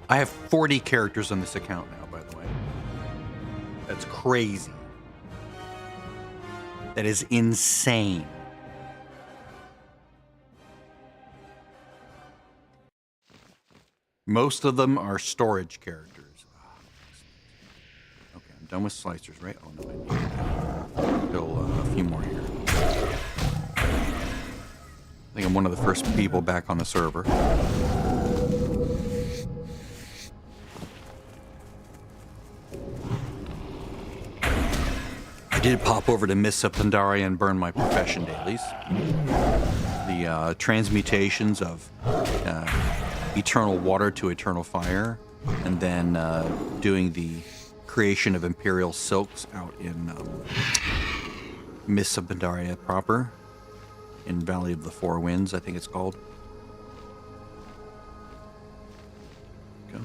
I have 40 characters on this account now, by the way. That's crazy. That is insane. Most of them are storage characters. Okay, I'm done with slicers, right? Oh, no, I need still a few more here. I think I'm one of the first people back on the server. I did pop over to Missa Pandaria and burn my profession dailies. The transmutations of eternal water to eternal fire, and then doing the creation of imperial silks out in Missa Pandaria proper, in Valley of the Four Winds, I think it's called. Go.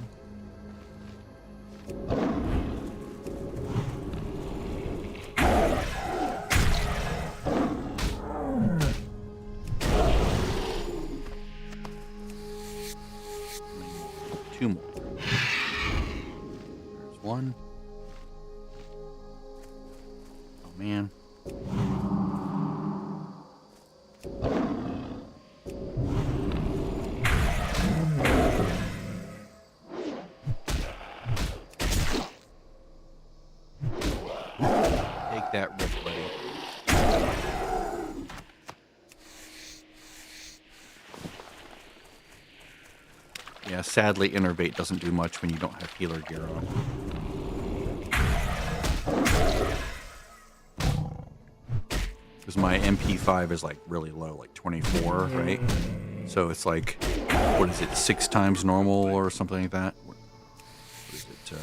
Two more. There's one. Oh man. Take that rip, buddy. Yeah, sadly, Innervate doesn't do much when you don't have healer gear on. Because my MP5 is like really low, like 24, right? So it's like, what is it, 6 times normal or something like that? What is it?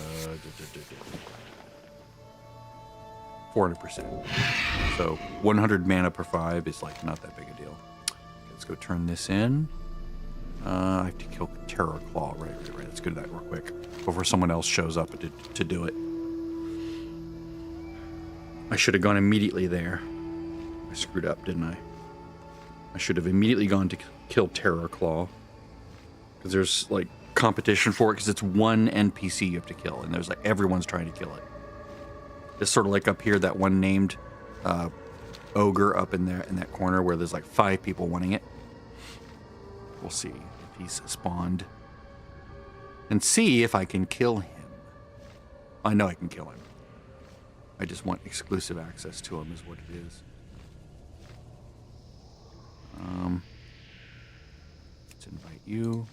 400%. So 100 mana per 5 is like not that big a deal. Okay, let's go turn this in. I have to kill Terror Claw. Right. Let's go to that real quick before someone else shows up to do it. I should have gone immediately there. I screwed up, didn't I? I should have immediately gone to kill Terror Claw. Because there's, like, competition for it, because it's one NPC you have to kill, and there's, like, everyone's trying to kill it. It's sort of like up here, that one named ogre up in there, in that corner where there's, like, 5 people wanting it. We'll see if he's spawned. And see if I can kill him. I know I can kill him. I just want exclusive access to him is what it is. Let's invite you.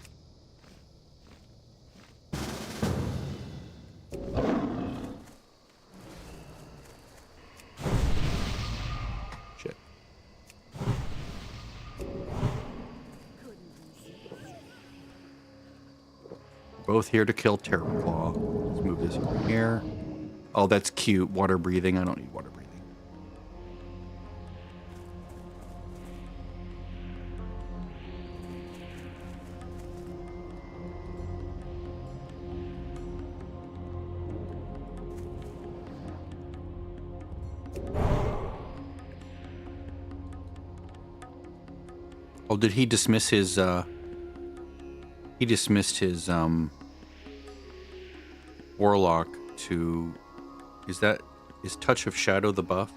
Shit. Both here to kill Terror Claw. Let's move this over here. Oh, that's cute. Water breathing. I don't need water breathing. Oh, did he dismiss his, he dismissed his, Warlock to... Is Touch of Shadow the buff?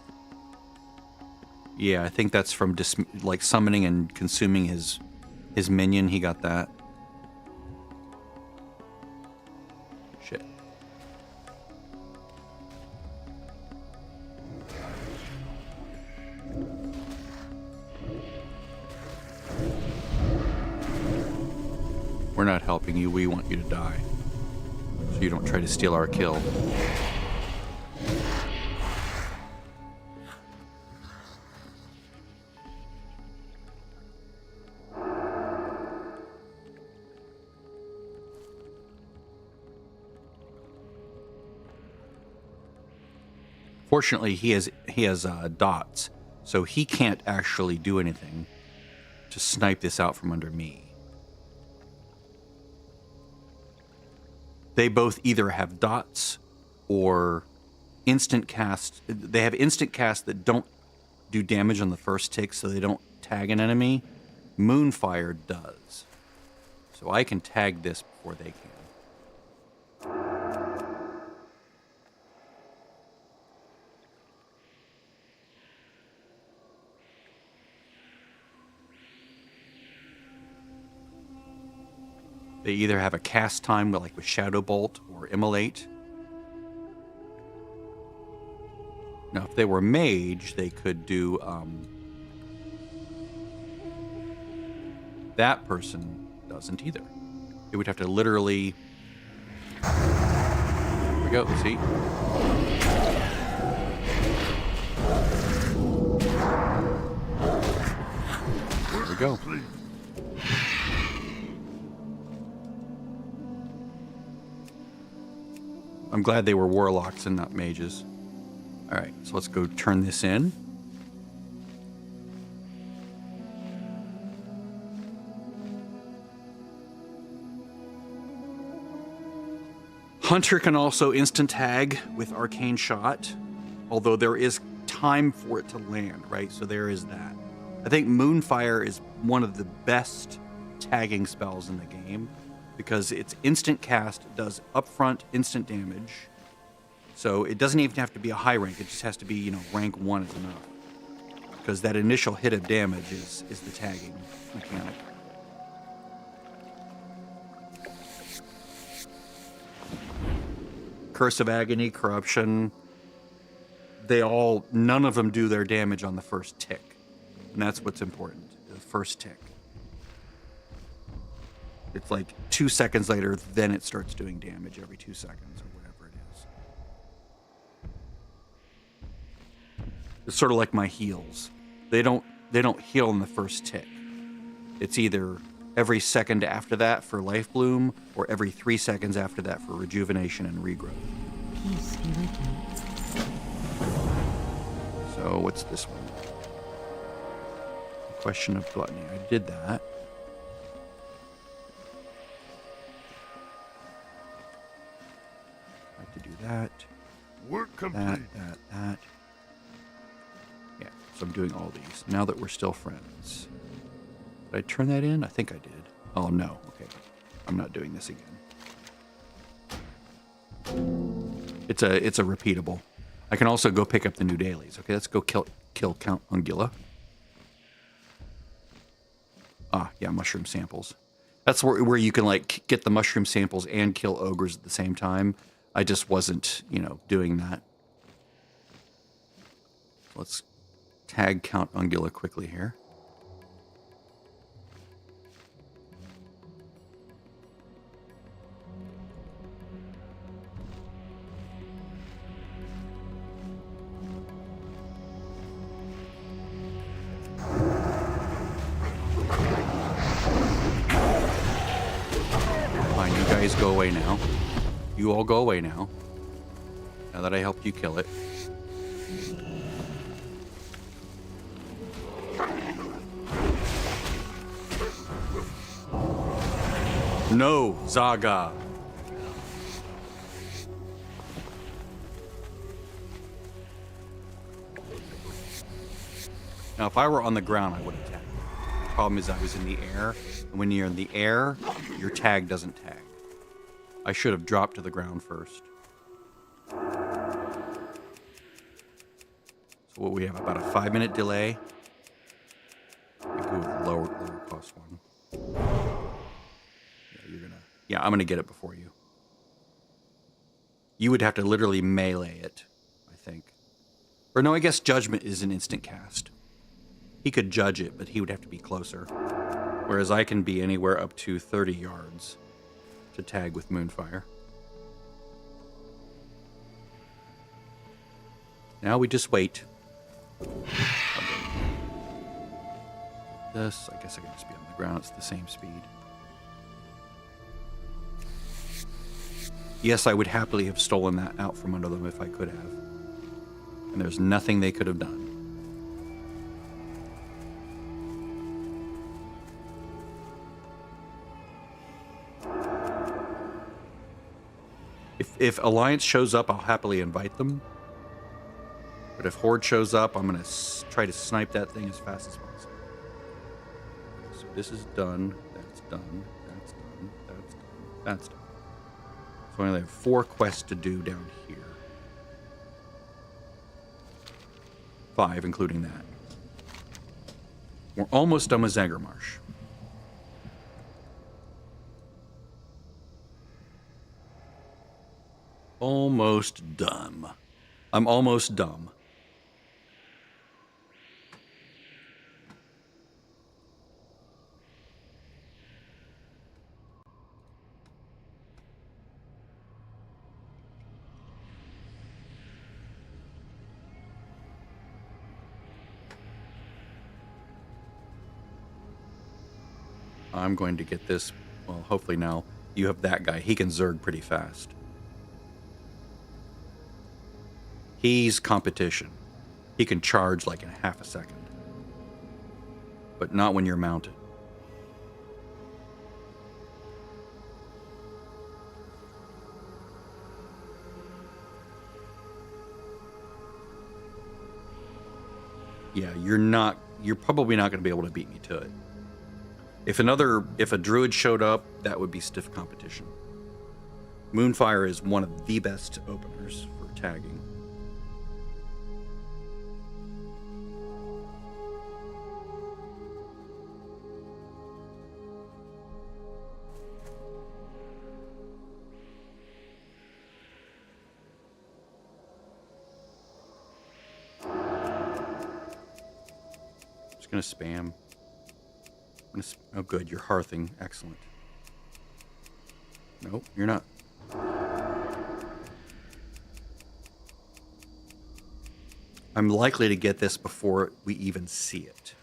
Yeah, I think that's from like summoning and consuming his minion. He got that. Shit. We're not helping you. We want you to die. So you don't try to steal our kill. Fortunately, he has dots, so he can't actually do anything to snipe this out from under me. They both either have dots or instant cast. They have instant cast that don't do damage on the first tick, so they don't tag an enemy. Moonfire does. So I can tag this before they can. They either have a cast time like with Shadow Bolt or Immolate. Now, if they were mage, they could do that person doesn't either. They would have to literally. Here we go. See. There we go. I'm glad they were warlocks and not mages. All right, so let's go turn this in. Hunter can also instant tag with Arcane Shot, although there is time for it to land, right? So there is that. I think Moonfire is one of the best tagging spells in the game because it's instant cast, does upfront instant damage. So it doesn't even have to be a high rank. It just has to be, you know, rank 1 is enough. Because that initial hit of damage is the tagging mechanic. Curse of Agony, Corruption, none of them do their damage on the first tick. And that's what's important, the first tick. It's like 2 seconds later, then it starts doing damage every 2 seconds or whatever it is. It's sort of like my heals. They don't heal in the first tick. It's either every second after that for Life Bloom, or every 3 seconds after that for Rejuvenation and Regrowth. Peace be with you. So what's this one? Question of Gluttony. I did that. I have to do that. Work complete. That. Yeah, so I'm doing all these. Now that we're still friends. Did I turn that in? I think I did. Oh, no. Okay. I'm not doing this again. It's a repeatable. I can also go pick up the new dailies. Okay, let's go kill Count Ungula. Ah, yeah, mushroom samples. That's where you can, like, get the mushroom samples and kill ogres at the same time. I just wasn't, doing that. Let's tag Count Ungula quickly here. Fine, you guys go away now. You all go away now. Now that I helped you kill it. No, Zaga. Now, if I were on the ground, I would have tagged. The problem is I was in the air, and when you're in the air, your tag doesn't tag. I should have dropped to the ground first. So what we have, about a 5-minute delay. We go with the lower cost one. Yeah, I'm gonna get it before you. You would have to literally melee it, I think. Or no, I guess Judgment is an instant cast. He could judge it, but he would have to be closer. Whereas I can be anywhere up to 30 yards to tag with Moonfire. Now we just wait. This, I guess I can just be on the ground. It's the same speed. Yes, I would happily have stolen that out from under them if I could have. And there's nothing they could have done. If Alliance shows up, I'll happily invite them. But if Horde shows up, I'm going to try to snipe that thing as fast as possible. So this is done. That's done. That's done. That's done. That's done. So I only have 4 quests to do down here. 5, including that. We're almost done with Zangarmarsh. Almost dumb. I'm almost dumb. I'm going to get this. Well, hopefully now you have that guy. He can zerg pretty fast. He's competition. He can charge like in half a second. But not when you're mounted. Yeah, you're probably not going to be able to beat me to it. If a druid showed up, that would be stiff competition. Moonfire is one of the best openers for tagging. Just gonna spam. Oh, good. You're hearthing. Excellent. Nope, you're not. I'm likely to get this before we even see it.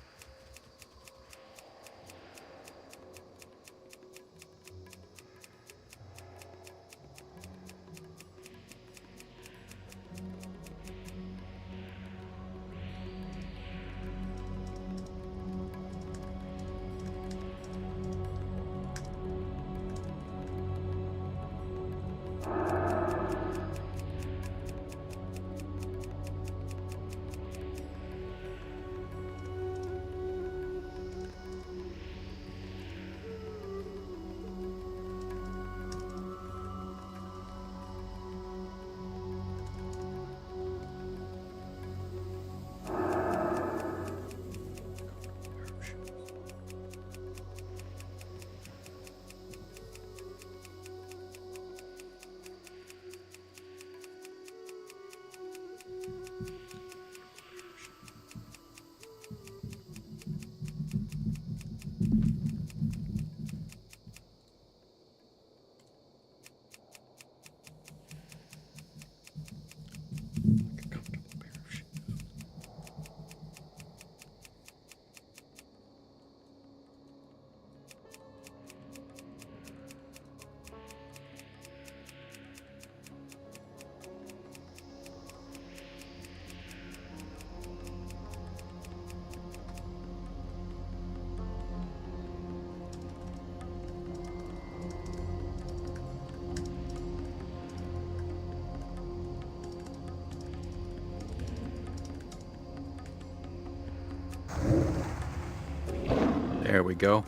There we go.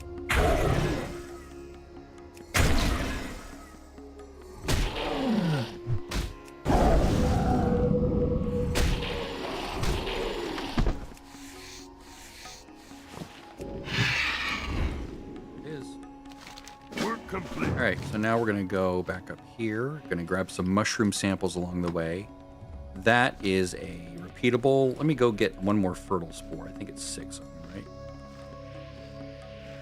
Complete. All right, so now we're going to go back up here. Going to grab some mushroom samples along the way. That is a repeatable. Let me go get one more fertile spore. I think it's 6 of them, right?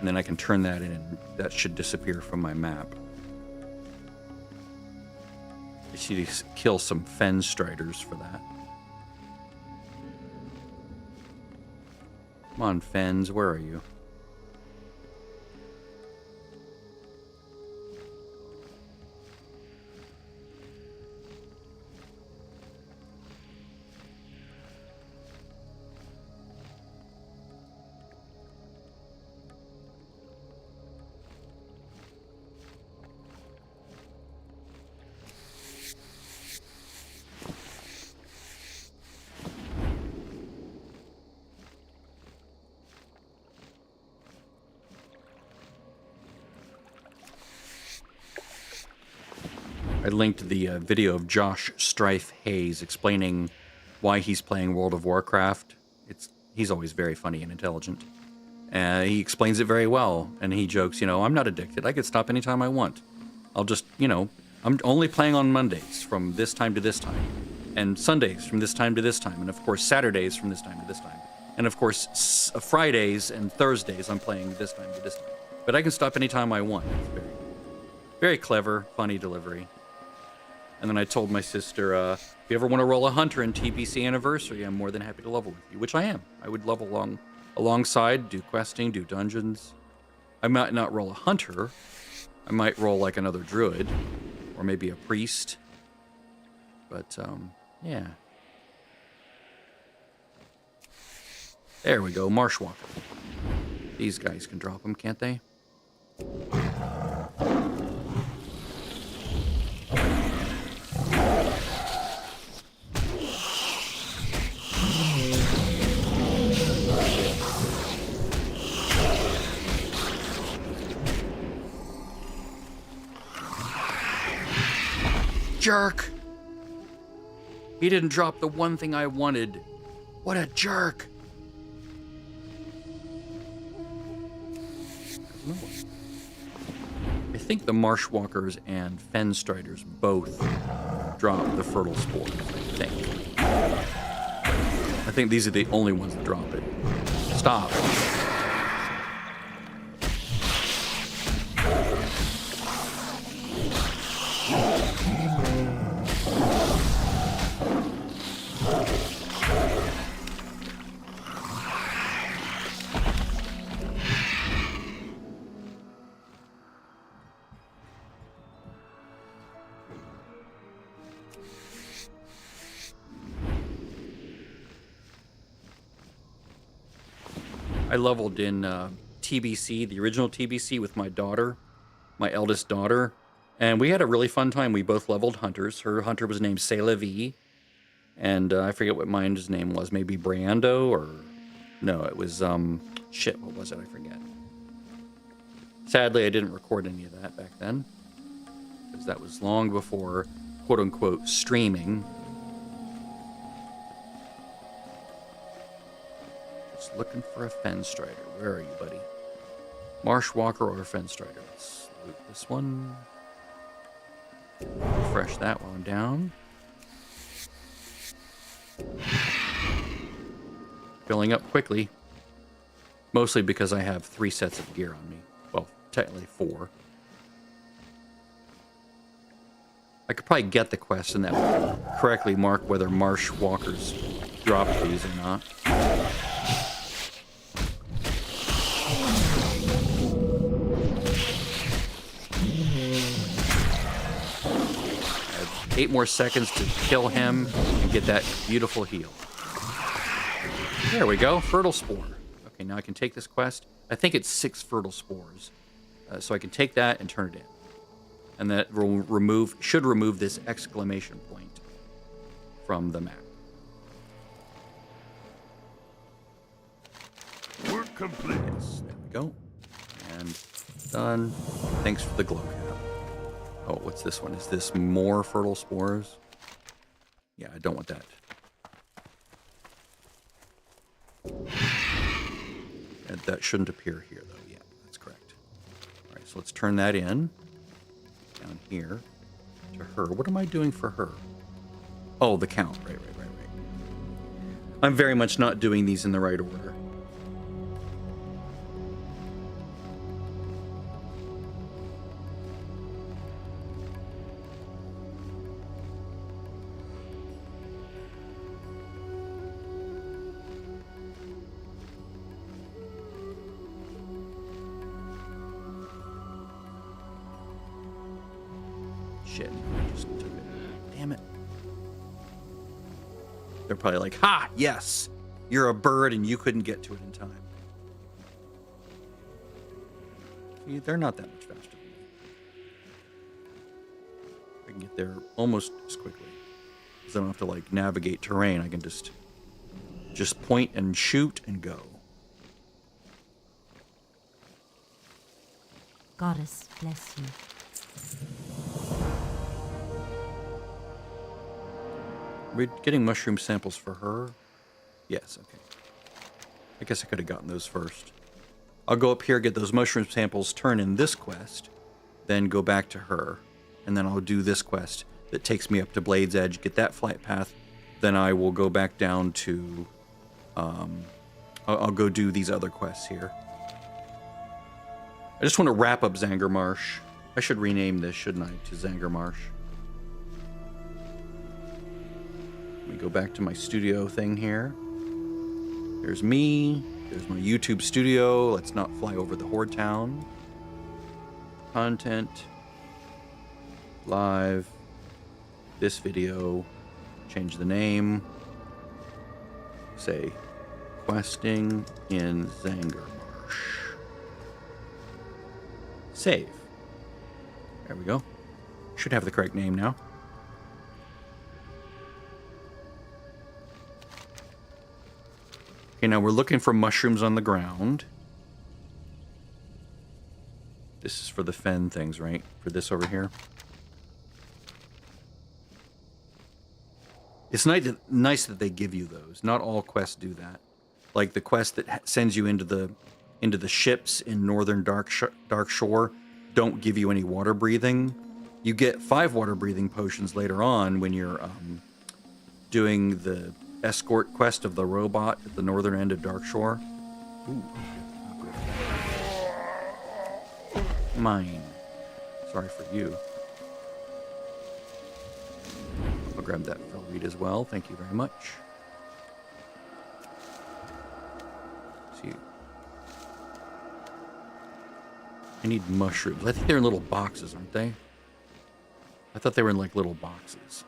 And then I can turn that in, and that should disappear from my map. I see to kill some fen striders for that. Come on, fens, where are you? I linked the video of Josh Strife Hayes explaining why he's playing World of Warcraft. He's always very funny and intelligent. He explains it very well, and he jokes, I'm not addicted. I could stop anytime I want. I'll just, I'm only playing on Mondays from this time to this time, and Sundays from this time to this time, and of course Saturdays from this time to this time, and of course Fridays and Thursdays I'm playing this time to this time. But I can stop anytime I want. It's very, very clever, funny delivery. And then I told my sister, if you ever want to roll a hunter in TBC Anniversary, I'm more than happy to level with you, which I am. I would level alongside, do questing, do dungeons. I might not roll a hunter. I might roll like another druid, or maybe a priest. But, yeah. There we go, Marshwalker. These guys can drop them, can't they? Jerk! He didn't drop the one thing I wanted. What a jerk! I think the Marshwalkers and Fenstriders both drop the Fertile Spores, I think these are the only ones that drop it. Stop. I leveled in TBC, the original TBC, with my daughter, my eldest daughter, and we had a really fun time. We both leveled hunters. Her hunter was named C'est La Vie, and I forget what mine's name was. Maybe Brando, or no, it was shit. What was it? I forget. Sadly, I didn't record any of that back then, because that was long before quote unquote streaming. Looking for a Fenstrider. Where are you, buddy? Marshwalker or Fenstrider? Let's loot this one. Refresh that while I'm down. Filling up quickly. Mostly because I have 3 sets of gear on me. Well, technically 4. I could probably get the quest and that would correctly mark whether Marshwalkers dropped these or not. 8 more seconds to kill him and get that beautiful heal. There we go, Fertile Spore. Okay, now I can take this quest. I think it's 6 Fertile Spores. So I can take that and turn it in. And that will should remove this exclamation point from the map. Work complete. Yes, there we go. And done. Thanks for the glow cap. Oh, what's this one? Is this more Fertile Spores? Yeah, I don't want that. And that shouldn't appear here, though. Yeah, that's correct. All right, so let's turn that in. Down here. To her. What am I doing for her? Oh, the count. Right. I'm very much not doing these in the right order. Shit, I just took it. Damn it. They're probably like, ha, yes, you're a bird and you couldn't get to it in time. See, they're not that much faster. I can get there almost as quickly. Because I don't have to like navigate terrain. I can just point and shoot and go. Goddess bless you. We're getting mushroom samples for her? Yes, okay. I guess I could have gotten those first. I'll go up here, get those mushroom samples, turn in this quest, then go back to her. and then I'll do this quest that takes me up to Blade's Edge, get that flight path, then I will go back down to, I'll go do these other quests here. I just want to wrap up Zangarmarsh. I should rename this, shouldn't I, to Zangarmarsh. Let me go back to my studio thing here. There's me. There's my YouTube studio. Let's not fly over the Horde Town. Content. Live. This video. Change the name. Say, questing in Zangarmarsh. Save. There we go. Should have the correct name now. Okay, now we're looking for mushrooms on the ground. This is for the fen things, right? For this over here. It's nice that they give you those. Not all quests do that. Like the quest that sends you into the ships in northern Dark Shore don't give you any water breathing. You get 5 water breathing potions later on when you're doing the escort quest of the robot at the northern end of Dark Shore. Ooh. Mine. Sorry for you. I'll grab that for read as well. Thank you very much. See. I need mushrooms. I think they're in little boxes, aren't they? I thought they were in like little boxes.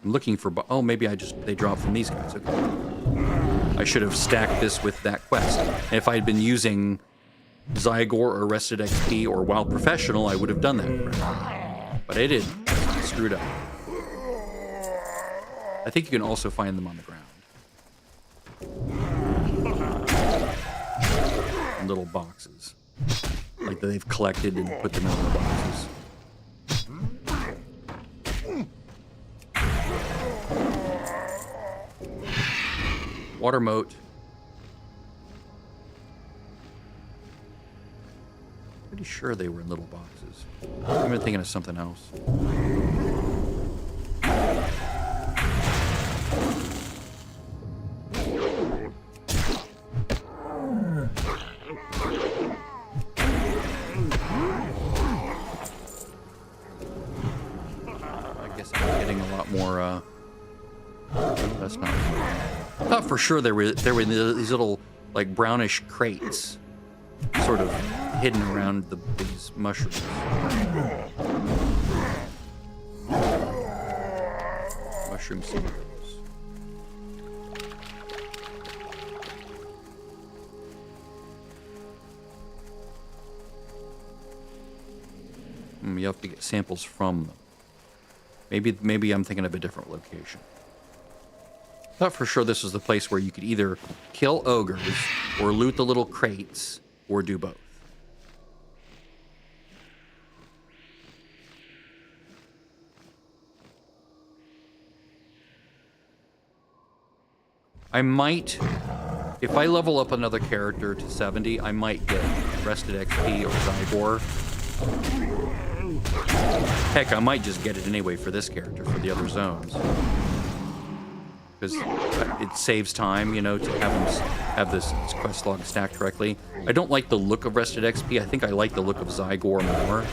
I'm looking for... Oh, maybe they dropped from these guys. Okay. I should have stacked this with that quest. And if I had been using Zygor or Rested XP or Wild Professional, I would have done that. But I didn't. I screwed up. I think you can also find them on the ground. In little boxes. Like they've collected and put them in little boxes. Water moat. Pretty sure they were in little boxes. I've been thinking of something else. I guess I'm getting a lot more, that's not... I thought for sure there were these little, like, brownish crates sort of hidden around these mushrooms. Mushroom seeds. You have to get samples from them. Maybe I'm thinking of a different location. I thought for sure this was the place where you could either kill ogres or loot the little crates or do both. I might, if I level up another character to 70, I might get Rested XP or Zygor. Heck, I might just get it anyway for this character, for the other zones. Because it saves time, you know, to have this quest log stacked correctly. I don't like the look of Rested XP. I think I like the look of Zygor more.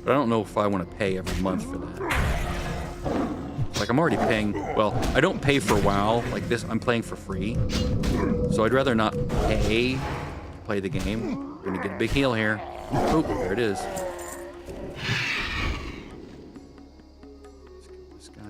But I don't know if I want to pay every month for that. Like, I'm already paying... Well, I don't pay for WoW. Like this, I'm playing for free. So I'd rather not pay to play the game. We're going to get a big heal here. Oh, there it is. This guy...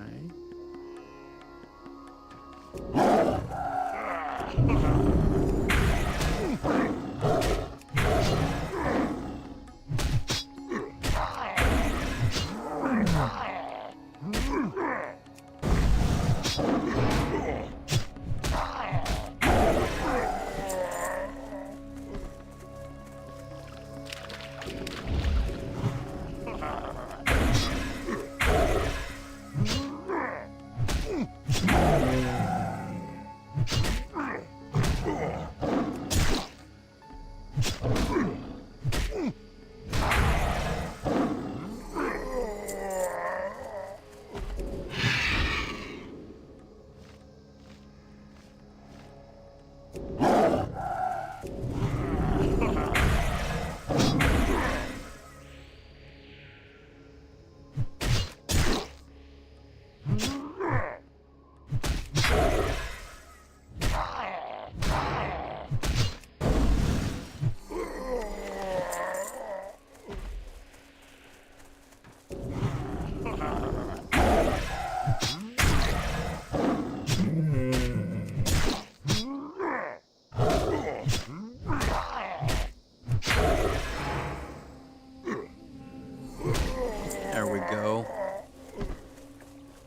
There we go.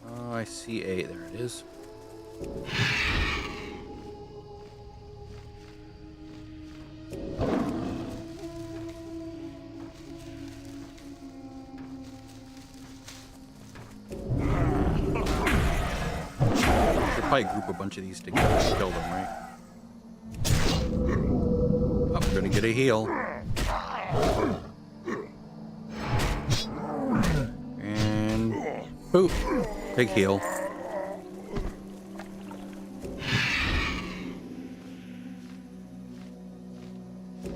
Oh, I see a. There it is. Should probably group a bunch of these together and kill them, right? Oh, we're gonna get a heal. And boop. Big heal.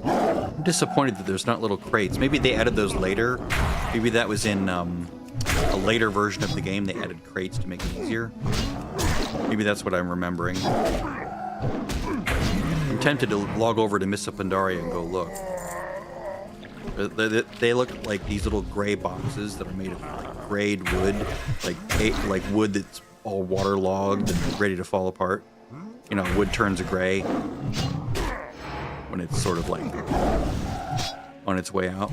I'm disappointed that there's not little crates. Maybe they added those later. Maybe that was in a later version of the game. They added crates to make it easier. Maybe that's what I'm remembering. I'm tempted to log over to Missa Pandaria and go look. They look like these little gray boxes that are made of like grayed wood, like wood that's all waterlogged and ready to fall apart. You know, wood turns a gray when it's sort of like on its way out.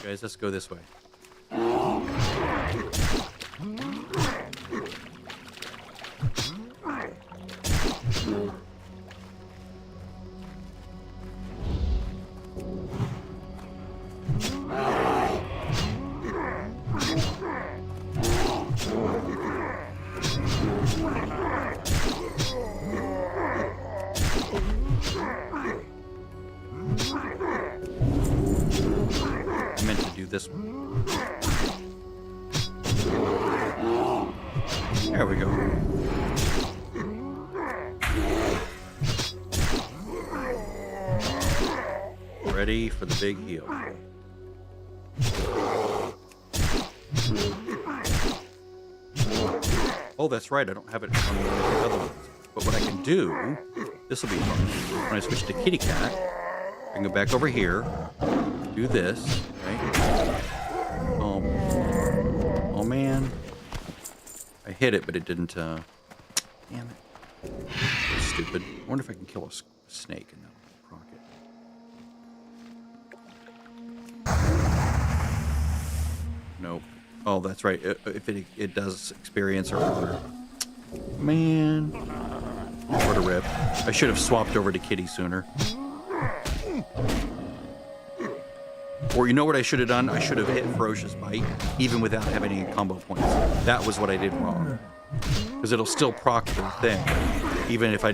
Guys, let's go this way. I meant to do this one. There we go. Ready for the big heal. Oh, that's right. I don't have it on one of the other ones. But what I can do, this will be fun. When I switch to Kitty Cat, I can go back over here, do this, right? Oh man. I hit it, but it didn't, damn it. That's stupid. I wonder if I can kill a snake and that'll proc it. Nope. Oh, that's right. If it does experience or honor. Man. What a rip. I should have swapped over to Kitty sooner. Or you know what I should have done? I should have hit Ferocious Bite, even without having any combo points. That was what I did wrong. Because it'll still proc the thing, even if I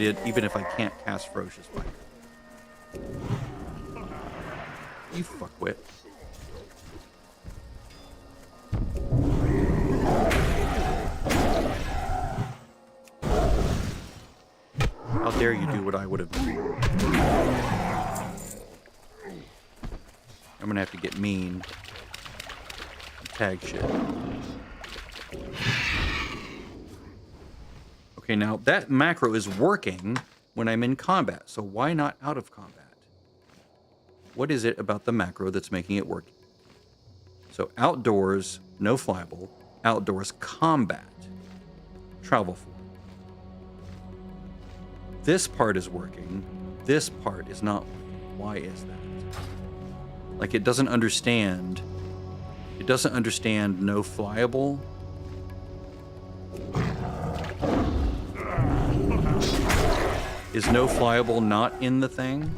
can't cast Ferocious Bite. You fuckwit. How dare you do what I would have done? I'm gonna have to get mean. Tag shit. Okay, now that macro is working when I'm in combat, so why not out of combat? What is it about the macro that's making it work? So outdoors, no flyable. Outdoors, combat. Travel form. This part is working. This part is not working. Why is that? Like, it doesn't understand. It doesn't understand no flyable. Is no flyable not in the thing?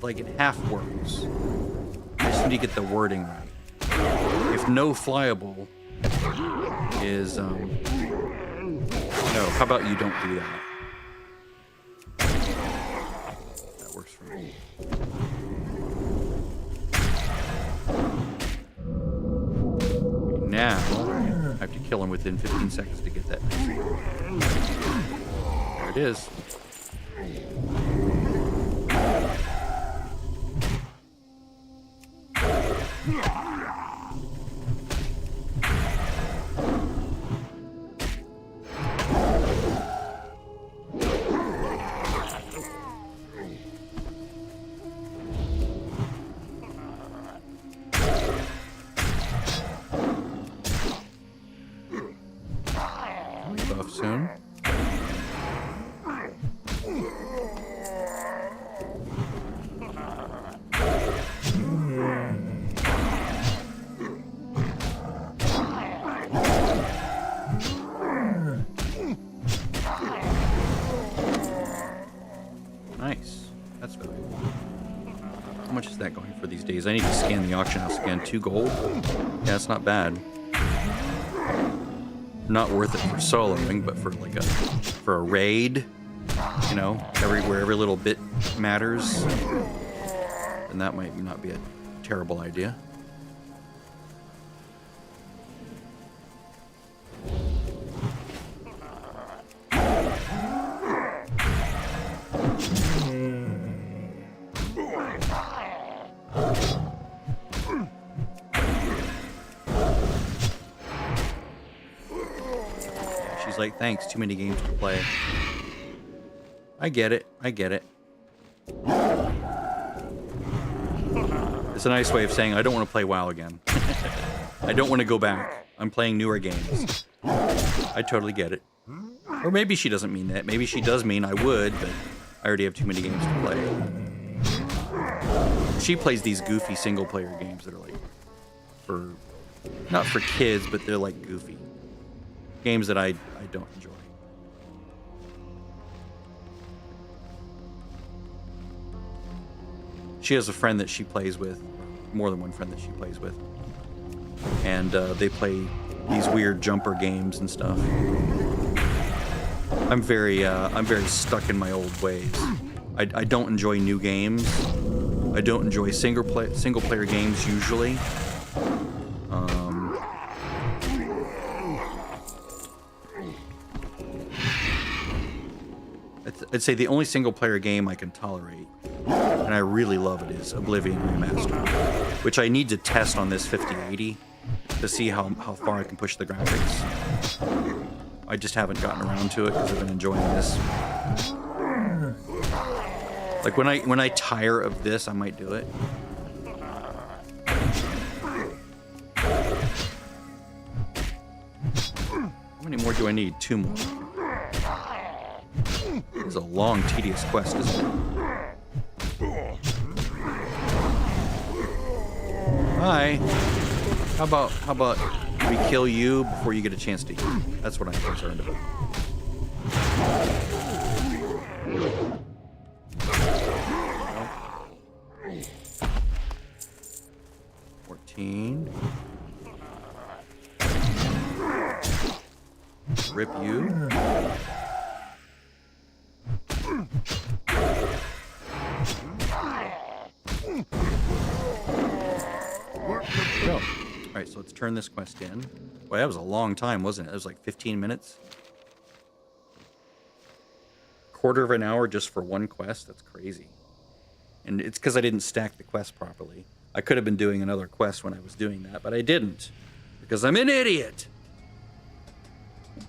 like it half works. I just need to get the wording right. If no flyable is no, how about you don't do that? That works for me. Now I have to kill him within 15 seconds to get that. There it is. Buff soon. Nice. That's valuable. How much is that going for these days? I need to scan the auction house again. 2 gold? Yeah, it's not bad. Not worth it for soloing, but for like a raid, you know, where every little bit matters, and that might not be a terrible idea. She's like, thanks, too many games to play. I get it. I get it. It's a nice way of saying I don't want to play WoW again. I don't want to go back. I'm playing newer games. I totally get it. Or maybe she doesn't mean that. Maybe she does mean I would, but I already have too many games to play. She plays these goofy single-player games that are like not for kids, but they're like goofy. Games that I don't enjoy. She has a friend that she plays with, more than one friend that she plays with, and they play these weird jumper games and stuff. I'm very stuck in my old ways. I don't enjoy new games. I don't enjoy single player games usually. I'd say the only single player game I can tolerate, and I really love it, is Oblivion Remastered, which I need to test on this 5080 to see how far I can push the graphics. I just haven't gotten around to it because I've been enjoying this. Like when I tire of this, I might do it. How many more do I need? 2 more. It's a long, tedious quest, isn't it? Hi. How about we kill you before you get a chance to eat? That's what I'm concerned about. Nope. 14. Rip you. Go. Alright, so let's turn this quest in. Boy, that was a long time, wasn't it? It was like 15 minutes. Quarter of an hour just for one quest? That's crazy. And it's because I didn't stack the quest properly. I could have been doing another quest when I was doing that, but I didn't. Because I'm an idiot! There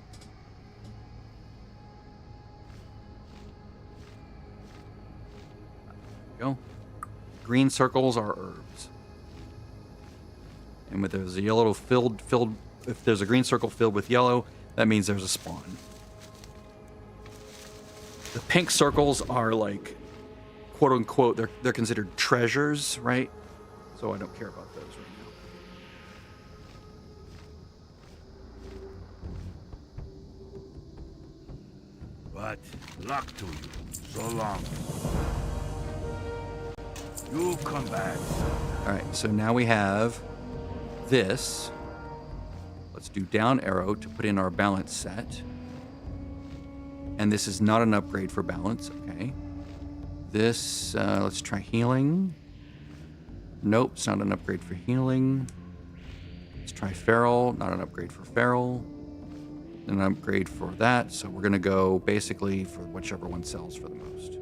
we go. Green circles are herbs. And if there's a yellow filled, if there's a green circle filled with yellow, that means there's a spawn. The pink circles are like, quote unquote, they're considered treasures, right? So I don't care about those right now. But luck to you. So long. You'll come back. All right, so now we have this. Let's do down arrow to put in our balance set. And this is not an upgrade for balance. Okay. This, let's try healing. Nope, it's not an upgrade for healing. Let's try feral, not an upgrade for feral. An upgrade for that. So we're gonna go basically for whichever one sells for the most,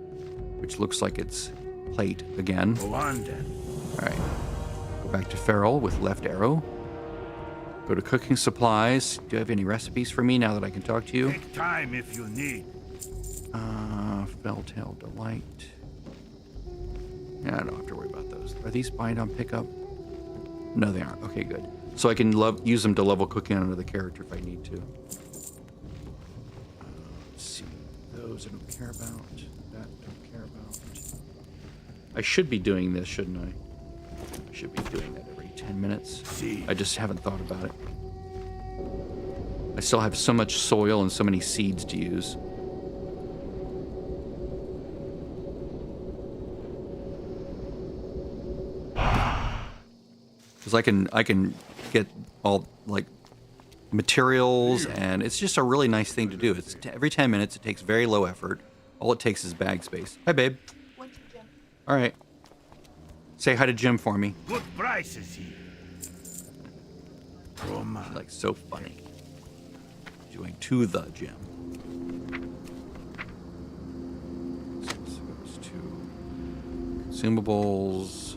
which looks like it's plate again. Go on then. All right, go back to feral with left arrow. Go to cooking supplies. Do you have any recipes for me now that I can talk to you? Take time if you need. Felltail Delight. Yeah, I don't have to worry about those. Are these bind on pickup? No, they aren't. Okay, good. So I can use them to level cooking under the character if I need to. Let's see. Those I don't care about. That I don't care about. I should be doing this, shouldn't I? I should be doing that every 10 minutes. See. I just haven't thought about it. I still have so much soil and so many seeds to use. Because I can get all like materials, and it's just a really nice thing to do. It's every 10 minutes. It takes very low effort. All it takes is bag space. Hi, babe. All right. Say hi to Jim for me. Good price is he. Roma. Like so funny. Doing to the gym. So this goes to consumables.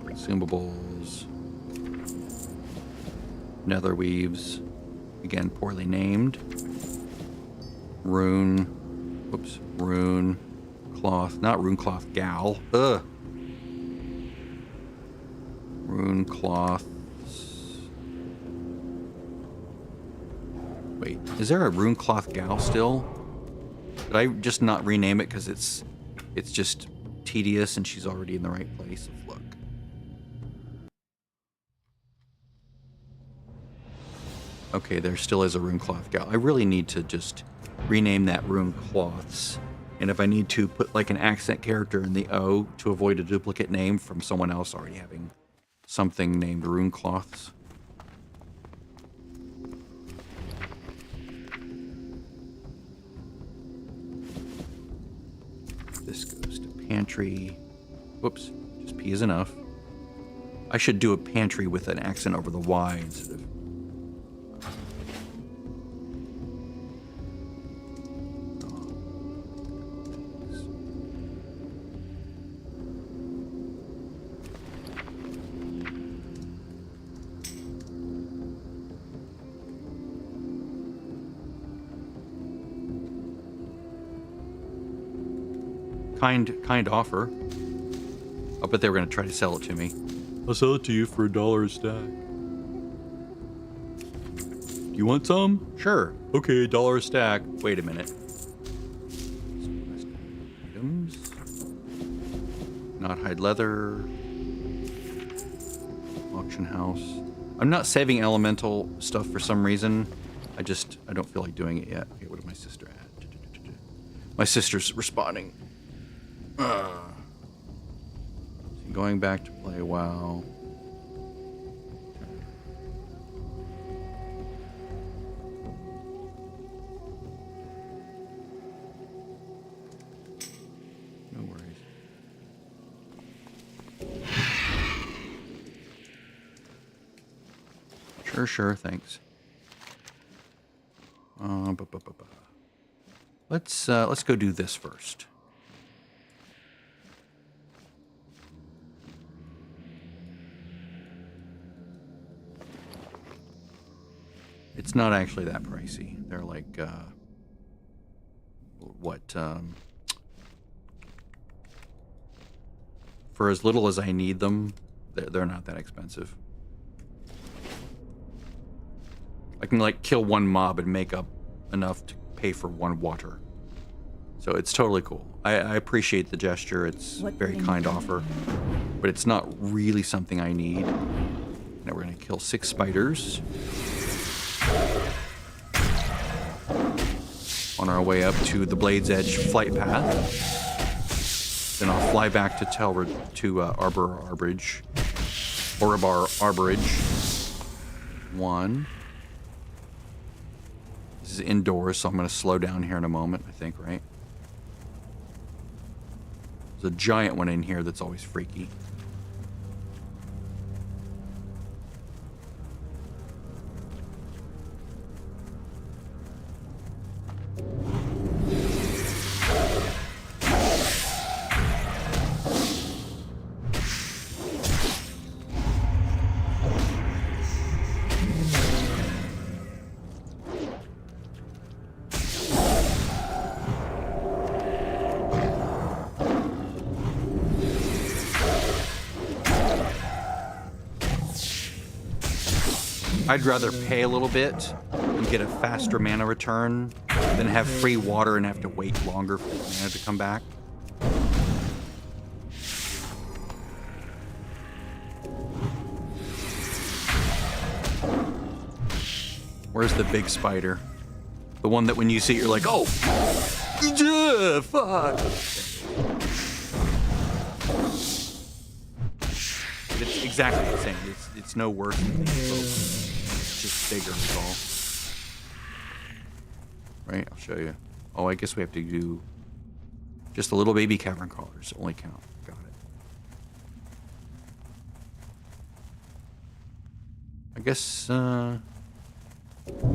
Consumables. Nether weaves. Again, poorly named. Rune. Whoops. Rune. Cloth. Not rune cloth. Gal. Ugh. Rune cloth. Wait, is there a rune cloth gal still? Did I just not rename it because it's just tedious and she's already in the right place? Look. Okay, there still is a rune cloth gal. I really need to just rename that rune cloths. And if I need to put like an accent character in the O to avoid a duplicate name from someone else already having something named rune cloths. This goes to pantry. Whoops, just P is enough. I should do a pantry with an accent over the Y instead of... Kind offer. I bet they were going to try to sell it to me. I'll sell it to you for $1 a stack. You want some? Sure. Okay, $1 a stack. Wait a minute. Items. Not hide leather. Auction house. I'm not saving elemental stuff for some reason. I don't feel like doing it yet. Okay, what did my sister add? My sister's responding. Going back to play WoW. No worries. Sure, thanks. Let's go do this first. It's not actually that pricey. They're like, for as little as I need them, they're not that expensive. I can like kill one mob and make up enough to pay for one water. So it's totally cool. I appreciate the gesture. It's a very kind offer, but it's not really something I need. Now we're gonna kill 6 spiders. on our way up to the Blade's Edge flight path. Then I'll fly back to Arborage. One. This is indoors, so I'm going to slow down here in a moment, I think, right? There's a giant one in here that's always freaky. I'd rather pay a little bit and get a faster mana return than have free water and have to wait longer for the mana to come back. Where's the big spider? The one that when you see it, you're like, oh, fuck. It's exactly the same. It's no worse than the it's just bigger is all. Right, I'll show you. Oh, I guess we have to do just the little baby cavern crawlers only count. Got it. I guess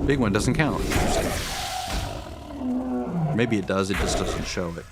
big one doesn't count. Maybe it does, it just doesn't show it.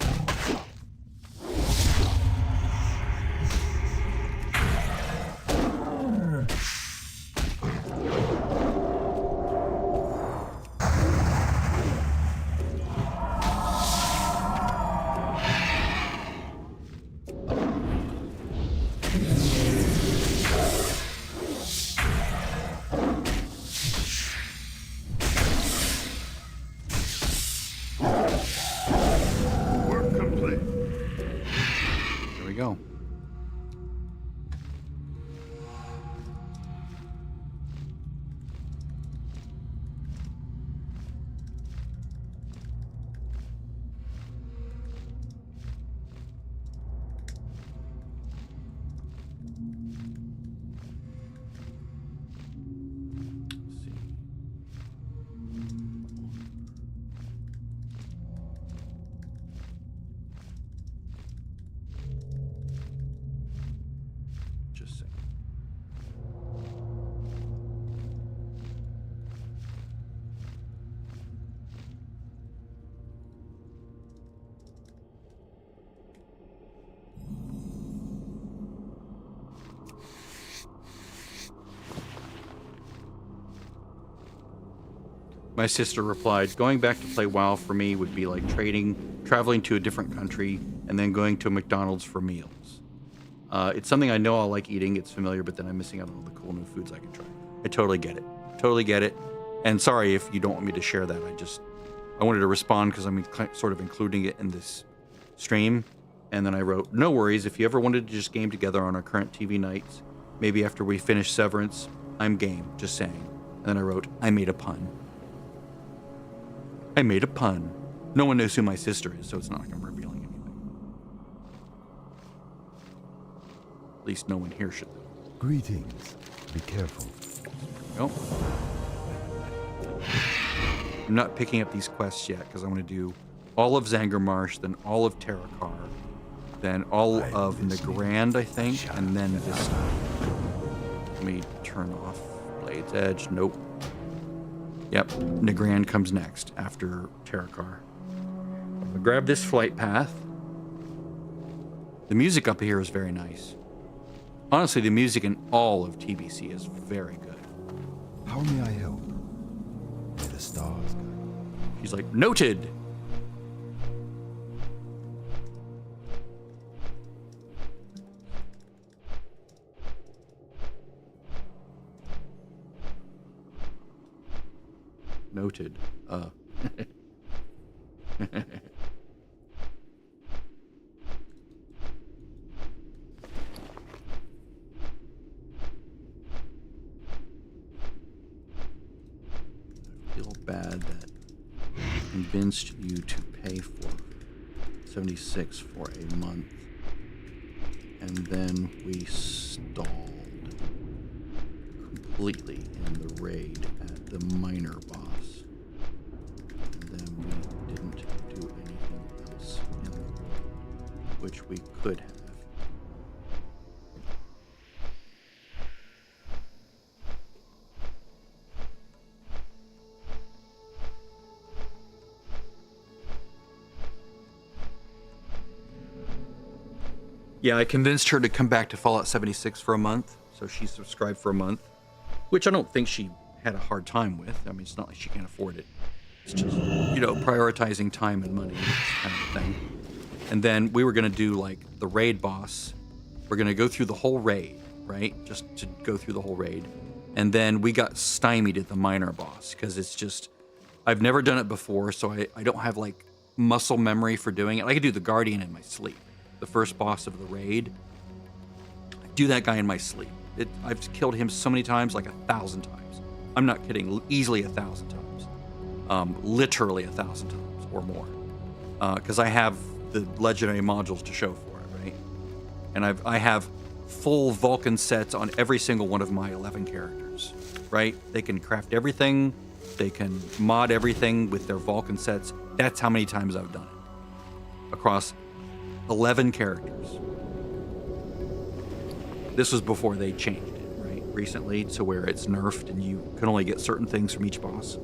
My sister replied, going back to play WoW for me would be like traveling to a different country, and then going to a McDonald's for meals. It's something I know I'll like eating, it's familiar, but then I'm missing out on all the cool new foods I can try. I totally get it. Totally get it. And sorry if you don't want me to share that. I wanted to respond because I'm sort of including it in this stream. And then I wrote, no worries, if you ever wanted to just game together on our current TV nights, maybe after we finish Severance, I'm game, just saying. And then I wrote, I made a pun. I made a pun. No one knows who my sister is, so it's not like I'm revealing anything. At least no one here should. Greetings. Be careful. Nope. I'm not picking up these quests yet because I want to do all of Zangarmarsh, then all of Terrakar, then all of Nagrand, I think, and then this. Let me turn off Blade's Edge. Nope. Yep, Nagrand comes next after Terrakar. I'll grab this flight path. The music up here is very nice. Honestly, the music in all of TBC is very good. How may I help? May the stars guide. She's like, noted! Noted. I feel bad that convinced you to pay for 76 for a month, and then we stalled completely in the raid at the minor boss, and then we didn't do anything else in the world, which we could have. Yeah, I convinced her to come back to Fallout 76 for a month, so she subscribed for a month, which I don't think she had a hard time with. I mean, it's not like she can't afford it. It's just, prioritizing time and money, kind of thing. And then we were going to do, like, the raid boss. We're going to go through the whole raid, right? Just to go through the whole raid. And then we got stymied at the minor boss, because it's just, I've never done it before, so I don't have, like, muscle memory for doing it. I could do the Guardian in my sleep. The first boss of the raid. I do that guy in my sleep. I've killed him so many times, like 1,000 times. I'm not kidding, easily 1,000 times. Literally 1,000 times or more. Because I have the legendary modules to show for it, right? And I have full Vulcan sets on every single one of my 11 characters, right? They can craft everything. They can mod everything with their Vulcan sets. That's how many times I've done it. Across 11 characters. This was before they changed it, right? Recently, to where it's nerfed and you can only get certain things from each boss.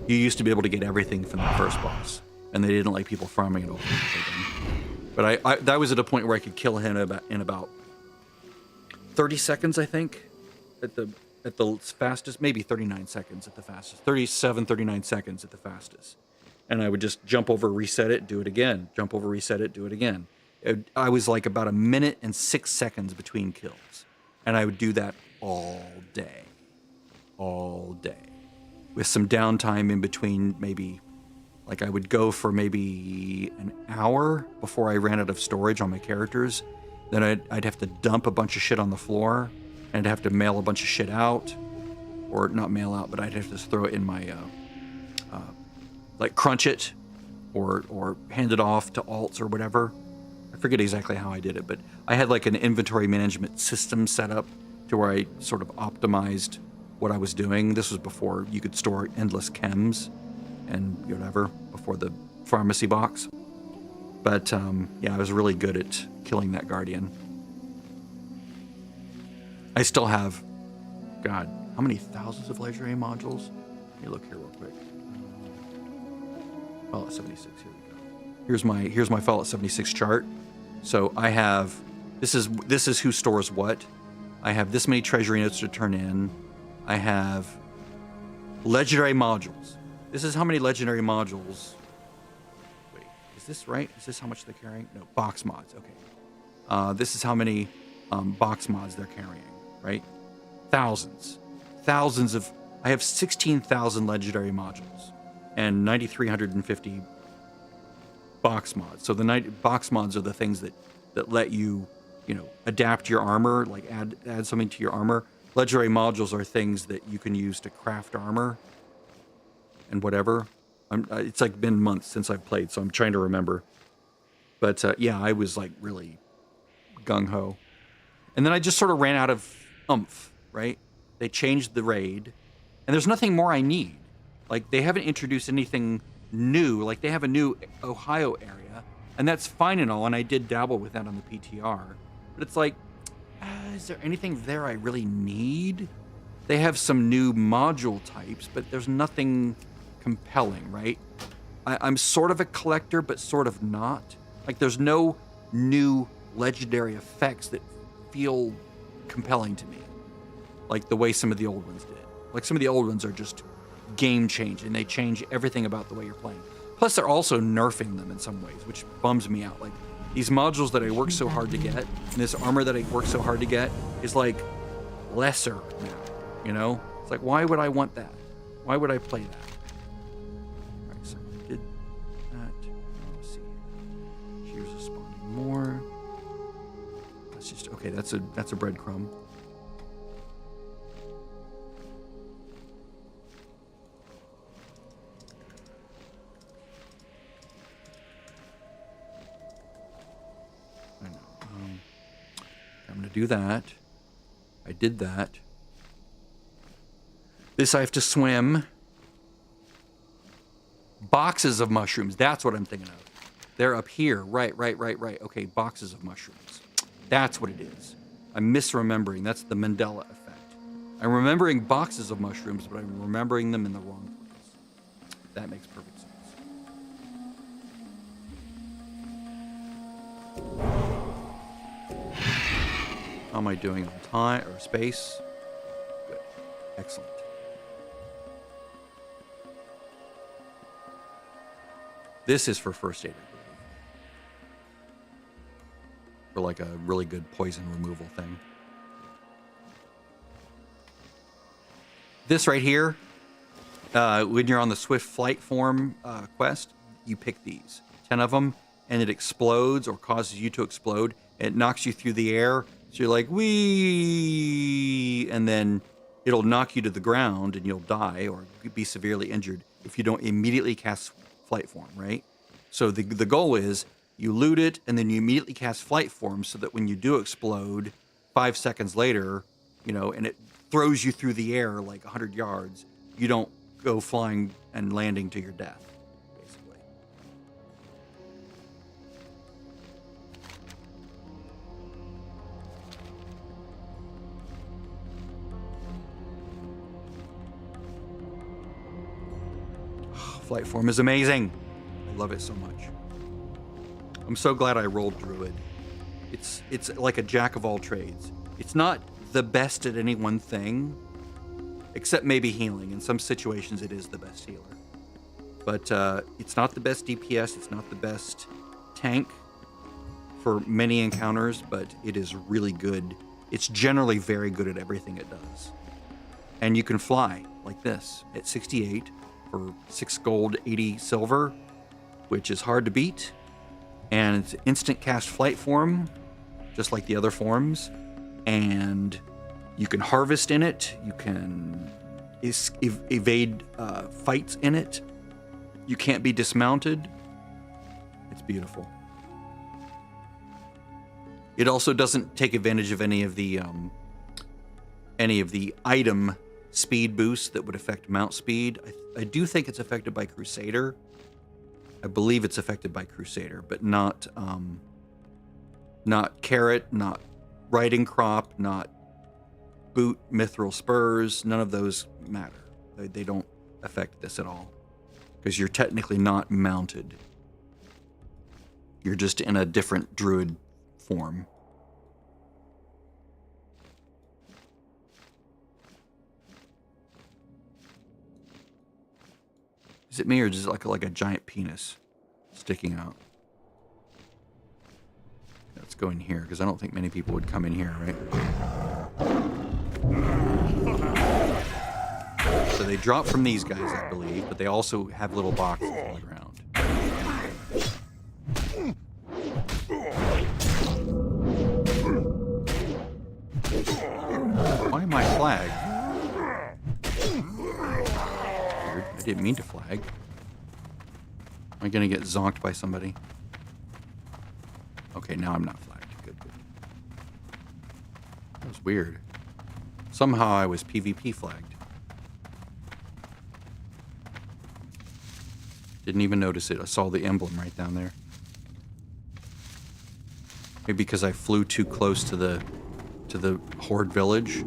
You used to be able to get everything from the first boss, and they didn't like people farming it over again. But I that was at a point where I could kill him in about 30 seconds, I think, at the fastest, maybe 39 seconds at the fastest, 37, 39 seconds at the fastest. And I would just jump over, reset it, do it again. Jump over, reset it, do it again. I was like about 1 minute and 6 seconds between kills. And I would do that all day. All day. With some downtime in between, maybe, like I would go for maybe an hour before I ran out of storage on my characters. Then I'd have to dump a bunch of shit on the floor. And I'd have to mail a bunch of shit out. Or not mail out, but I'd have to throw it in my... like crunch it or hand it off to alts or whatever. I forget exactly how I did it, but I had like an inventory management system set up to where I sort of optimized what I was doing. This was before you could store endless chems and whatever, before the pharmacy box. But yeah, I was really good at killing that Guardian. I still have, God, how many thousands of legendary modules? Let me look here real quick. Fallout 76, here we go. Here's my Fallout 76 chart. So I have, this is who stores what. I have this many treasury notes to turn in. I have legendary modules. This is how many legendary modules. Wait, is this right? Is this how much they're carrying? No, box mods, okay. This is how many box mods they're carrying, right? Thousands of, I have 16,000 legendary modules. And 9,350 box mods. So the box mods are the things that let you, adapt your armor, like add something to your armor. Legendary modules are things that you can use to craft armor and whatever. It's like been months since I've played, so I'm trying to remember. But yeah, I was like really gung-ho. And then I just sort of ran out of oomph, right? They changed the raid, and there's nothing more I need. Like, they haven't introduced anything new. Like, they have a new Ohio area, and that's fine and all, and I did dabble with that on the PTR. But it's like, is there anything there I really need? They have some new module types, but there's nothing compelling, right? I'm sort of a collector, but sort of not. Like, there's no new legendary effects that feel compelling to me, like the way some of the old ones did. Like, some of the old ones are just game changing. They change everything about the way you're playing. Plus, they're also nerfing them in some ways, which bums me out. Like, these modules that I worked so hard to get, and this armor that I worked so hard to get, is like lesser now. It's like, why would I want that? Why would I play that? All right, so I did that. Let's see. Here's a spawning more. Let's just, okay, that's a breadcrumb. do that. I did that. This I have to swim. Boxes of mushrooms. That's what I'm thinking of. They're up here. Right. Okay, boxes of mushrooms. That's what it is. I'm misremembering. That's the Mandela effect. I'm remembering boxes of mushrooms, but I'm remembering them in the wrong place. That makes perfect sense. How am I doing on time or space? Good. Excellent. This is for first aid, I believe. For like a really good poison removal thing. This right here, when you're on the Swift Flight Form quest, you pick these. 10 of them, and it explodes or causes you to explode. It knocks you through the air, so you're like, whee! And then it'll knock you to the ground, and you'll die or be severely injured if you don't immediately cast Flight Form, right? So the goal is you loot it, and then you immediately cast Flight Form so that when you do explode, 5 seconds later, and it throws you through the air like 100 yards, you don't go flying and landing to your death, basically. Flight Form is amazing. I love it so much. I'm so glad I rolled Druid. It's like a jack of all trades. It's not the best at any one thing, except maybe healing. In some situations, it is the best healer. But it's not the best DPS. It's not the best tank for many encounters, but it is really good. It's generally very good at everything it does. And you can fly like this at 68 for 6 gold, 80 silver, which is hard to beat. And it's instant cast Flight Form, just like the other forms. And you can harvest in it. You can evade fights in it. You can't be dismounted. It's beautiful. It also doesn't take advantage of any of the item speed boosts that would affect mount speed. I do think it's affected by Crusader. I believe it's affected by Crusader, but not Carrot, not Riding Crop, not Boot, Mithril Spurs. None of those matter. They don't affect this at all because you're technically not mounted. You're just in a different Druid form. Is it me, or is it like a giant penis sticking out? Let's go in here, because I don't think many people would come in here, right? So they drop from these guys, I believe, but they also have little boxes on the ground. Why am I flagged? Weird. I didn't mean to flag. Am I gonna get zonked by somebody? Okay, now I'm not flagged. Good. That was weird. Somehow I was PvP flagged. Didn't even notice it. I saw the emblem right down there. Maybe because I flew too close to the Horde village.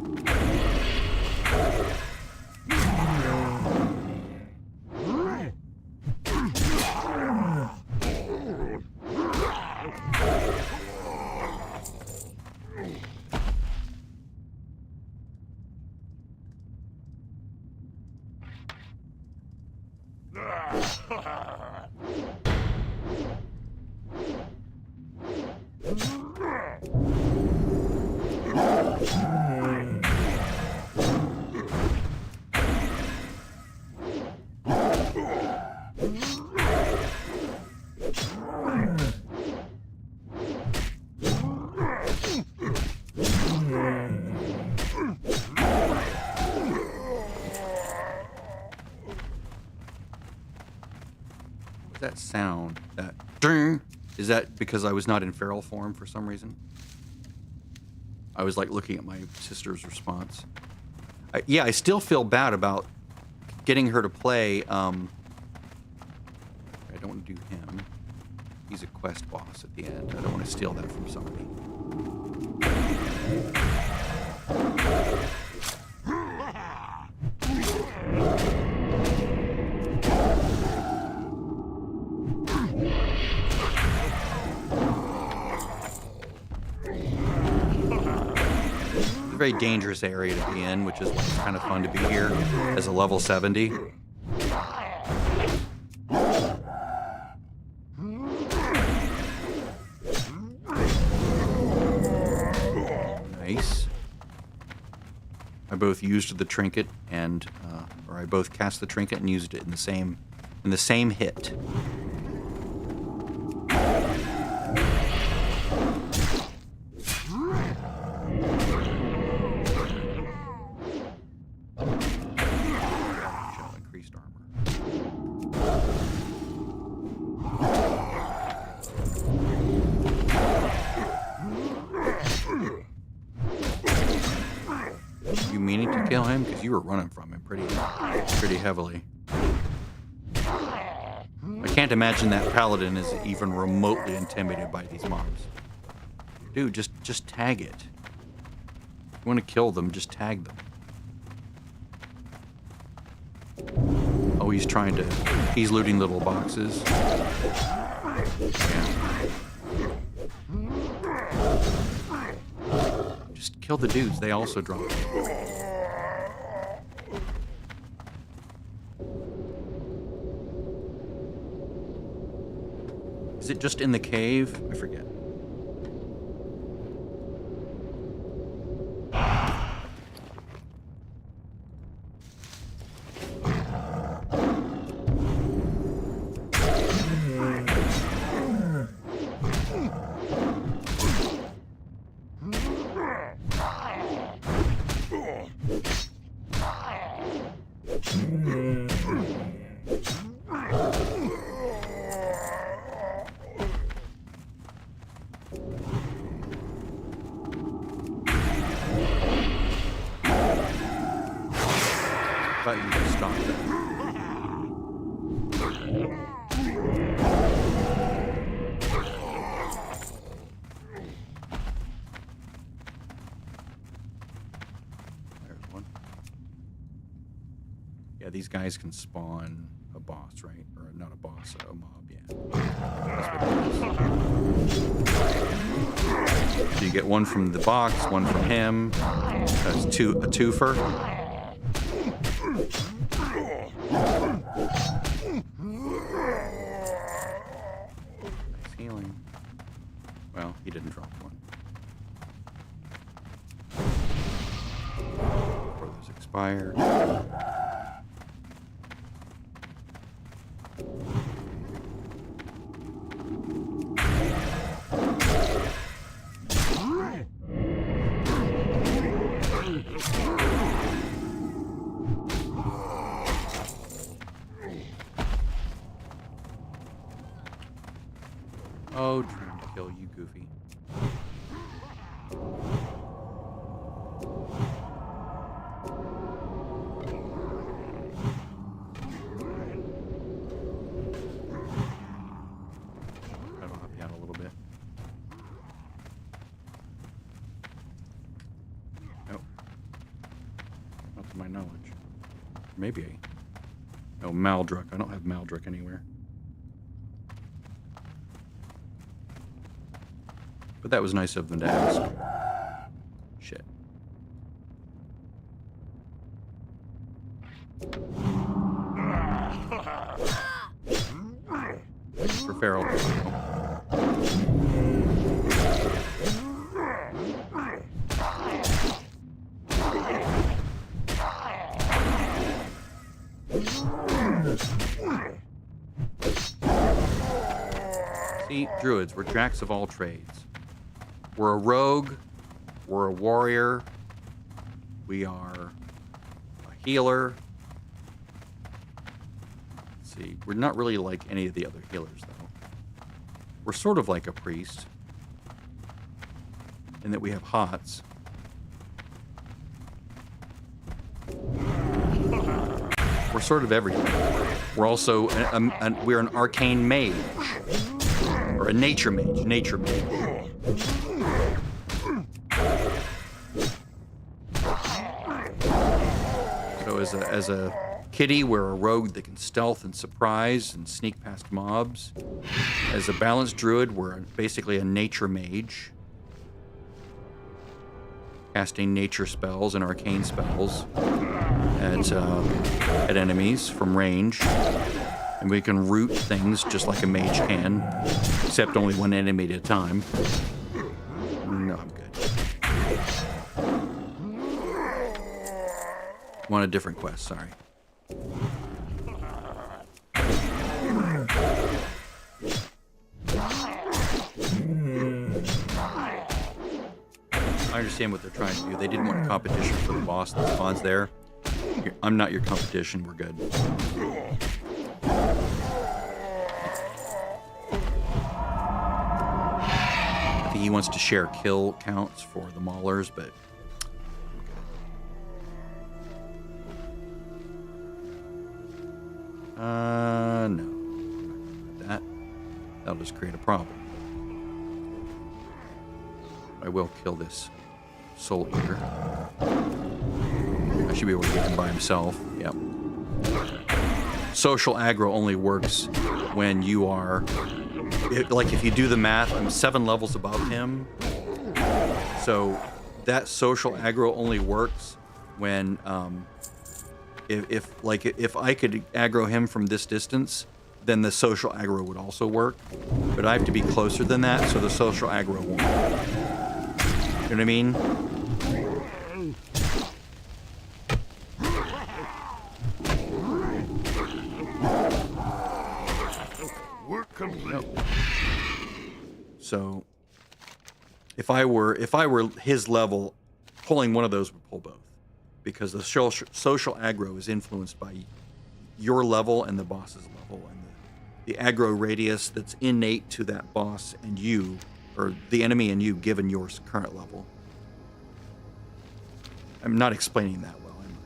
That sound, that ding, is that because I was not in feral form for some reason? I was like looking at my sister's response. Yeah, I still feel bad about getting her to play. I don't want to do him. He's a quest boss at the end. I don't want to steal that from somebody. It's a very dangerous area to be in, which is why it's kind of fun to be here as a level 70. Nice. I both used the trinket and, or I both cast the trinket and used it in the same hit. Increased armor. You meaning to kill him? Because you were running from him pretty heavily. I can't imagine that paladin is even remotely intimidated by these mobs. Dude, just tag it. If you want to kill them, just tag them. Oh, he's looting little boxes. Yeah. Just kill the dudes. They also drop it. Is it just in the cave? I forget. I thought you could stop that. There's one. Yeah, these guys can spawn a boss, right? Or not a boss, a mob, yeah. That's what it is. So you get one from the box, one from him. That's a twofer. Nice healing. Well, he didn't drop one. Before those expire. Oh, trying to kill you, Goofy. That'll help you out a little bit. Nope. Not to my knowledge. Maybe. Oh, Maldruck. I don't have Maldruck anywhere. But that was nice of them to ask. Shit. For feral. See, druids, we're jacks of all trades. We're a rogue, we're a warrior, we are a healer. Let's see, we're not really like any of the other healers, though. We're sort of like a priest, in that we have hots. We're sort of everything. We're also we're an arcane mage, or a nature mage. Nature mage. So as a kitty, we're a rogue that can stealth and surprise and sneak past mobs. As a balanced druid, we're basically a nature mage, casting nature spells and arcane spells at enemies from range. And we can root things just like a mage can, except only one enemy at a time. No, I'm good. Want a different quest, sorry. I understand what they're trying to do. They didn't want a competition for the boss that spawns there. I'm not your competition, we're good. I think he wants to share kill counts for the maulers, but no. That. That'll just create a problem. I will kill this soul eater. I should be able to get him by himself. Yep. Social aggro only works when you are... like, if you do the math, I'm 7 levels above him. So that social aggro only works when... If I could aggro him from this distance, then the social aggro would also work. But I have to be closer than that, so the social aggro won't work. You know what I mean? Work complete. Nope. So if I were his level, pulling one of those would pull both. Because the social aggro is influenced by your level and the boss's level, and the aggro radius that's innate to that boss and you, or the enemy and you, given your current level. I'm not explaining that well, am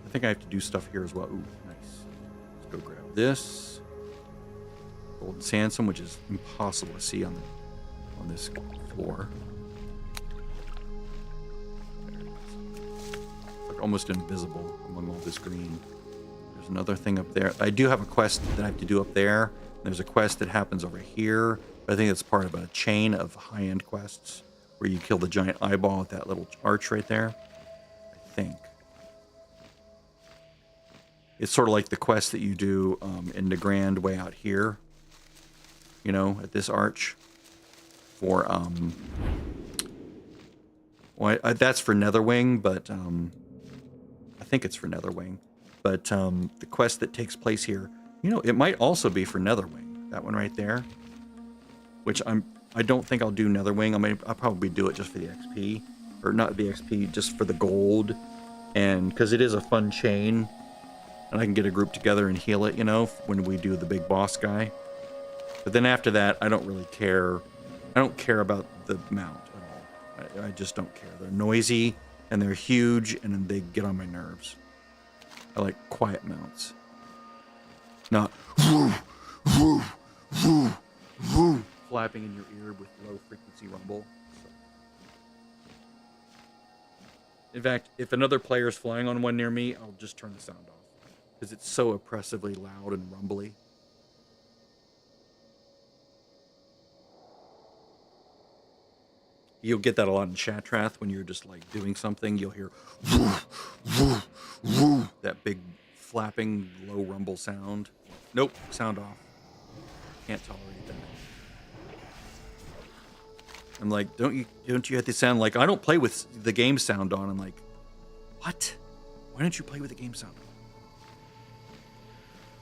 I think I have to do stuff here as well. Ooh, nice. Let's go grab this. Golden Sandsome, which is impossible to see on this floor. There it is. It's like almost invisible among all this green. There's another thing up there. I do have a quest that I have to do up there. There's a quest that happens over here. But I think it's part of a chain of high-end quests where you kill the giant eyeball at that little arch right there. I think. It's sort of like the quest that you do in the Grand way out here. You know, at this arch. For, well, that's for Netherwing, but I think it's for Netherwing. But the quest that takes place here, you know, it might also be for Netherwing. That one right there. Which I don't think I'll do Netherwing. I'll probably do it just for the XP. Or not the XP, just for the gold. And because it is a fun chain. And I can get a group together and heal it, you know, when we do the big boss guy. But then after that, I don't really care. I don't care about the mount at all. I just don't care. They're noisy, and they're huge, and they get on my nerves. I like quiet mounts. Not flapping in your ear with low-frequency rumble. So. In fact, if another player's flying on one near me, I'll just turn the sound off. Because it's so oppressively loud and rumbly. You'll get that a lot in Chatrath when you're just like doing something. You'll hear that big flapping low rumble sound. Nope, sound off. Can't tolerate that. I'm like, don't you have to sound like I don't play with the game sound on. I'm like, what? Why don't you play with the game sound on?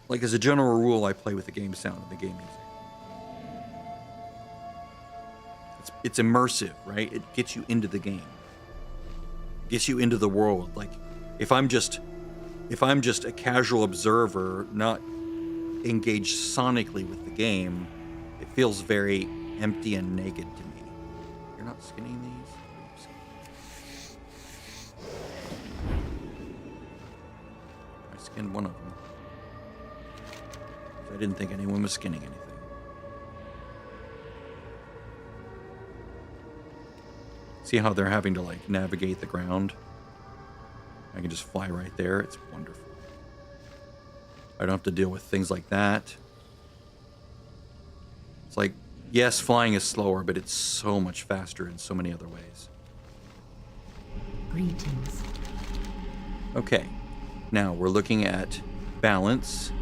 Like, as a general rule, I play with the game sound and the game music. It's it's immersive, right? It gets you into the game. Gets you into the world. Like if I'm just a casual observer, not engaged sonically with the game, it feels very empty and naked to me. You're not skinning these? I skinned one of them. I didn't think anyone was skinning anything. See how they're having to like navigate the ground? I can just fly right there. It's wonderful. I don't have to deal with things like that. It's like, yes, flying is slower, but it's so much faster in so many other ways. Greetings. Okay, now we're looking at balance.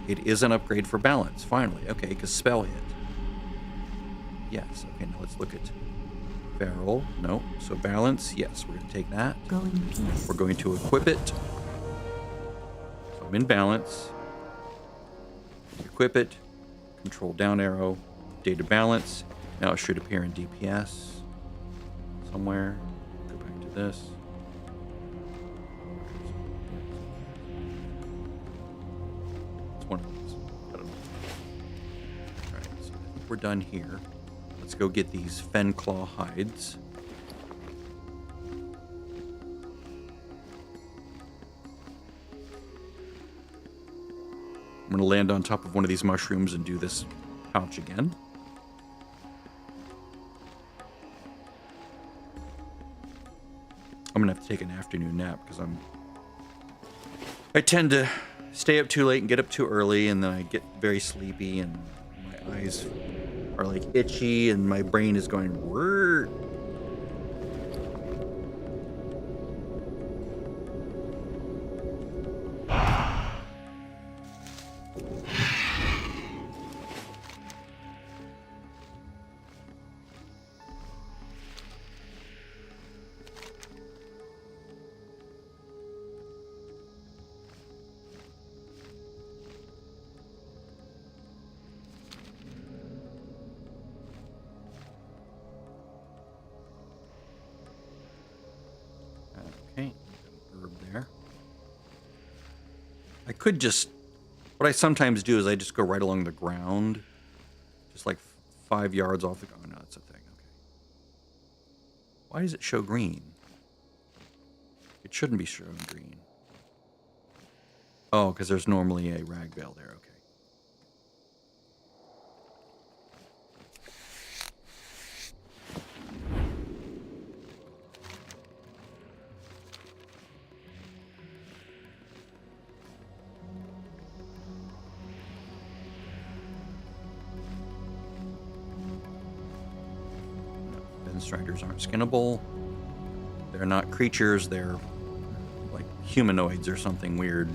It is an upgrade for balance, finally. Okay, because spell hit. Yes, okay, now let's look at barrel. No, so balance, yes, we're going to take that. Go in peace. We're going to equip it. So I'm in balance. Equip it. Control down arrow. Data balance. Now it should appear in DPS somewhere. Go back to this. It's one of these. I don't know. Alright, so I think we're done here. Let's go get these fen claw hides. I'm going to land on top of one of these mushrooms and do this pouch again. I'm going to have to take an afternoon nap because I tend to stay up too late and get up too early, and then I get very sleepy and my eyes are like itchy and my brain is going whirr. Okay, herb there. I could just, what I sometimes do is I just go right along the ground, just like 5 yards off the ground. Oh, no, that's a thing. Okay. Why does it show green? It shouldn't be showing green. Oh, because there's normally a rag veil there. Okay. Striders aren't skinnable. They're not creatures. They're like humanoids or something weird.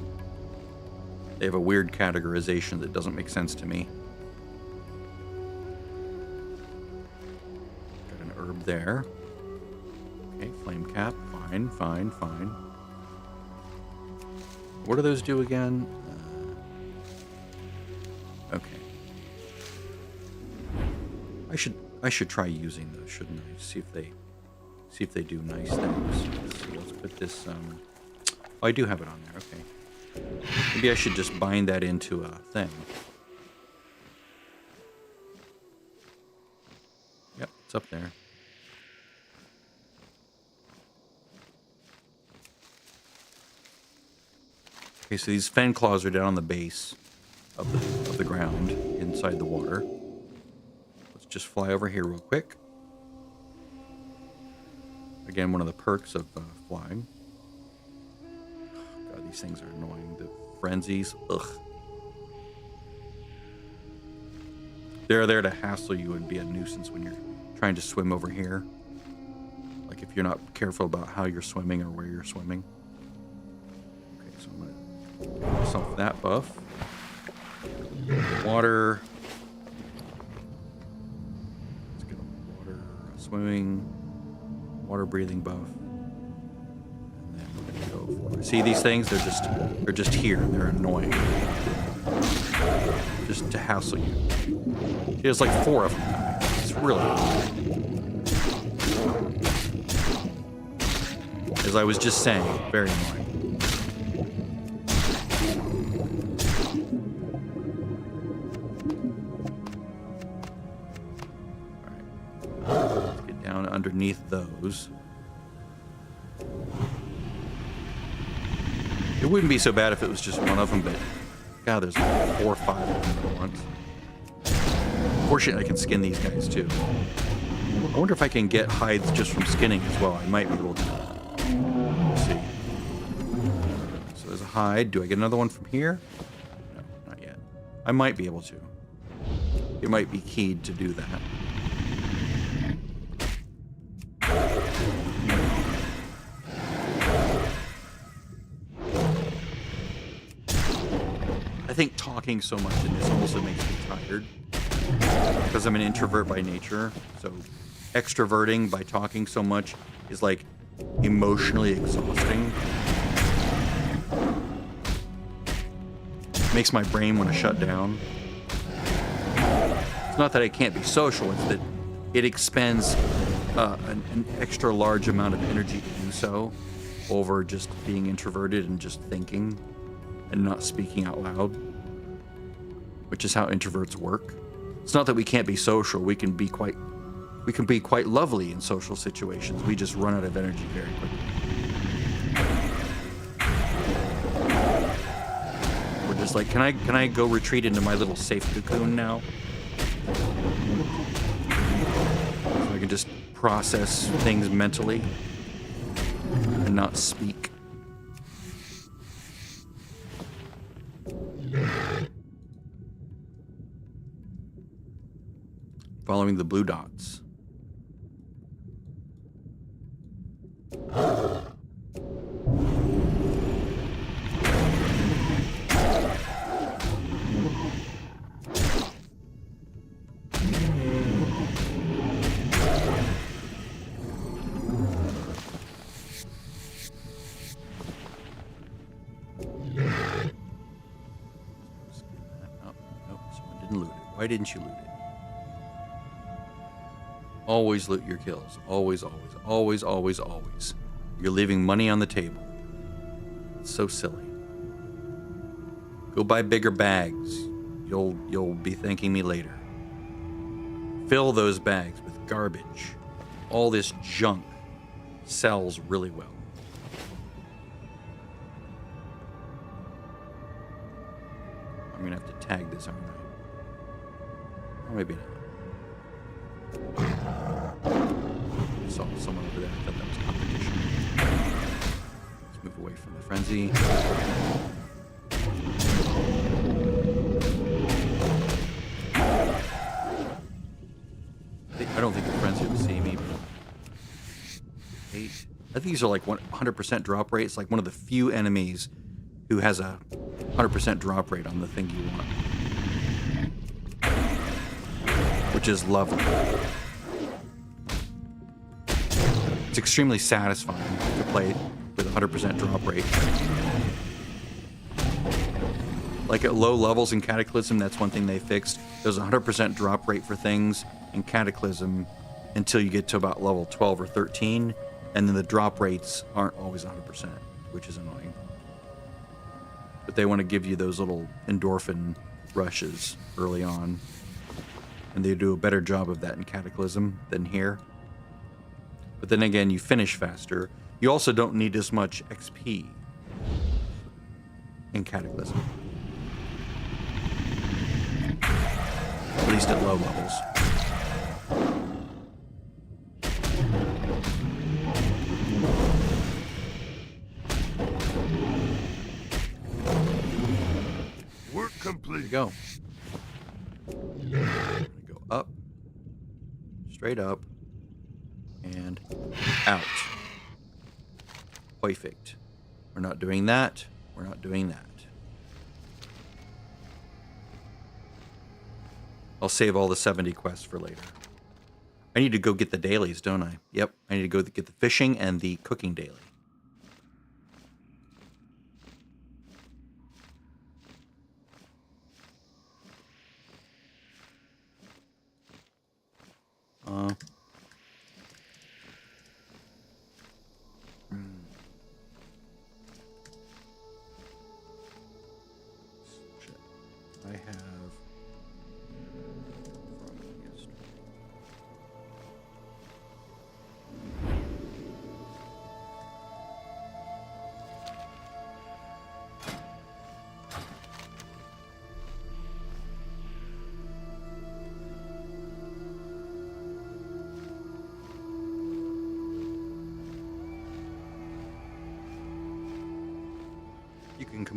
They have a weird categorization that doesn't make sense to me. Got an herb there. Okay, flame cap. Fine, fine, fine. What do those do again? Okay. I should try using those, shouldn't I? See if they do nice things. Let's see, let's put this oh, I do have it on there, okay. Maybe I should just bind that into a thing. Yep, it's up there. Okay, so these fen claws are down on the base of the ground inside the water. Just fly over here real quick. Again, one of the perks of flying. God, these things are annoying. The frenzies. Ugh. They're there to hassle you and be a nuisance when you're trying to swim over here. Like if you're not careful about how you're swimming or where you're swimming. Okay, so I'm going to give myself that buff. Water. Swimming, water breathing buff, and then we're gonna go for it. See these things? They're just here. They're annoying, just to hassle you. There's like 4 of them. It's It's really as I was just saying, very annoying. Alright. Let's get down underneath those. It wouldn't be so bad if it was just one of them, but God, there's like 4 or 5 of them at once. Fortunately, I can skin these guys too. I wonder if I can get hides just from skinning as well. I might be able to. Let's see. So there's a hide. Do I get another one from here? No, not yet. I might be able to. It might be keyed to do that. I think talking so much in this also makes me tired. Because I'm an introvert by nature. So extroverting by talking so much is like emotionally exhausting. Makes my brain want to shut down. It's not that I can't be social, it's that it expends an extra large amount of energy to do so over just being introverted and just thinking and not speaking out loud, which is how introverts work. It's not that we can't be social. We can be quite lovely in social situations. We just run out of energy very quickly. We're just like, can I go retreat into my little safe cocoon now? So I can just process things mentally and not speak. Following the blue dots. Why didn't you loot it? Always loot your kills. Always, always, always, always, always. You're leaving money on the table. It's so silly. Go buy bigger bags. You'll be thanking me later. Fill those bags with garbage. All this junk sells really well. I'm gonna have to tag this, aren't I? Or maybe not. I saw someone over there. I thought that was competition. Let's move away from the frenzy. I don't think the frenzy will see me. But 8. I think these are like 100% drop rate. It's like one of the few enemies who has a 100% drop rate on the thing you want. Which is lovely. It's extremely satisfying to play with 100% drop rate. Like at low levels in Cataclysm, that's one thing they fixed. There's a 100% drop rate for things in Cataclysm until you get to about level 12 or 13, and then the drop rates aren't always 100%, which is annoying. But they want to give you those little endorphin rushes early on. And they do a better job of that in Cataclysm than here. But then again, you finish faster. You also don't need as much XP in Cataclysm. At least at low levels. Work complete. There you go. Go up, straight up, and out. Perfect. We're not doing that. We're not doing that. I'll save all the 70 quests for later. I need to go get the dailies, don't I? Yep, I need to go get the fishing and the cooking daily.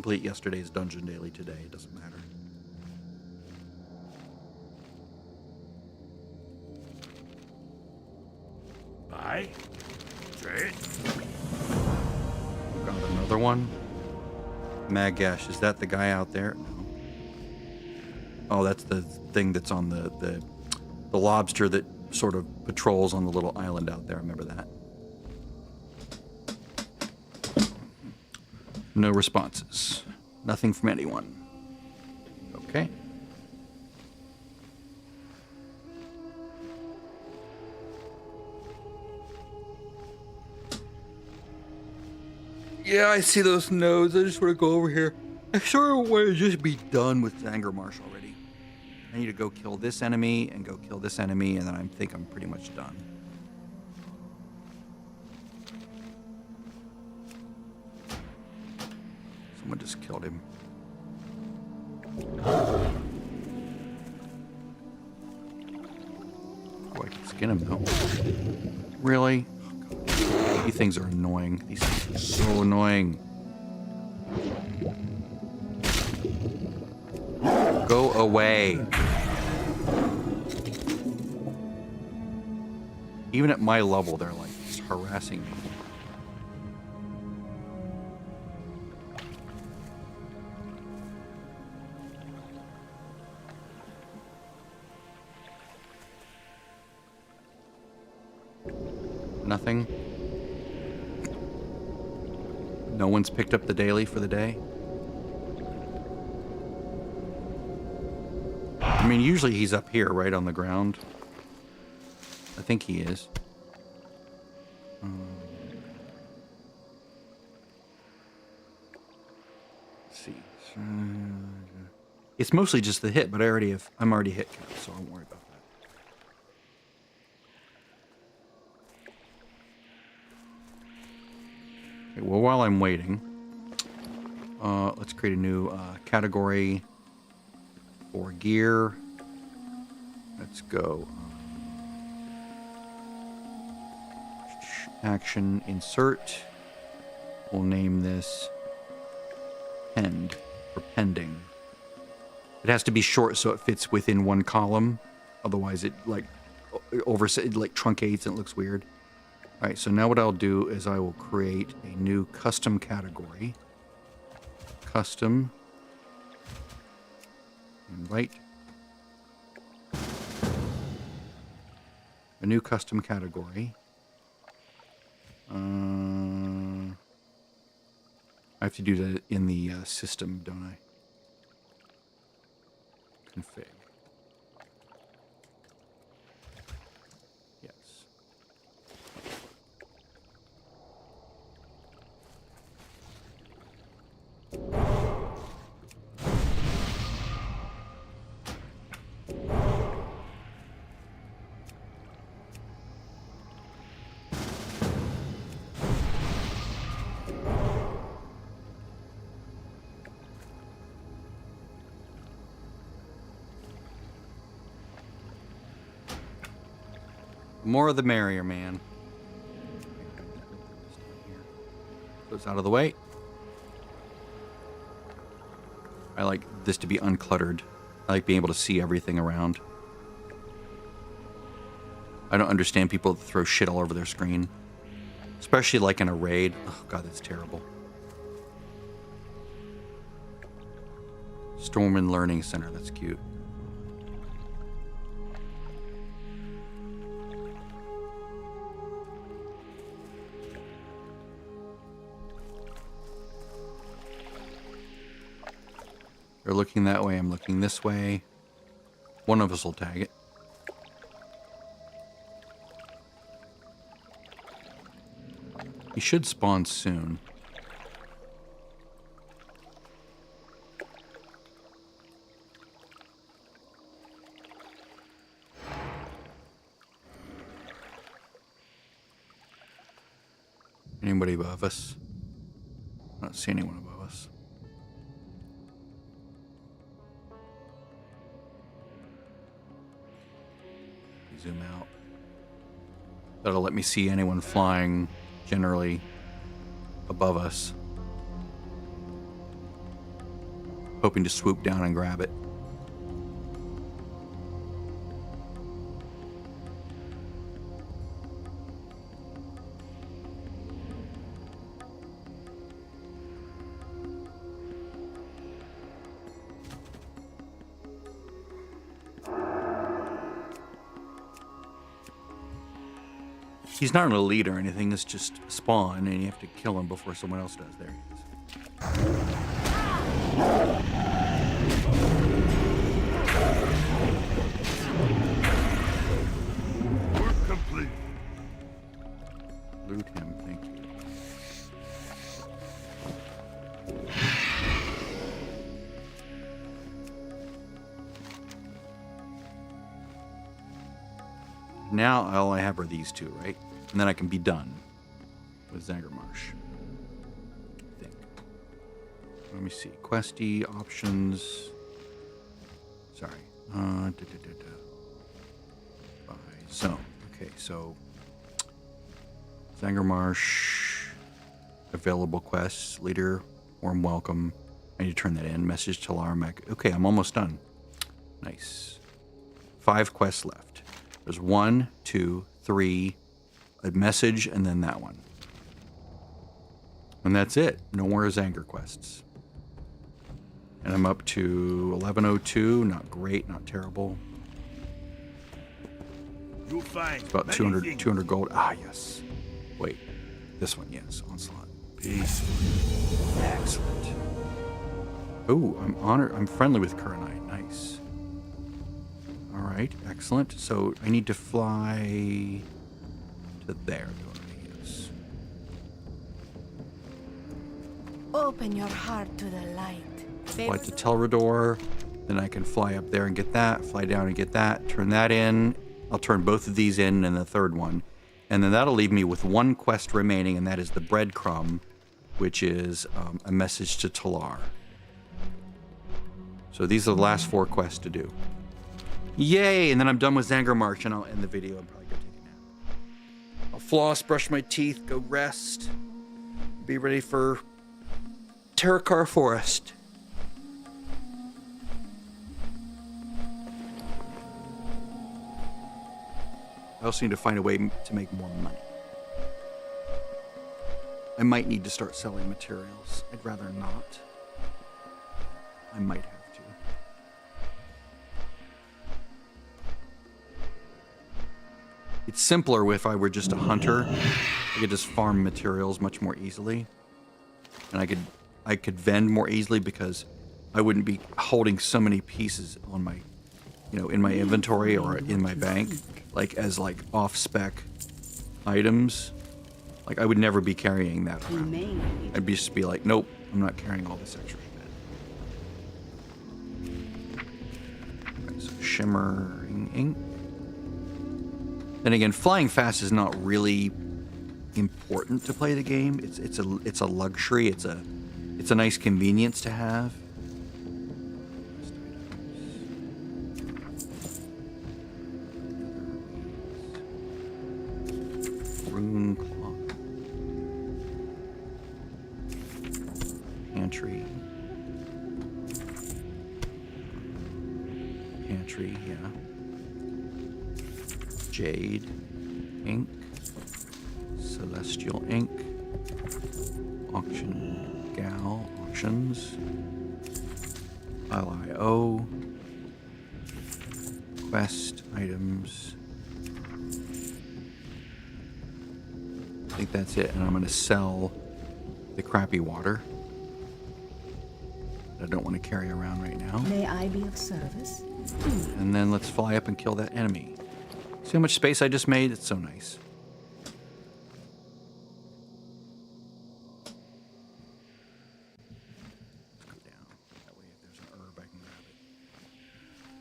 complete yesterday's dungeon daily today. It doesn't matter. Buy? Trade? Got another one. Magash, is that the guy out there? No. Oh, that's the thing that's on the lobster that sort of patrols on the little island out there. I remember that. No responses. Nothing from anyone. Okay. Yeah, I see those nodes. I just want to go over here. I sort of want to just be done with Zangarmarsh already. I need to go kill this enemy and go kill this enemy, and then I think I'm pretty much done. Someone just killed him. Oh, I can skin him though. Really? These things are annoying. These things are so annoying. Go away. Even at my level, they're like just harassing me. Nothing. No one's picked up the daily for the day. I mean, usually he's up here, right on the ground. I think he is. Let's see. It's mostly just the hit, but I'm already hit capped, so I won't worry about that. Okay, well, while I'm waiting, let's create a new category for gear. Let's go. Action insert. We'll name this pend or pending. It has to be short so it fits within one column. Otherwise, it like truncates and it looks weird. All right, so now what I'll do is I will create a new custom category. Custom. Invite. A new custom category. I have to do that in the system, don't I? Config. Yes. The more the merrier, man. Goes out of the way. I like this to be uncluttered. I like being able to see everything around. I don't understand people that throw shit all over their screen. Especially like in a raid. Oh god, that's terrible. Stormwind Learning Center, that's cute. They're looking that way, I'm looking this way. One of us will tag it. He should spawn soon. Anybody above us? I don't see anyone above us. Zoom out. That'll let me see anyone flying generally above us. hoping to swoop down and grab it. He's not an elite or anything, it's just spawn, and you have to kill him before someone else does. There he is. Work complete. Loot him, thank you. Now all I have are these two, right? And then I can be done with Zangarmarsh. I think. Let me see. Questy options. Sorry. Buy zone. Okay, so Zangarmarsh. Available quests. Leader. Warm welcome. I need to turn that in. Message to Larmac. Okay, I'm almost done. Nice. 5 quests left. There's 1, 2, 3, a message, and then that one. And that's it. No more Zanger quests. And I'm up to 1102. Not great, not terrible. You'll find It's about many 200, things. 200 gold. Ah, yes. Wait. This one, yes. Onslaught. Peace. Excellent. Oh, I'm honored. I'm friendly with Kuranite. Nice. All right, excellent. So I need to fly to there, don't I? Yes. Open your heart to the light. Fly to Telrador. Then I can fly up there and get that. Fly down and get that. Turn that in. I'll turn both of these in and the third one. And then that'll leave me with 1 quest remaining, and that is the breadcrumb, which is a message to Talar. So these are the last 4 quests to do. Yay! And then I'm done with Zangarmarsh, and I'll end the video and probably go take a nap. I'll floss, brush my teeth, go rest, be ready for Terrakar Forest. I also need to find a way to make more money. I might need to start selling materials. I'd rather not. I might have to. It's simpler if I were just a hunter. I could just farm materials much more easily. And I could vend more easily because I wouldn't be holding so many pieces on my, in my inventory or in my bank, as off-spec items. Like, I would never be carrying that around. I'd just be like, nope, I'm not carrying all this extra shit. Okay, so shimmering ink. Then again, flying fast is not really important to play the game. It's a luxury. It's a nice convenience to have. Rune clock. Pantry. Pantry, yeah. Jade, ink, celestial ink, auction, gal, auctions, LIO, quest items. I think that's it, and I'm going to sell the crappy water that I don't want to carry around right now. May I be of service? And then let's fly up and kill that enemy. See how much space I just made? It's so nice. Let's go down. That way if there's an herb, I can grab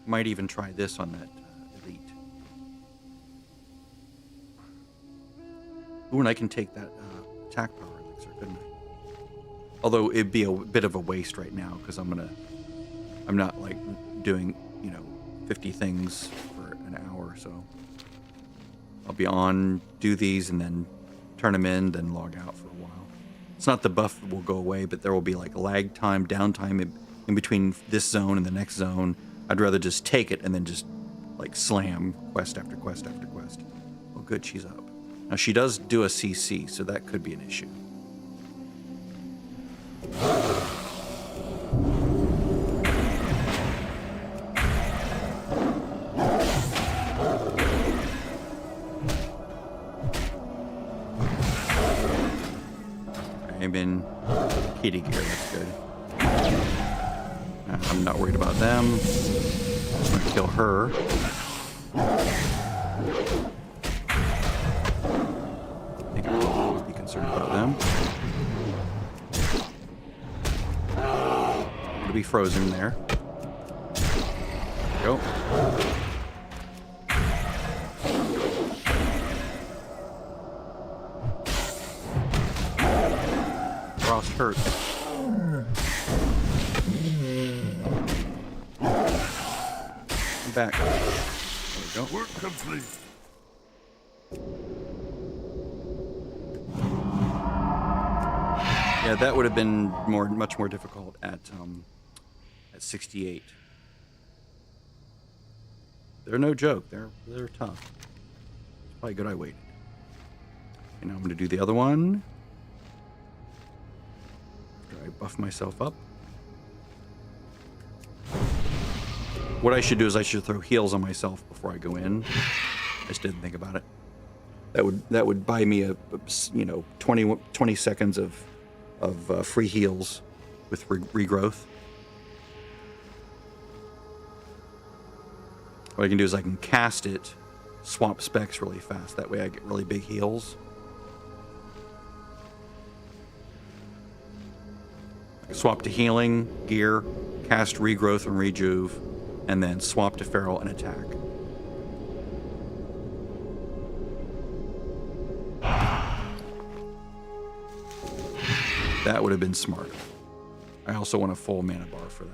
it. Might even try this on that elite. Ooh, and I can take that attack power elixir, couldn't I? Although it'd be a bit of a waste right now because I'm not doing, 50 things for an hour or so. I'll be on, do these, and then turn them in, then log out for a while. It's not the buff that will go away, but there will be lag time, downtime in between this zone and the next zone. I'd rather just take it and then just like slam quest after quest after quest. Oh, good, she's up. Now she does do a CC, so that could be an issue. I'm in kitty gear, that's good. I'm not worried about them. I'm gonna kill her. I think I would be concerned about them. I'm gonna be frozen there. There we go. Frost hurt. I'm back. There we go. Work complete. Yeah, that would have been much more difficult at 68. They're no joke. They're tough. It's probably good I waited. And now I'm going to do the other one. After I buff myself up. What I should do is I should throw heals on myself before I go in. I just didn't think about it. That would buy me a 20 seconds of free heals with regrowth. What I can do is I can cast it, swap specs really fast. That way I get really big heals. Swap to healing, gear, cast regrowth and rejuve, and then swap to feral and attack. That would have been smart. I also want a full mana bar for that.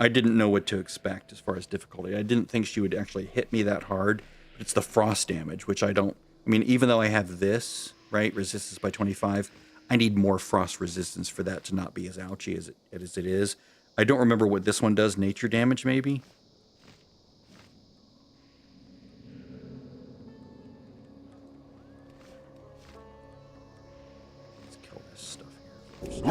I didn't know what to expect as far as difficulty. I didn't think she would actually hit me that hard. It's the frost damage, which I mean, even though I have this, right, resistance by 25, I need more frost resistance for that to not be as ouchy as it is. I don't remember what this one does. Nature damage, maybe? Let's kill this stuff here first.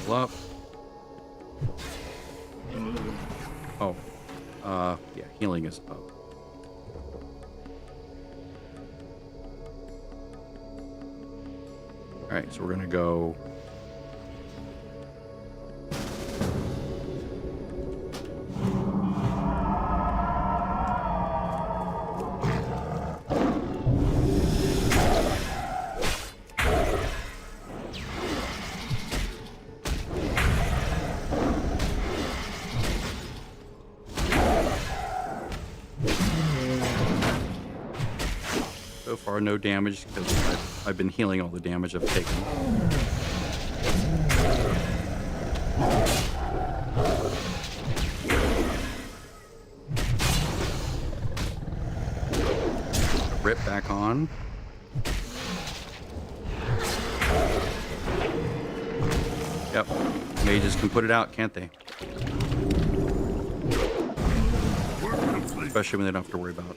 Up. Oh, yeah, healing is up. All right, so we're gonna go. So far, no damage because I've been healing all the damage I've taken. Rip back on. Yep, mages can put it out, can't they? Especially when they don't have to worry about.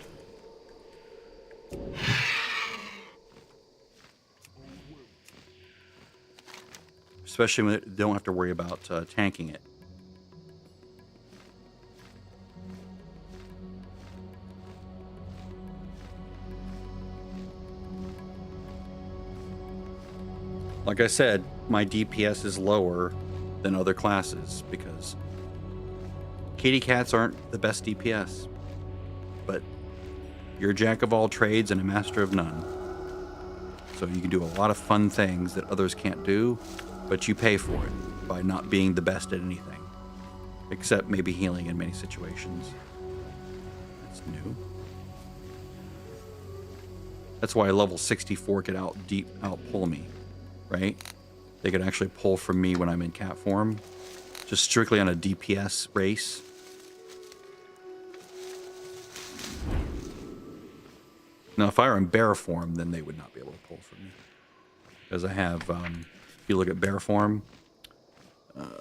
Especially when they don't have to worry about tanking it. Like I said, my DPS is lower than other classes because kitty cats aren't the best DPS. But you're a jack of all trades and a master of none. So you can do a lot of fun things that others can't do, but you pay for it by not being the best at anything. Except maybe healing in many situations. That's new. That's why level 64 could outpull me, right? They could actually pull from me when I'm in cat form, just strictly on a DPS race. Now, if I were in bear form, then they would not be able to pull from me. Because I have, if you look at bear form, let's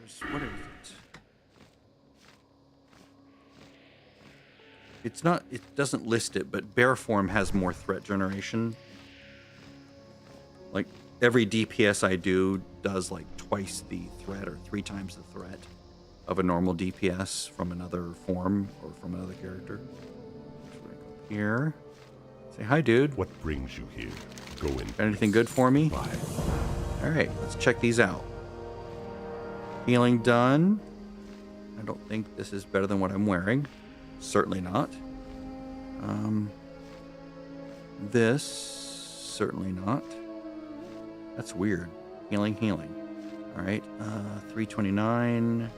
see. What is it? It's not, it doesn't list it, but bear form has more threat generation. Like, every DPS I do does like twice the threat or 3 times the threat of a normal DPS from another form or from another character. So we go here. Say hi, dude. What brings you here? Go in. Got anything good for me? Bye. All right, let's check these out. Healing done. I don't think this is better than what I'm wearing. Certainly not. This, certainly not. That's weird. Healing. All right, 329.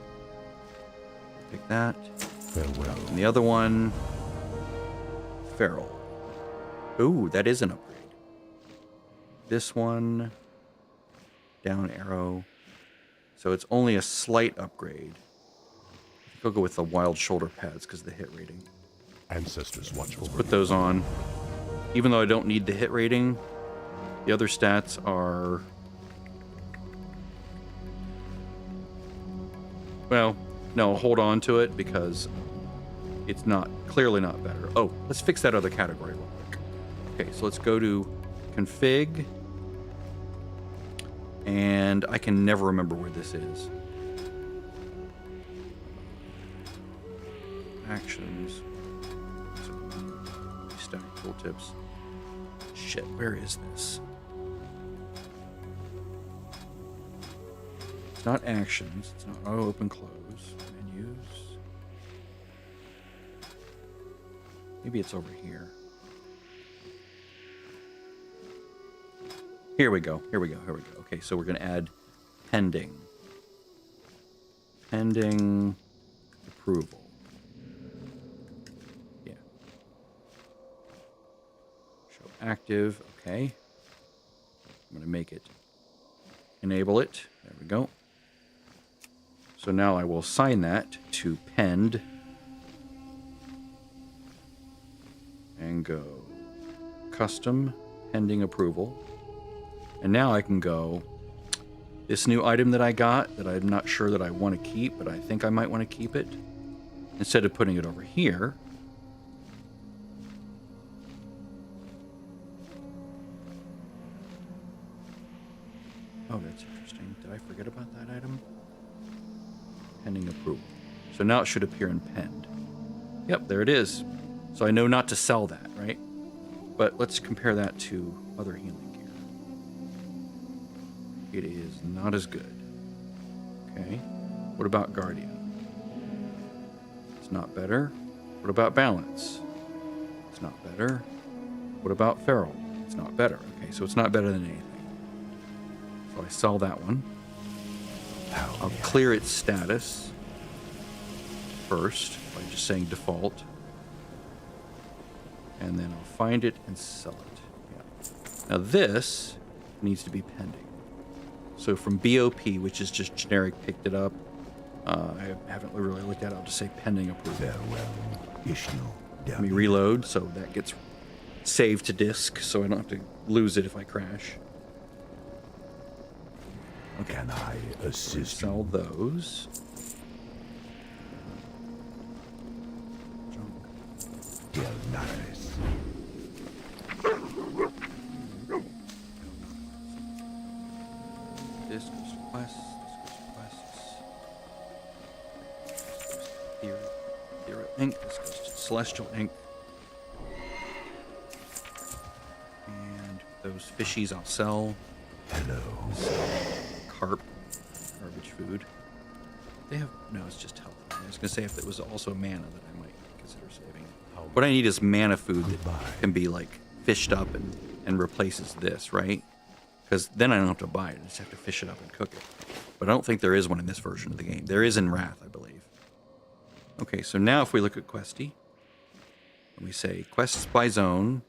Pick that. Farewell. And the other one, feral. Ooh, that is an upgrade. This one, down arrow. So it's only a slight upgrade. I'll go with the wild shoulder pads because of the hit rating. Ancestors watch over Put those on. Even though I don't need the hit rating, the other stats are... Well, no, hold on to it because it's clearly not better. Oh, let's fix that other category real quick. Okay, so let's go to config. And I can never remember where this is. Actions. Stack tooltips. Shit, where is this? It's not actions. It's not auto open close. Menus. Maybe it's over here. Here we go. Okay, so we're going to add pending. Pending approval. Yeah. Show active. Okay. I'm going to make it. Enable it. There we go. So now I will assign that to pend. And go custom pending approval. And now I can go, this new item that I got that I'm not sure that I want to keep, but I think I might want to keep it. Instead of putting it over here, oh, that's interesting. Did I forget about that item? Pending approval. So now it should appear in penned. Yep, there it is. So I know not to sell that, right? But let's compare that to other healing. It is not as good. Okay. What about Guardian? It's not better. What about Balance? It's not better. What about Feral? It's not better. Okay, so it's not better than anything. So I sell that one. I'll clear its status first by just saying default. And then I'll find it and sell it. Yeah. Now this needs to be pending. So from BOP, which is just generic, picked it up. I haven't really looked at it. I'll just say pending approval. Let me reload, so that gets saved to disk, so I don't have to lose it if I crash. Okay. Can I assist Sell those. you? Nice. This goes to quests. This goes to quests. This goes to theory. Link. This goes to celestial ink. And those fishies I'll sell. Hello. Carp. Garbage food. They have... No, it's just health. I was going to say if it was also mana that I might consider saving. What I need is mana food that can be, like, fished up and replaces this, right? Because then I don't have to buy it. I just have to fish it up and cook it. But I don't think there is one in this version of the game. There is in Wrath, I believe. Okay, so now if we look at Questy, and we say quests by zone,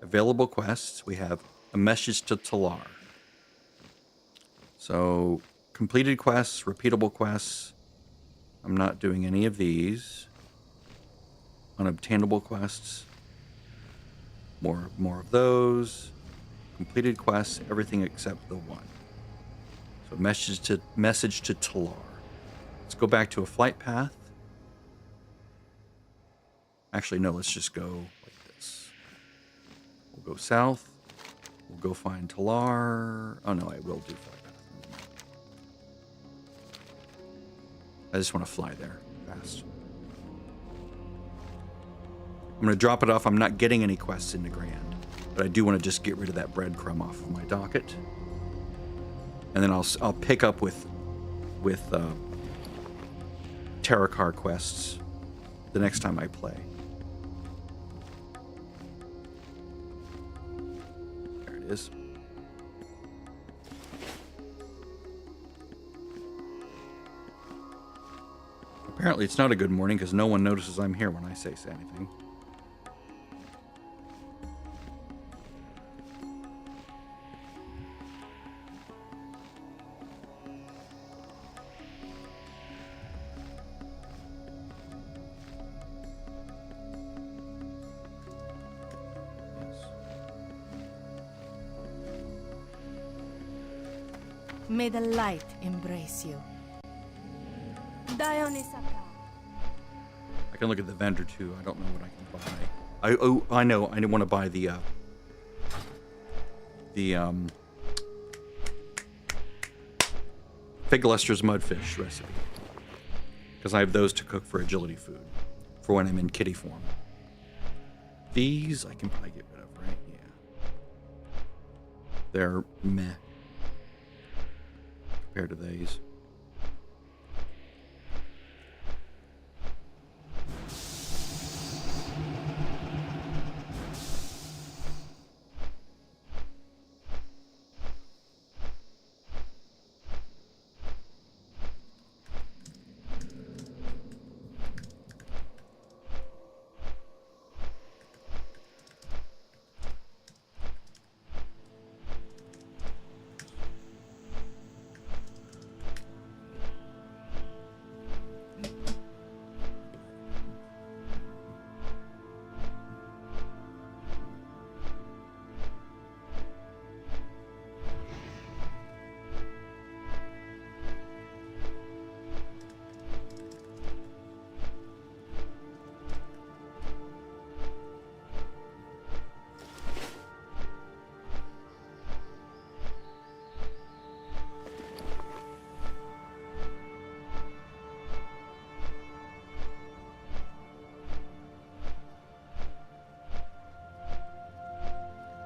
available quests, we have a message to Talar. So completed quests, repeatable quests. I'm not doing any of these. Unobtainable quests. More of those. Completed quests, everything except the one. So message to Talar. Let's go back to a flight path. Actually, no, let's just go like this. We'll go south. We'll go find Talar. Oh no, I will do flight path. I just want to fly there fast. I'm going to drop it off. I'm not getting any quests in the Grand, but I do want to just get rid of that breadcrumb off of my docket. And then I'll pick up with Terracar quests the next time I play. There it is. Apparently it's not a good morning because no one notices I'm here when I say anything. May the light embrace you. Dionysaka. I can look at the vendor too. I don't know what I can buy. I know. I didn't want to buy the Figluster's mudfish recipe because I have those to cook for agility food for when I'm in kitty form. These I can probably get rid of, right? Yeah. They're meh compared to these.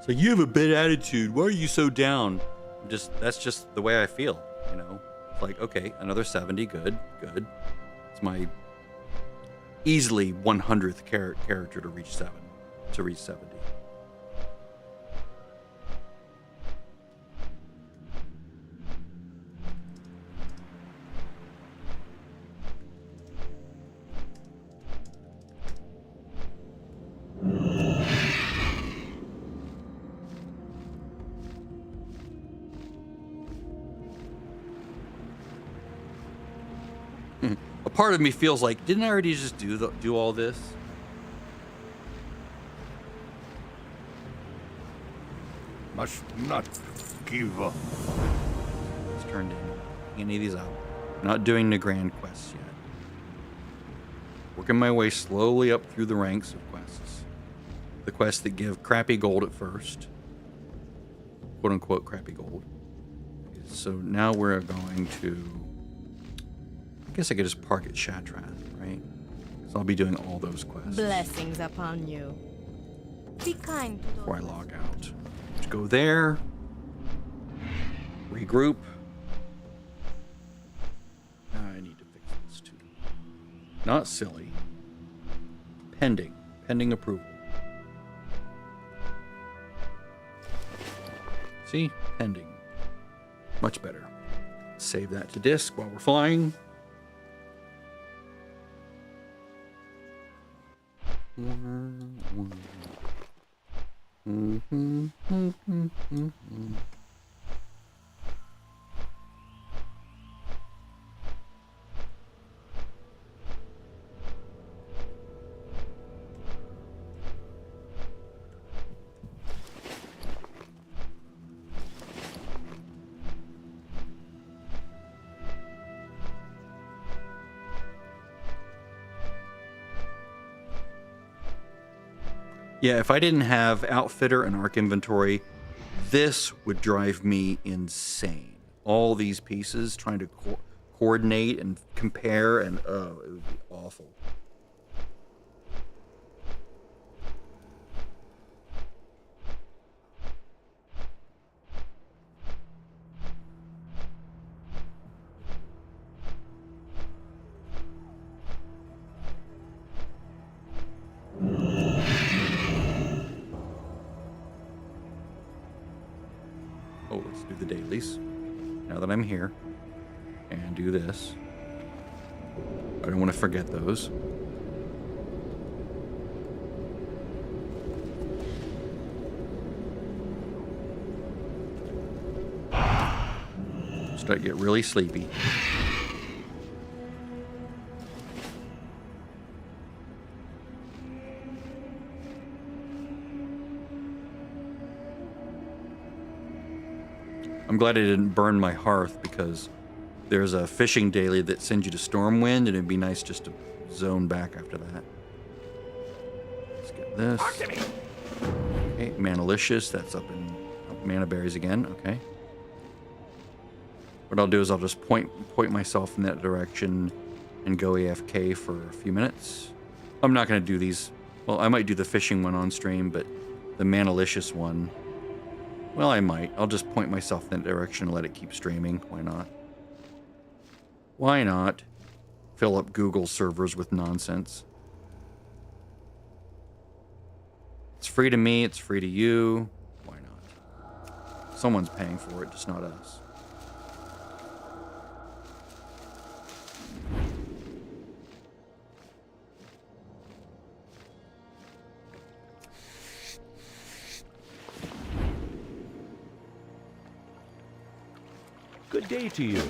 So you have a bad attitude. Why are you so down? That's just the way I feel, you know. It's like, okay, another 70, good. It's my easily 100th character to reach 70. A part of me feels like, didn't I already just do all this? Must not give up. It's turned in. Any of these out. Not doing the grand quests yet. Working my way slowly up through the ranks of quests. The quests that give crappy gold at first. Quote unquote crappy gold. So now we're going to... I guess I could just park at Shatrath, right? Because So I'll be doing all those quests Blessings upon you. Be kind to before I those. log out. Just go there. Regroup. I need to fix this too. Not silly. Pending. Pending approval. See? Pending. Much better. Save that to disk while we're flying. Yeah, if I didn't have Outfitter and Arc Inventory, this would drive me insane. All these pieces, trying to coordinate and compare, and it would be awful. Oh, let's do the dailies. Now that I'm here. And do this. I don't want to forget those. Start to get really sleepy. I'm glad I didn't burn my hearth, because there's a fishing daily that sends you to Stormwind, and it'd be nice just to zone back after that. Let's get this. Okay, Manalicious, that's up in Mana Berries again, okay. What I'll do is I'll just point myself in that direction and go AFK for a few minutes. I'm not going to do these. Well, I might do the fishing one on stream, but the Manalicious one, well, I might. I'll just point myself in that direction and let it keep streaming. Why not? Why not fill up Google servers with nonsense? It's free to me. It's free to you. Why not? Someone's paying for it, just not us. Good day to you.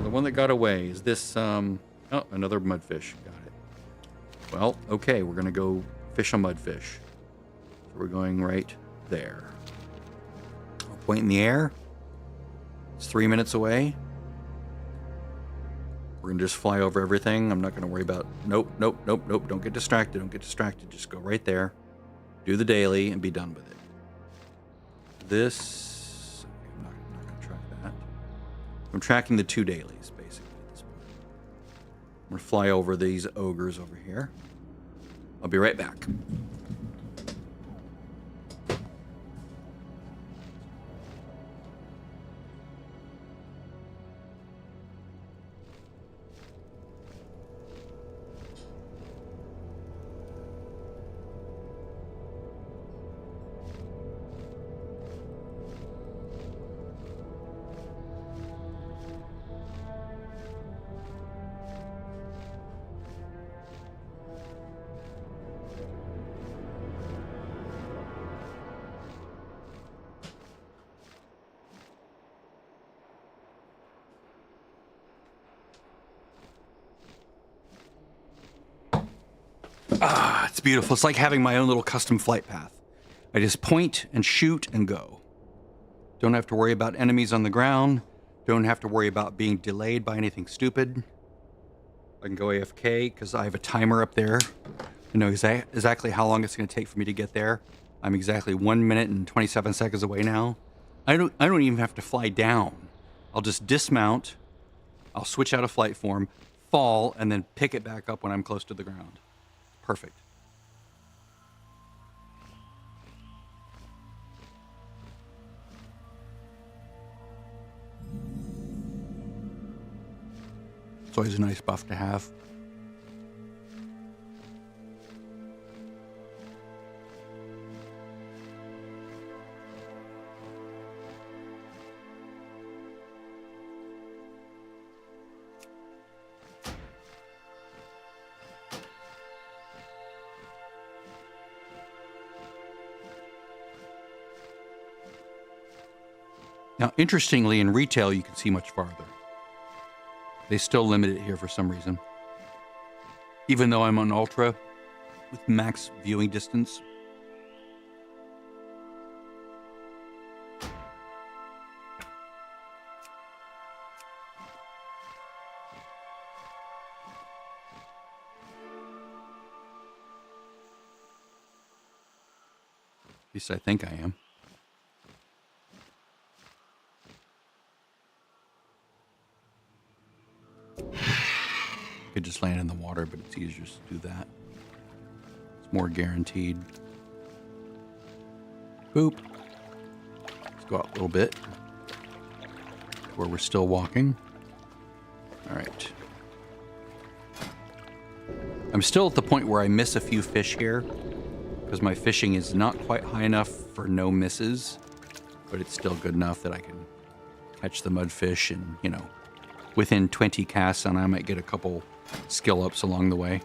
The one that got away is this, oh, another mudfish. Got it. Well, okay, we're gonna go fish a mudfish. So we're going right there. I'll point in the air. It's 3 minutes away. We're gonna just fly over everything. I'm not gonna worry about, nope. Don't get distracted, Just go right there. Do the daily and be done with it. This, okay, I'm not gonna track that. I'm tracking the 2 dailies, basically, at this point. I'm going to fly over these ogres over here. I'll be right back. Ah, it's beautiful. It's like having my own little custom flight path. I just point and shoot and go. Don't have to worry about enemies on the ground. Don't have to worry about being delayed by anything stupid. I can go AFK because I have a timer up there. I know exactly how long it's going to take for me to get there. I'm exactly 1 minute and 27 seconds away now. I don't even have to fly down. I'll just dismount. I'll switch out of flight form, fall, and then pick it back up when I'm close to the ground. Perfect. It's always a nice buff to have. Now, interestingly, in retail, you can see much farther. They still limit it here for some reason. Even though I'm on Ultra with max viewing distance. At least I think I am. Could just land in the water, but it's easier to do that. It's more guaranteed. Boop. Let's go out a little bit. Where we're still walking. All right. I'm still at the point where I miss a few fish here because my fishing is not quite high enough for no misses, but it's still good enough that I can catch the mudfish and, you know, within 20 casts, and I might get a couple skill ups along the way.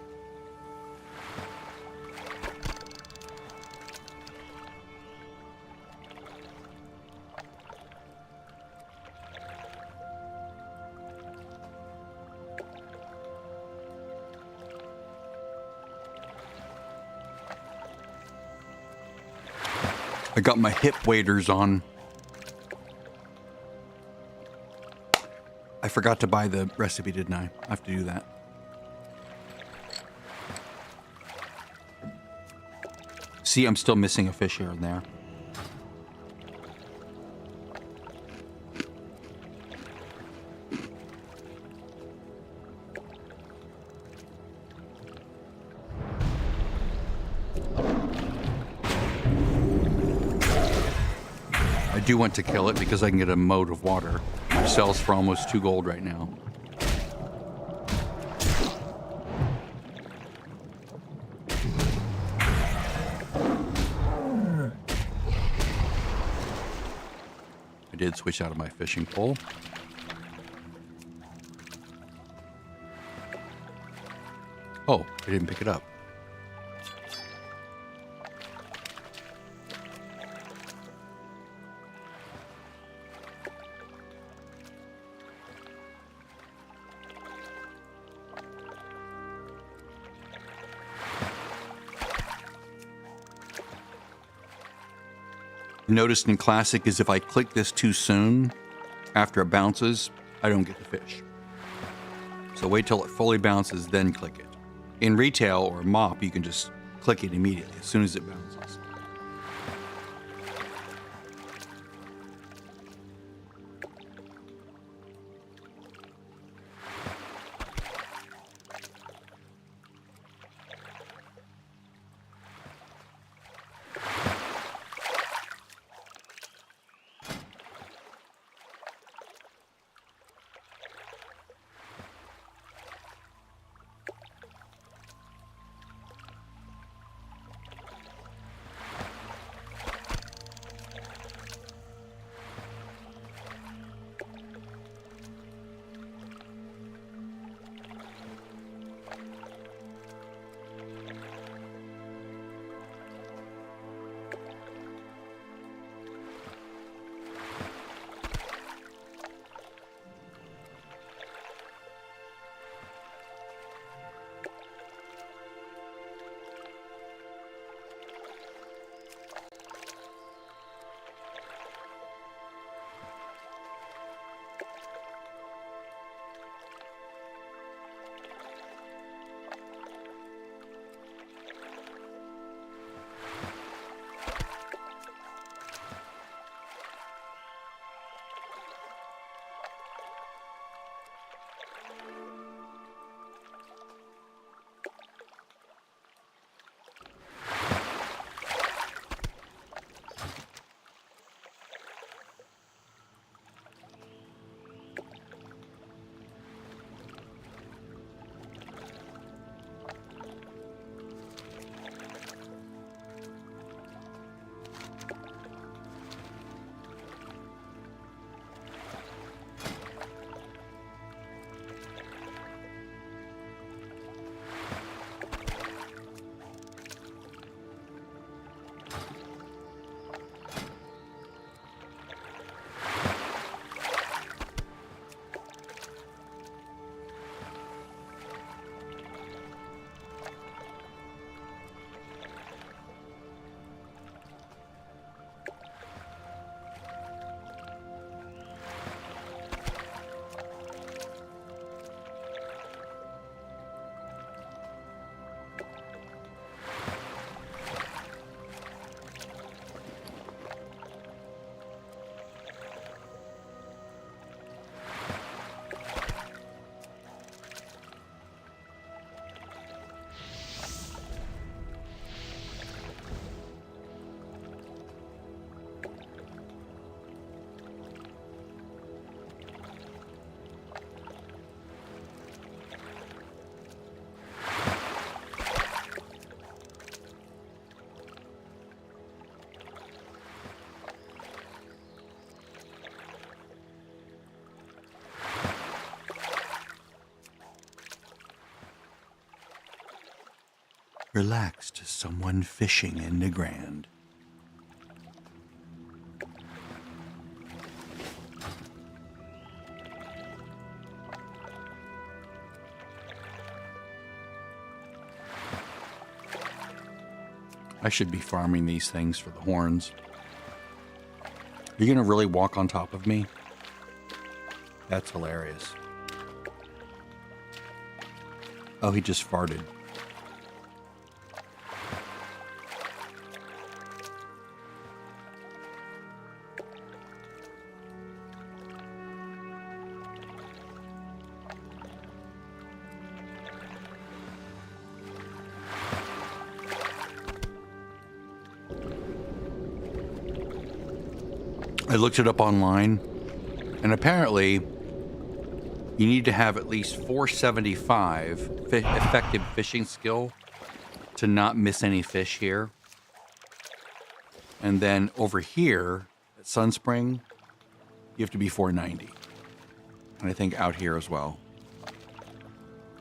I got my hip waders on. I forgot to buy the recipe, didn't I? I have to do that. See, I'm still missing a fish here and there. I do want to kill it because I can get a mode of water, which sells for almost 2 gold right now. I did switch out of my fishing pole. Oh, I didn't pick it up. Noticed in Classic is if I click this too soon, after it bounces, I don't get the fish. So wait till it fully bounces, then click it. In Retail or Mop, you can just click it immediately as soon as it bounces. Relaxed as someone fishing in the Grand. I should be farming these things for the horns. Are you going to really walk on top of me? That's hilarious. Oh, he just farted. I looked it up online, and apparently you need to have at least 475 effective fishing skill to not miss any fish here. And then over here at Sunspring, you have to be 490. And I think out here as well.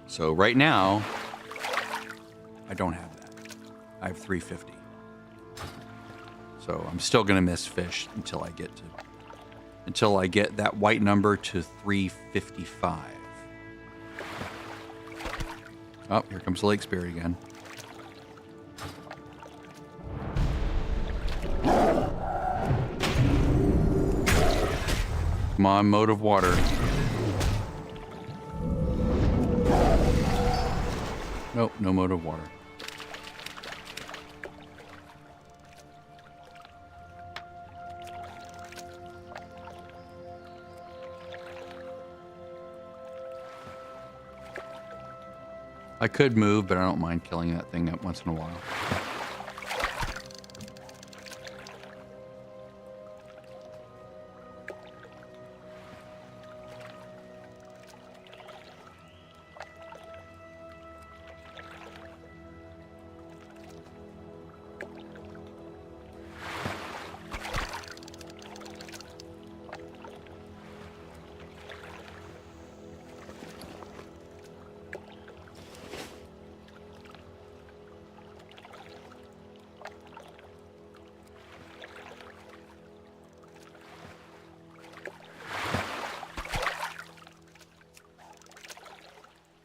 So right now, I don't have that. I have 350. So I'm still going to miss fish until I get that white number to 355. Oh, here comes the lake spirit again. Come on, mode of water. Nope, no mode of water. I could move, but I don't mind killing that thing once in a while.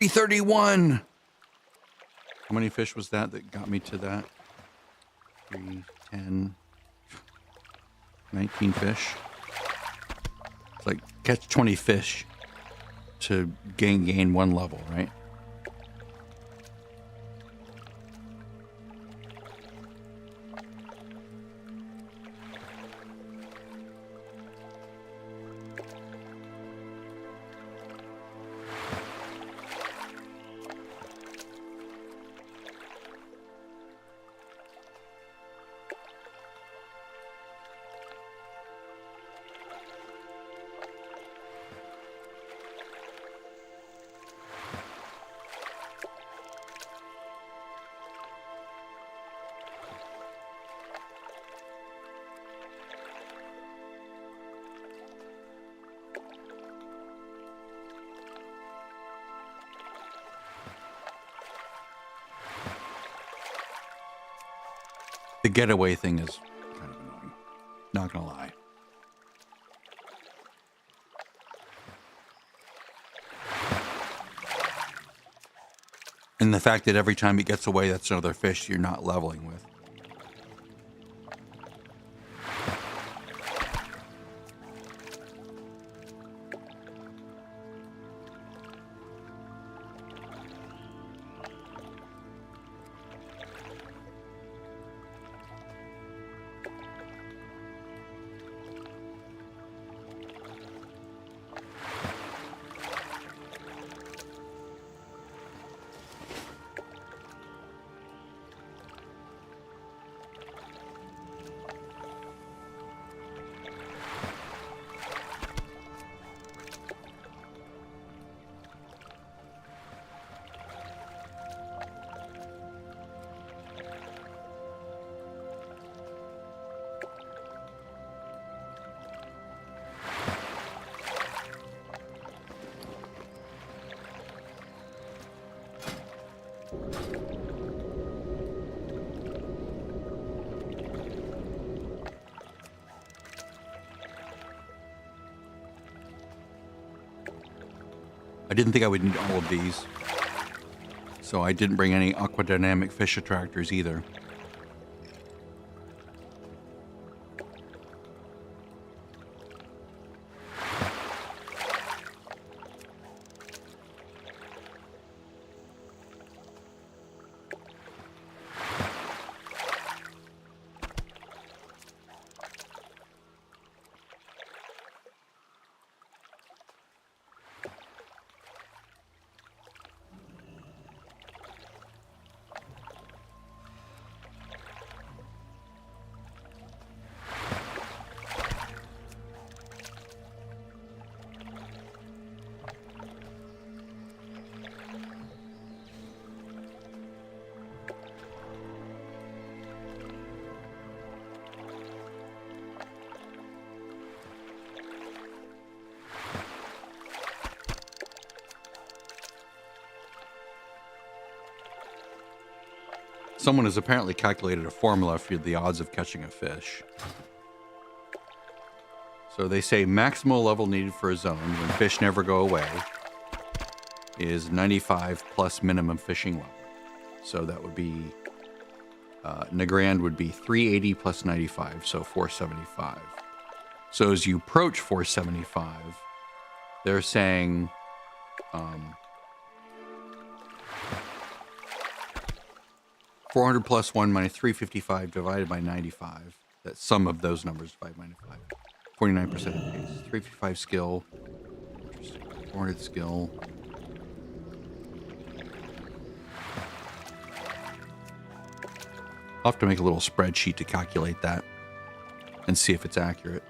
$331. How many fish was that got me to that? 3, 10, 19 fish. It's like catch 20 fish to gain one level, right? The getaway thing is kind of annoying. Not gonna lie. And the fact that every time it gets away, that's another fish you're not leveling with. I didn't think I would need all of these. So I didn't bring any aquadynamic fish attractors either. Someone has apparently calculated a formula for the odds of catching a fish. So they say maximal level needed for a zone when fish never go away is 95 plus minimum fishing level. So that would be, Nagrand would be 380 plus 95, so 475. So as you approach 475, they're saying 400 plus 1 minus 355 divided by 95. That's sum of those numbers divided by 95. 49% of pace. 355 skill. Interesting. 400 skill. I'll have to make a little spreadsheet to calculate that and see if it's accurate.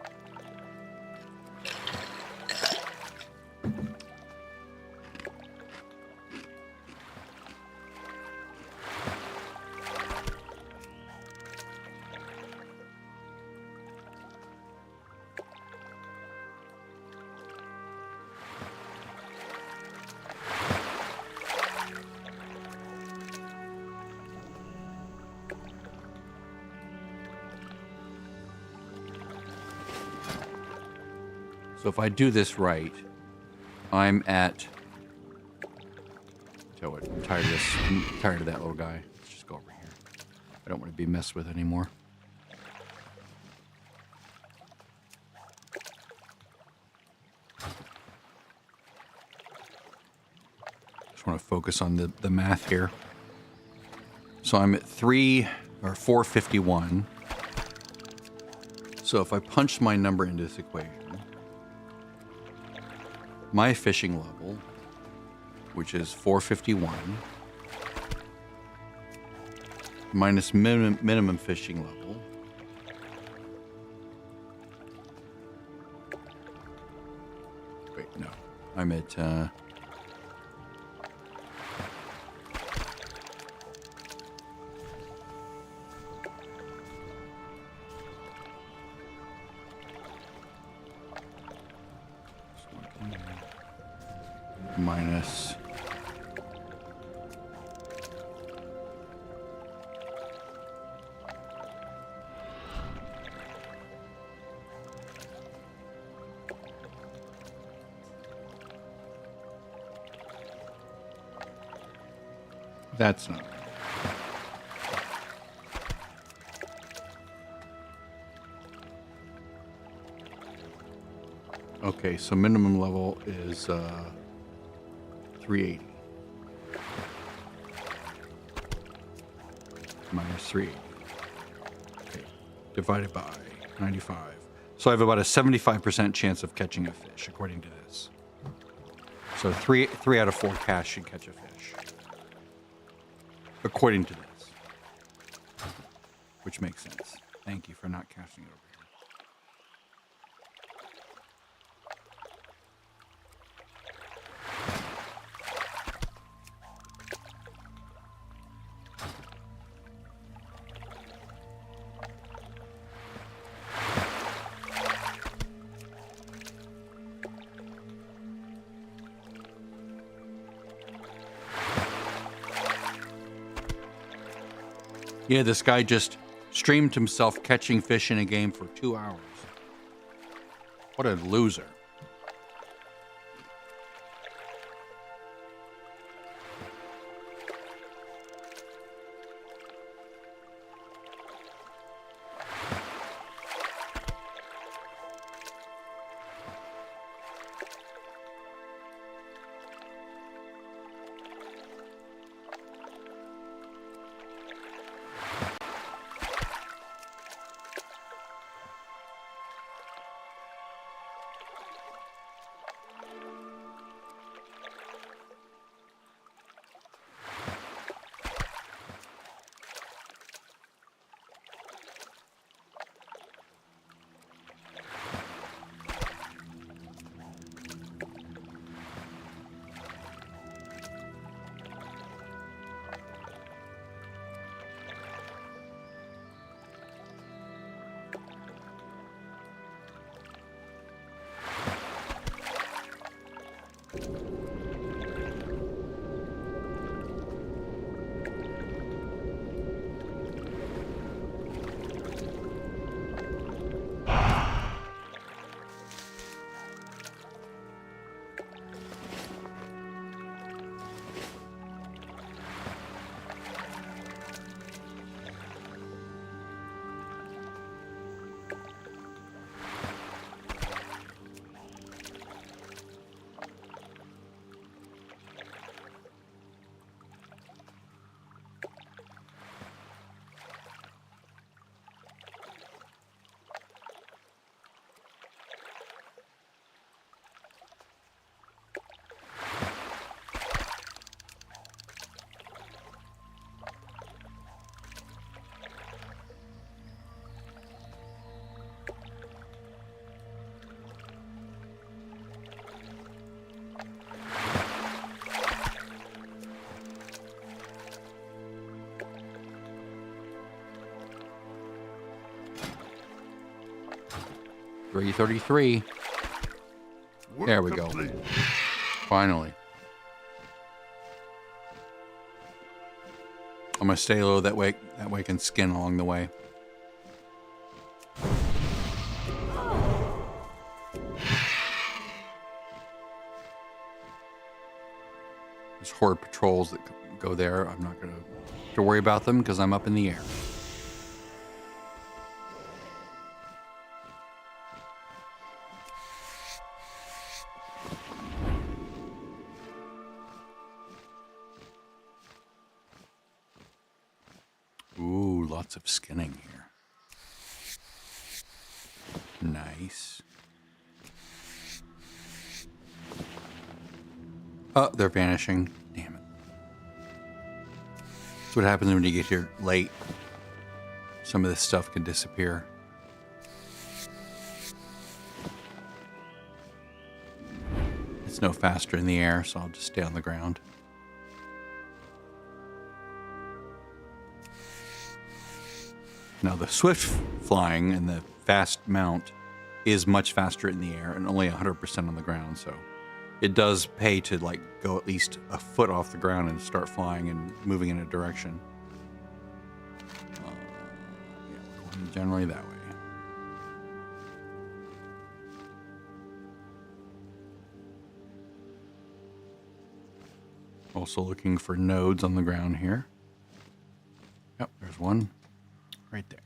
So if I do this right, I'm at... Tell you what, I'm tired of this. I'm tired of that little guy. Let's just go over here. I don't want to be messed with anymore. Just want to focus on the math here. So I'm at 451. So if I punch my number into this equation, my fishing level, which is 451, minus minimum fishing level, wait, no, I'm at, minus that's not okay, so minimum level is 380 minus 380, okay, divided by 95. So I have about a 75% chance of catching a fish, according to this. So three out of 4 casts should catch a fish, according to this, which makes sense. Thank you for not casting it over here. Yeah, this guy just streamed himself catching fish in a game for 2 hours. What a loser. 333. There we go. Complete. Finally. I'm gonna stay low that way I can skin along the way. There's horde patrols that go there. I'm not gonna have to worry about them because I'm up in the air. Ooh, lots of skinning here. Nice. Oh, they're vanishing. Damn it. That's what happens when you get here late. Some of this stuff can disappear. It's no faster in the air, so I'll just stay on the ground. Now, the swift flying and the fast mount is much faster in the air and only 100% on the ground, so it does pay to like go at least a foot off the ground and start flying and moving in a direction. Yeah, we're going generally that way. Also looking for nodes on the ground here. Yep, there's one. Right there.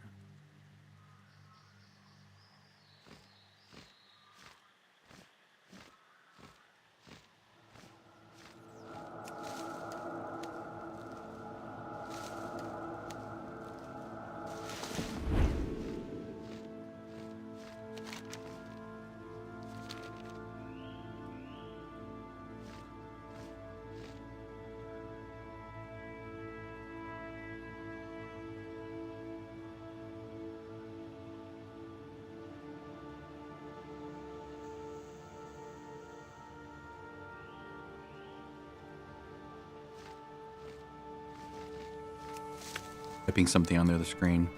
Typing something on the other screen.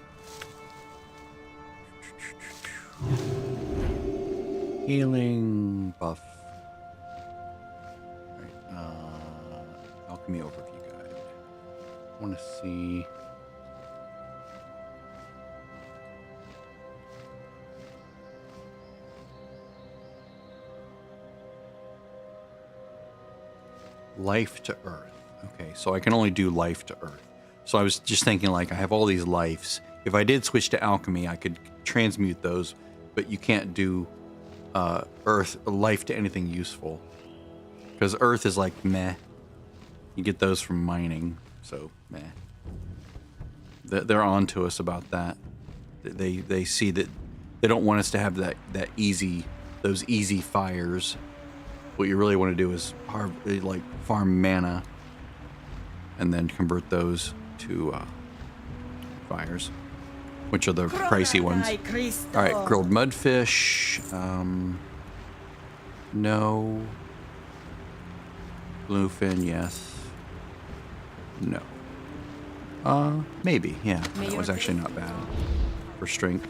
Healing buff. Right, alchemy overview guide. I want to see. Life to Earth. Okay, so I can only do life to Earth. So I was just thinking, like, I have all these lives. If I did switch to alchemy, I could transmute those, but you can't do Earth life to anything useful. Because Earth is like meh. You get those from mining, so meh. They're on to us about that. They see that they don't want us to have those easy fires. What you really want to do is farm mana and then convert those to fires, which are the pricey ones. All right, grilled mudfish. No. Bluefin, yes. No. Maybe, yeah. That was actually not bad for strength.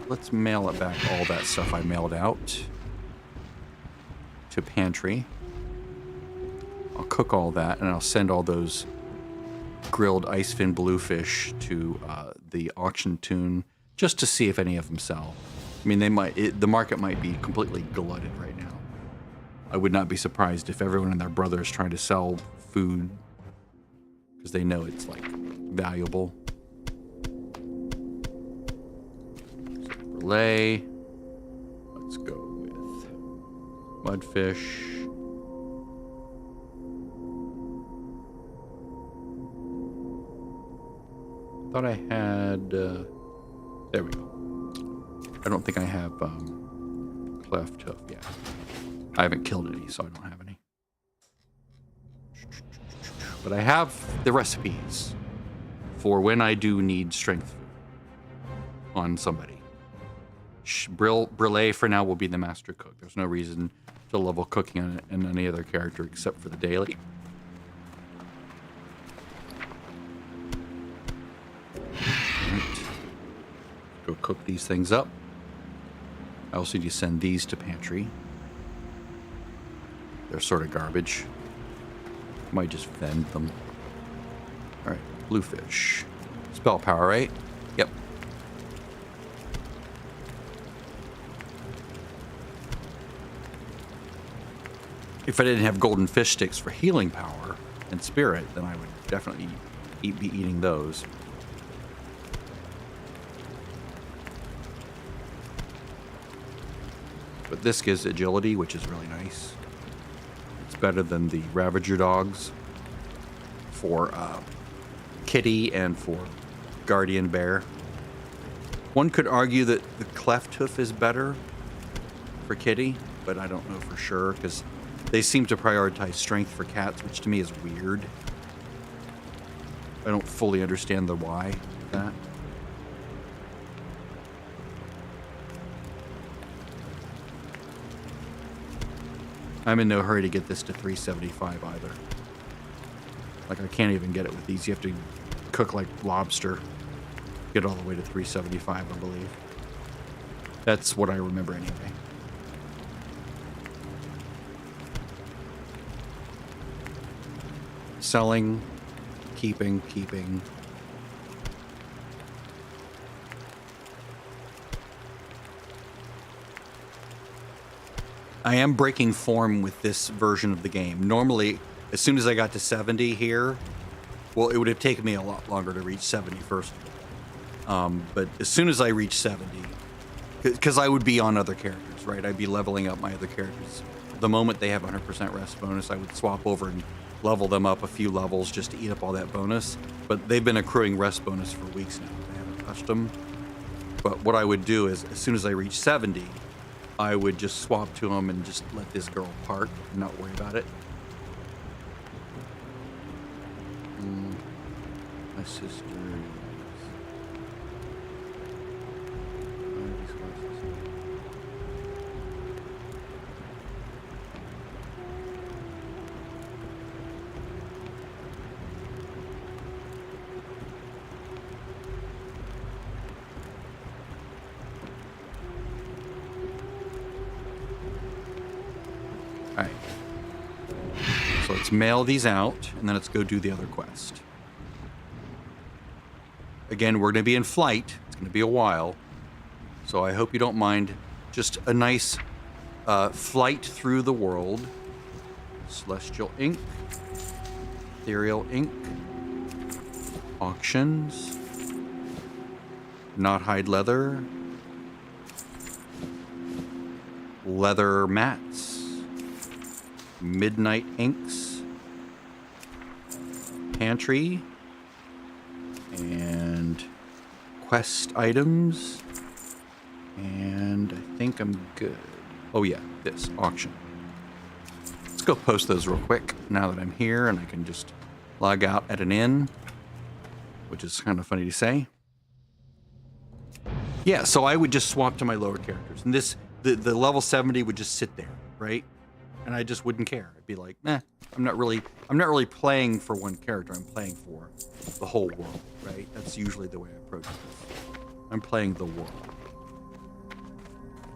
Let's mail it back, all that stuff I mailed out to pantry. I'll cook all that, and I'll send all those grilled icefin bluefish to the auction tune just to see if any of them sell. I mean, the market might be completely glutted right now. I would not be surprised if everyone and their brother is trying to sell food because they know it's like valuable. Fillet. Let's go with mudfish. Thought I had. There we go. I don't think I have cleft hoof yet. I haven't killed any, so I don't have any. But I have the recipes for when I do need strength food on somebody. Brillet for now will be the master cook. There's no reason Still level cooking on in any other character except for the daily. Right. Go cook these things up. I also need to send these to pantry. They're sort of garbage. Might just vend them. Alright, bluefish. Spell power, right? Yep. If I didn't have golden fish sticks for healing power and spirit, then I would definitely be eating those. But this gives agility, which is really nice. It's better than the Ravager dogs for Kitty and for Guardian Bear. One could argue that the Cleft Hoof is better for Kitty, but I don't know for sure because they seem to prioritize strength for cats, which to me is weird. I don't fully understand the why of that. I'm in no hurry to get this to 375 either. Like, I can't even get it with these. You have to cook like lobster. Get all the way to 375, I believe. That's what I remember anyway. Selling, keeping. I am breaking form with this version of the game. Normally, as soon as I got to 70 here, well, it would have taken me a lot longer to reach 70 first. But as soon as I reach 70, because I would be on other characters, right? I'd be leveling up my other characters. The moment they have 100% rest bonus, I would swap over and level them up a few levels just to eat up all that bonus. But they've been accruing rest bonus for weeks now. I haven't touched them. But what I would do is, as soon as I reach 70, I would just swap to them and just let this girl park and not worry about it. My sister. Alright. So let's mail these out, and then let's go do the other quest. Again, we're going to be in flight. It's going to be a while. So I hope you don't mind. Just a nice flight through the world. Celestial ink. Ethereal ink. Auctions. Not hide leather. Leather mats. Midnight inks. Pantry. And quest items. And I think I'm good. Oh yeah, this auction. Let's go post those real quick now that I'm here and I can just log out at an inn, which is kind of funny to say. Yeah, so I would just swap to my lower characters, and the level 70 would just sit there, right? And I just wouldn't care. I'd be like, I'm not really playing for one character. I'm playing for the whole world, right? That's usually the way I approach this. I'm playing the world.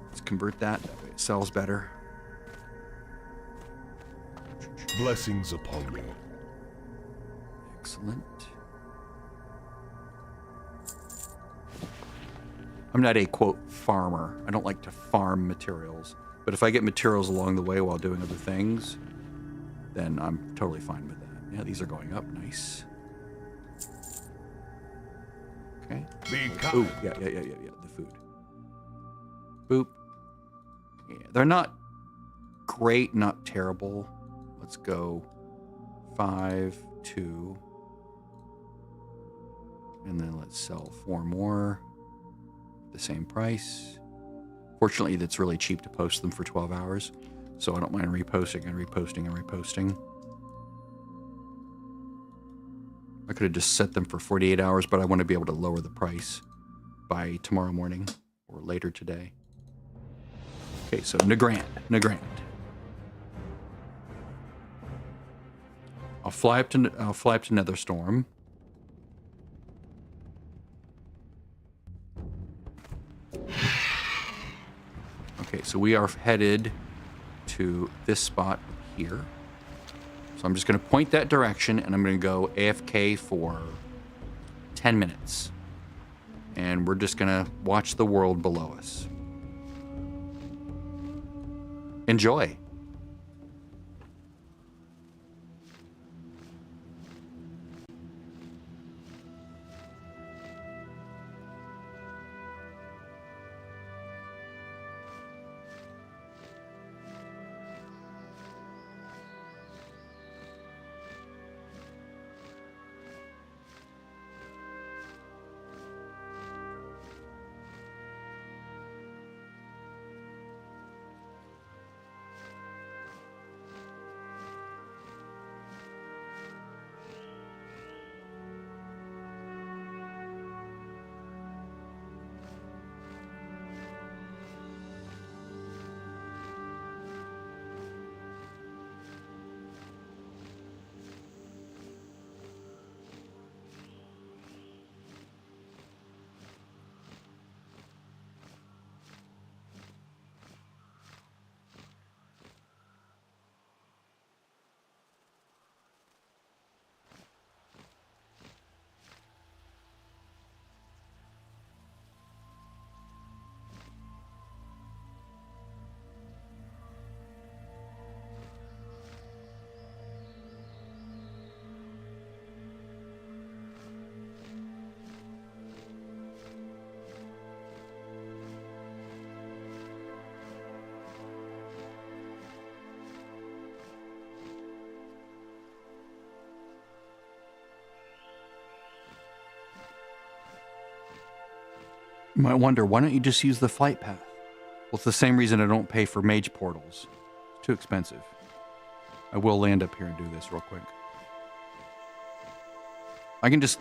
Let's convert that. That way it sells better. Blessings upon you. Excellent. I'm not a, quote, farmer. I don't like to farm materials. But if I get materials along the way while doing other things, then I'm totally fine with that. Yeah, these are going up. Nice. Okay. Ooh, yeah, the food. Boop. Yeah, they're not great, not terrible. Let's go 5, 2. And then let's sell 4 more. The same price. Fortunately, it's really cheap to post them for 12 hours, so I don't mind reposting and reposting and reposting. I could have just set them for 48 hours, but I want to be able to lower the price by tomorrow morning or later today. Okay, so Nagrand. I'll fly up to Netherstorm. Okay, so we are headed to this spot here. So I'm just going to point that direction, and I'm going to go AFK for 10 minutes. And we're just going to watch the world below us. Enjoy. You might wonder, why don't you just use the flight path? Well, it's the same reason I don't pay for mage portals. It's too expensive. I will land up here and do this real quick. I can just...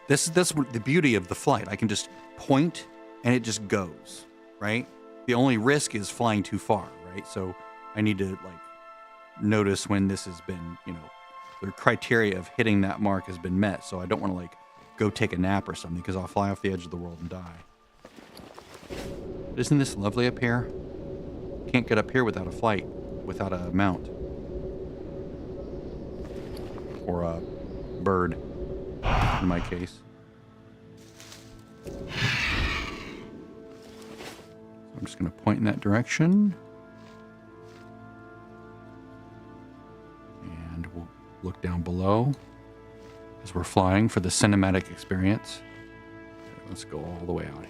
That's the beauty of the flight. I can just point and it just goes, right? The only risk is flying too far, right? So I need to, like, notice when this has been, you know, the criteria of hitting that mark has been met. So I don't want to, like, go take a nap or something because I'll fly off the edge of the world and die. But isn't this lovely up here? Can't get up here without a flight, without a mount. Or a bird, in my case. I'm just going to point in that direction. And we'll look down below as we're flying for the cinematic experience. Okay, let's go all the way out here.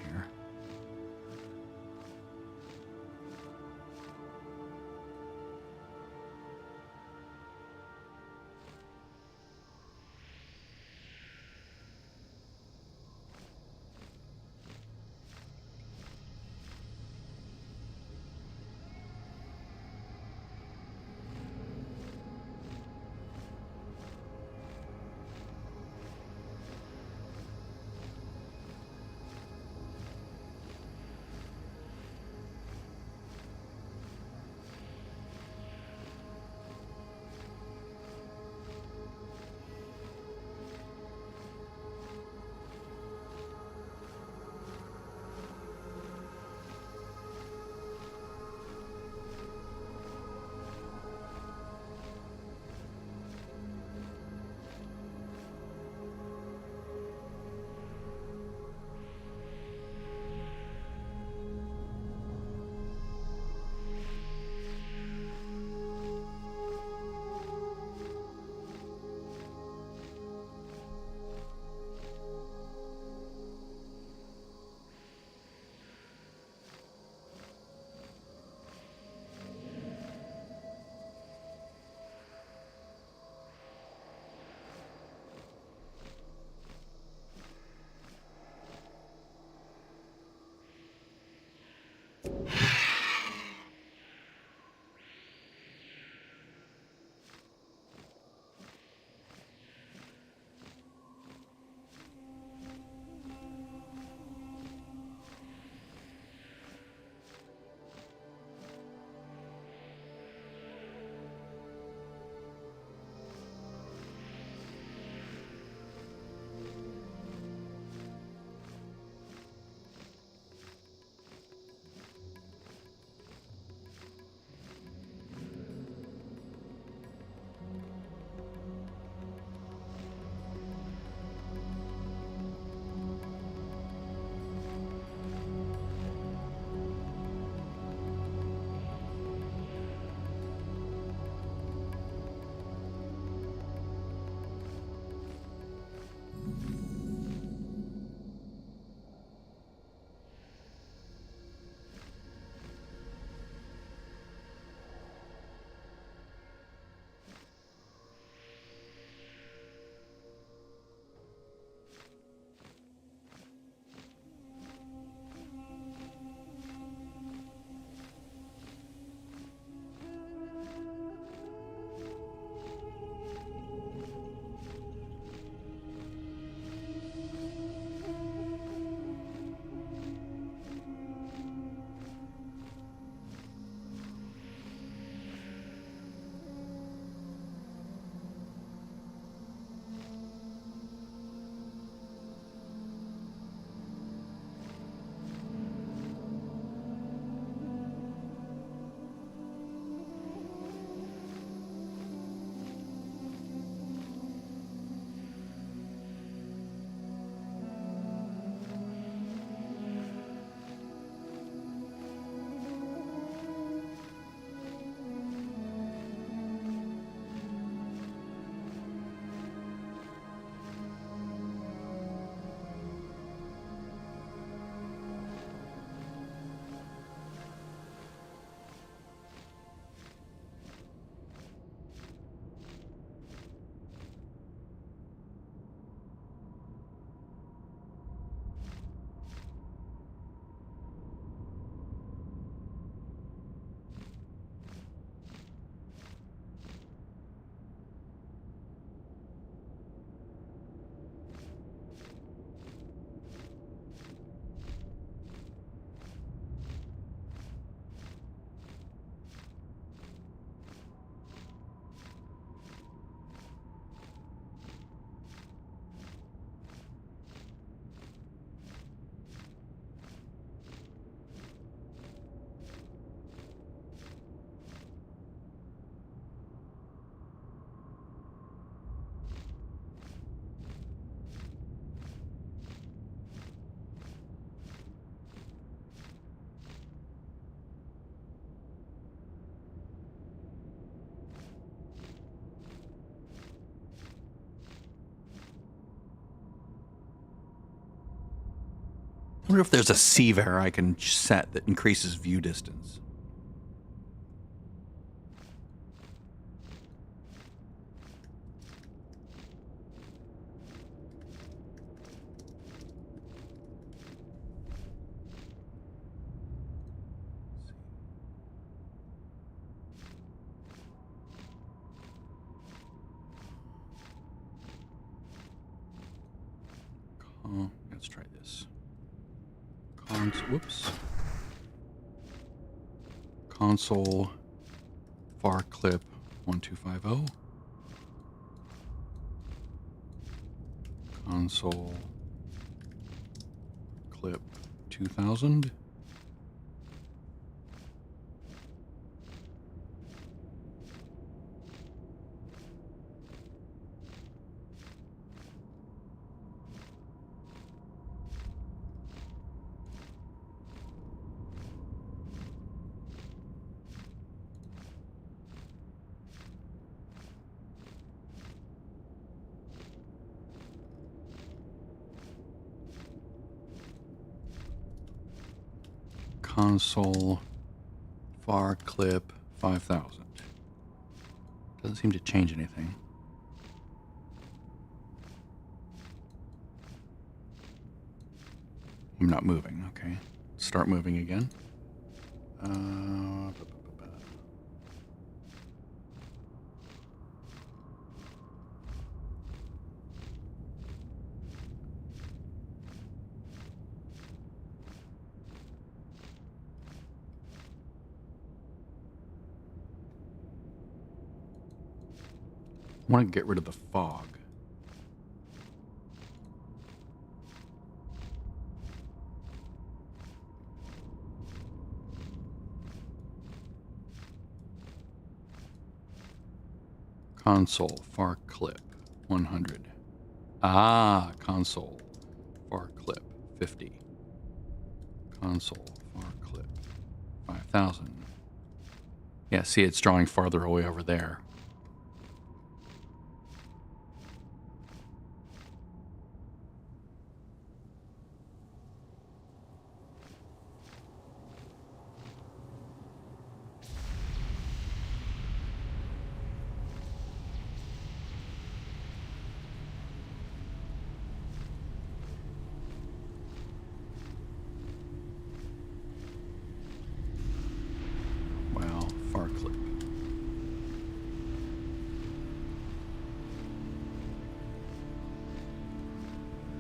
I wonder if there's a Seaver I can set that increases view distance. Oh, let's try this. Whoops. Console var clip 1250. Console clip 2000. Console var clip 5000. Doesn't seem to change anything. I'm not moving. Okay. Start moving again. I want to get rid of the fog. Console far clip 100. Console far clip 50. Console far clip 5000. Yeah, see, it's drawing farther away over there.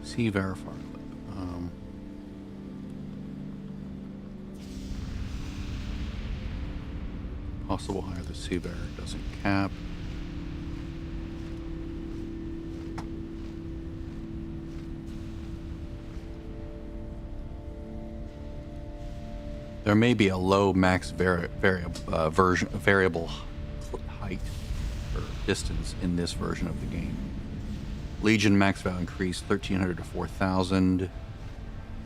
See verify clip. Possible higher the CVAR doesn't cap. There may be a low max variable height or distance in this version of the game. Legion max value increase 1300 to 4000.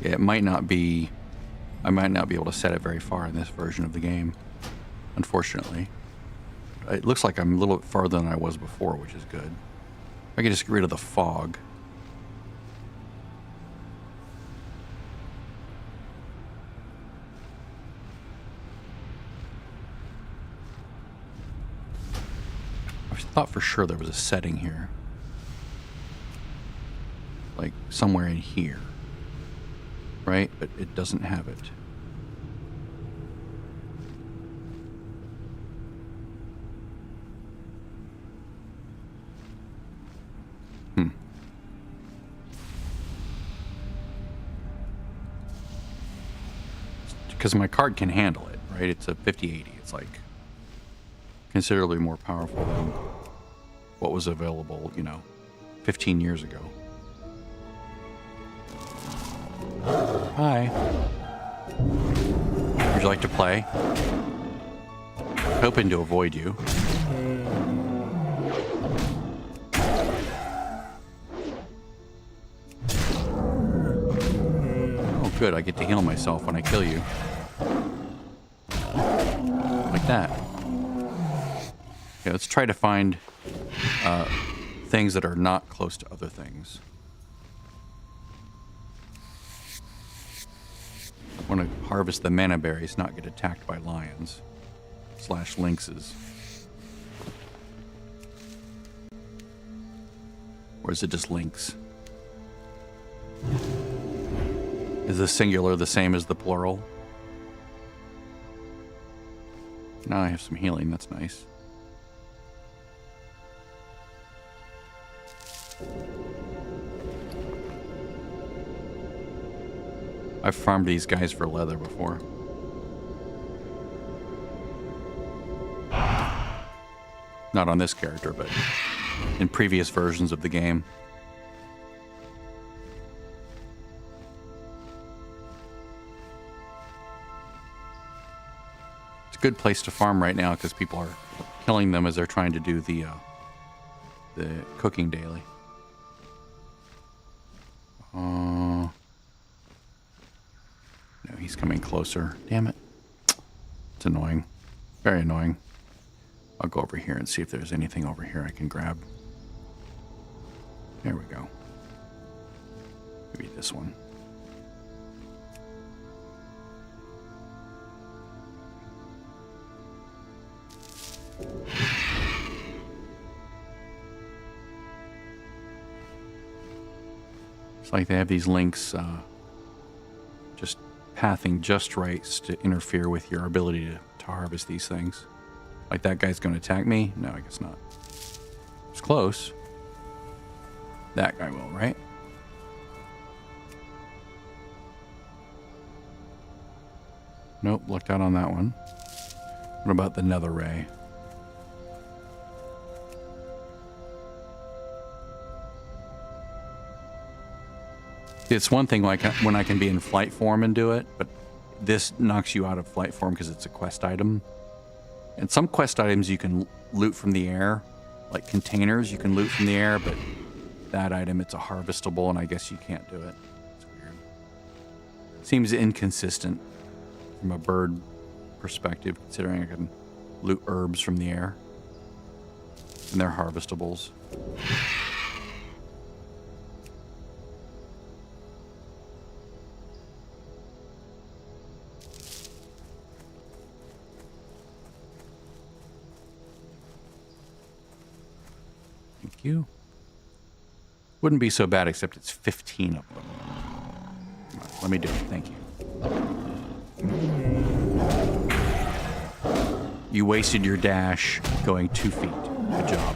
Yeah, it might not be. I might not be able to set it very far in this version of the game, unfortunately. It looks like I'm a little bit farther than I was before, which is good. I can just get rid of the fog. I thought for sure there was a setting here. Like somewhere in here, right? But it doesn't have it. Because my card can handle it, right? It's a 5080. It's like considerably more powerful than what was available, 15 years ago. Hi. Would you like to play? Hoping to avoid you. Oh, good. I get to heal myself when I kill you. Like that. Okay, let's try to find things that are not close to other things. want to harvest the mana berries, not get attacked by lions / lynxes. Or is it just lynx? Is the singular the same as the plural? Now I have some healing, that's nice. I've farmed these guys for leather before. Not on this character, but in previous versions of the game. It's a good place to farm right now because people are killing them as they're trying to do the cooking daily. No, he's coming closer. Damn it. It's annoying. Very annoying. I'll go over here and see if there's anything over here I can grab. There we go. Maybe this one. It's like they have these links just pathing just right to interfere with your ability to harvest these things. Like that guy's going to attack me? No, I guess not. It's close. That guy will, right? Nope, lucked out on that one. What about the nether ray? It's one thing like when I can be in flight form and do it, but this knocks you out of flight form because it's a quest item. And some quest items you can loot from the air, like containers you can loot from the air, but that item, it's a harvestable, and I guess you can't do it. It's weird. Seems inconsistent from a bird perspective, considering I can loot herbs from the air. And they're harvestables. Thank you. Wouldn't be so bad, except it's 15 of them. Come on, let me do it. Thank you. You wasted your dash going 2 feet. Good job.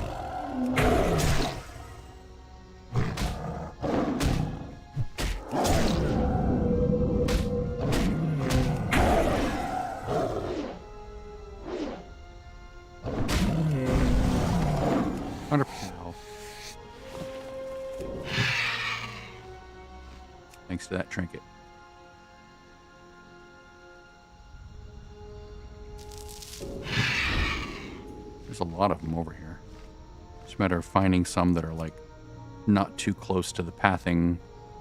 Thanks to that trinket. There's a lot of them over here. It's a matter of finding some that are like not too close to the pathing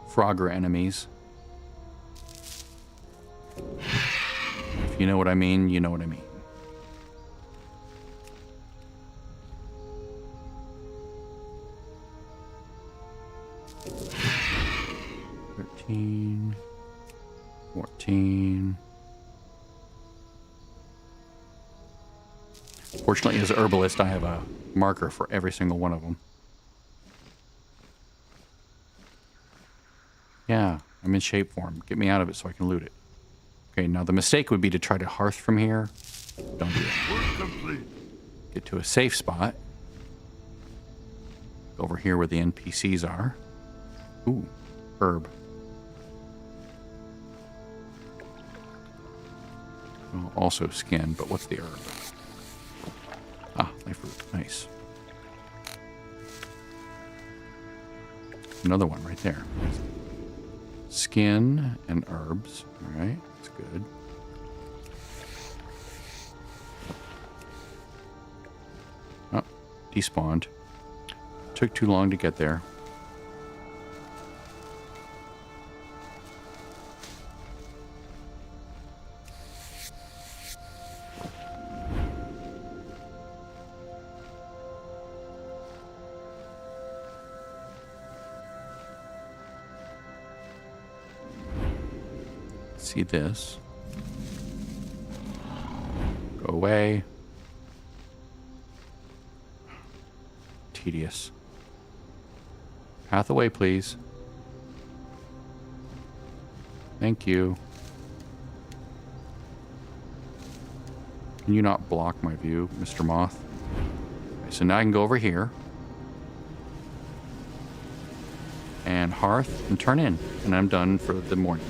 Frogger enemies. If you know what I mean, you know what I mean. $13, $14. Fortunately, as an herbalist, I have a marker for every single one of them. Yeah, I'm in shape form. Get me out of it so I can loot it. Okay, now the mistake would be to try to hearth from here. Don't do that. Work complete. Get to a safe spot. Over here where the NPCs are. Ooh, herb. Well, also skin, but what's the herb? Ah, life root. Nice. Another one right there. Skin and herbs. All right, that's good. Oh, despawned. Took too long to get there. see this. Go away. Tedious. Path away, please. Thank you. Can you not block my view, Mr. Moth? Okay, so now I can go over here. And hearth and turn in. And I'm done for the morning.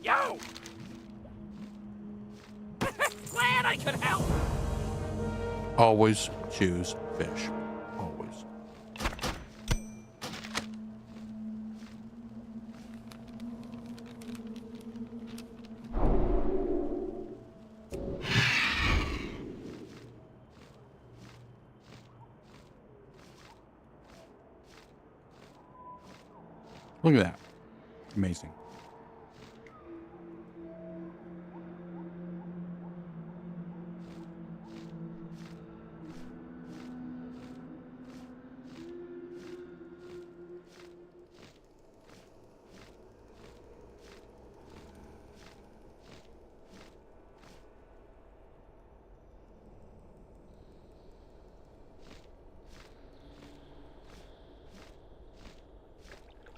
Yo! Glad I could help! Always choose fish. Always. Look at that. Amazing.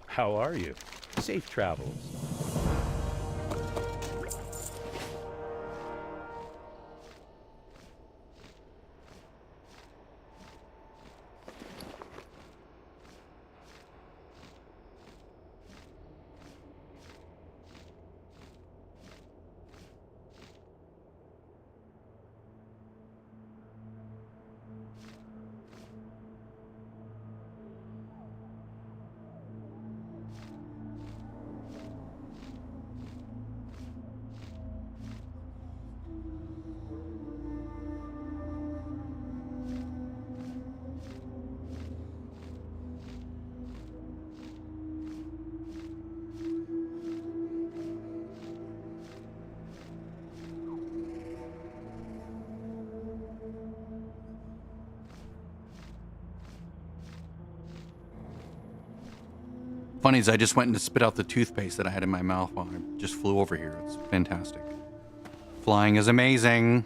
How are you? Safe travels. Funny is I just went and spit out the toothpaste that I had in my mouth while I just flew over here. It's fantastic. Flying is amazing.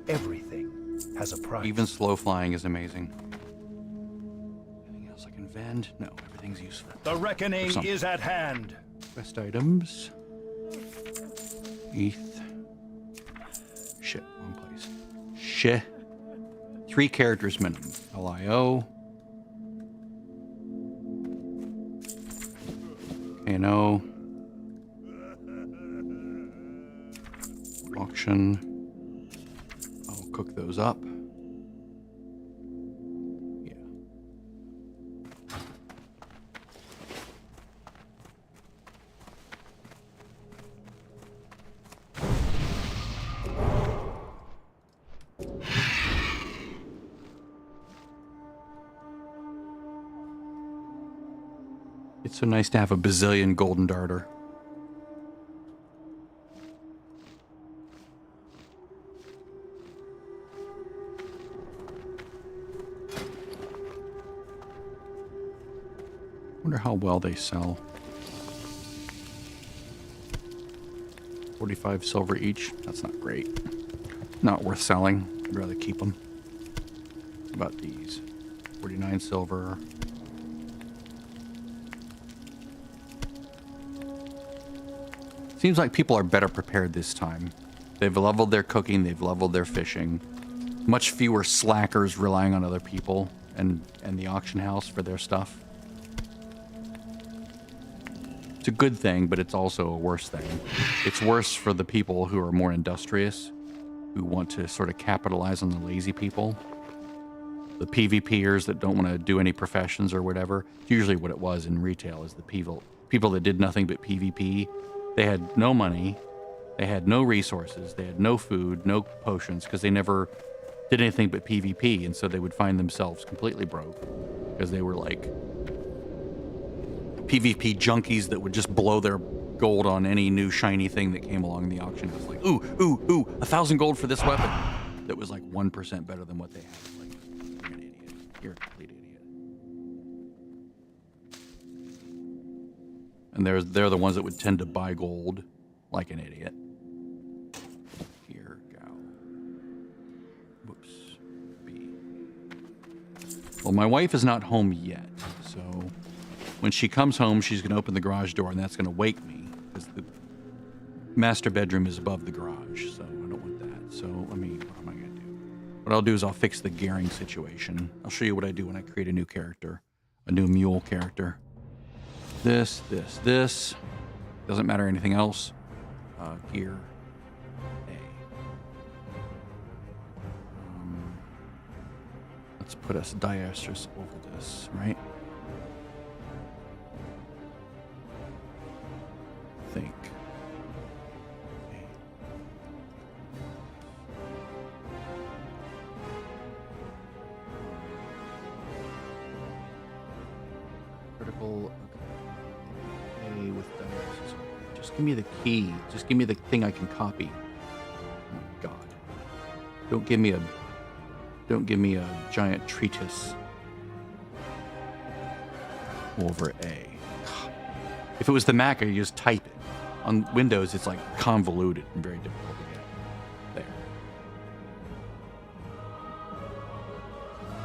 Everything has a price. Even slow flying is amazing. Anything else I can vend? No, everything's useful. The reckoning Something. is at hand. Best items. ETH. Shit, wrong place. Shit. 3 characters minimum. LIO. KNO. Auction. I'll cook those up. Yeah. It's so nice to have a bazillion golden darter. Wonder how well they sell. 45 silver each. That's not great. Not worth selling. I'd rather keep them. about these? 49 silver. Seems like people are better prepared this time. They've leveled their cooking, they've leveled their fishing. Much fewer slackers relying on other people and the auction house for their stuff. It's a good thing, but it's also a worse thing. It's worse for the people who are more industrious, who want to sort of capitalize on the lazy people. The PvPers that don't want to do any professions or whatever. It's usually what it was in retail, is the people that did nothing but PvP. They had no money, they had no resources, they had no food, no potions, because they never did anything but PvP, and so they would find themselves completely broke, because they were like PvP junkies that would just blow their gold on any new shiny thing that came along in the auction. It was like, ooh, 1,000 gold for this weapon. That was like 1% better than what they had. Like, you're an idiot. You're a complete idiot. And they're the ones that would tend to buy gold like an idiot. Here, go. Whoops. B. Well, my wife is not home yet, so when she comes home, she's going to open the garage door, and that's going to wake me, because the master bedroom is above the garage, so I don't want that. So, what am I going to do? What I'll do is I'll fix the gearing situation. I'll show you what I do when I create a new character, a new mule character. This. Doesn't matter anything else. Gear A. Let's put a diasterous over this, right? Think. Critical. Okay, with diasterous. Just give me the key. Just give me the thing I can copy. Oh God! Don't give me a giant treatise over A. If it was the Mac, I could just type it. On Windows, it's like convoluted and very difficult to get. There.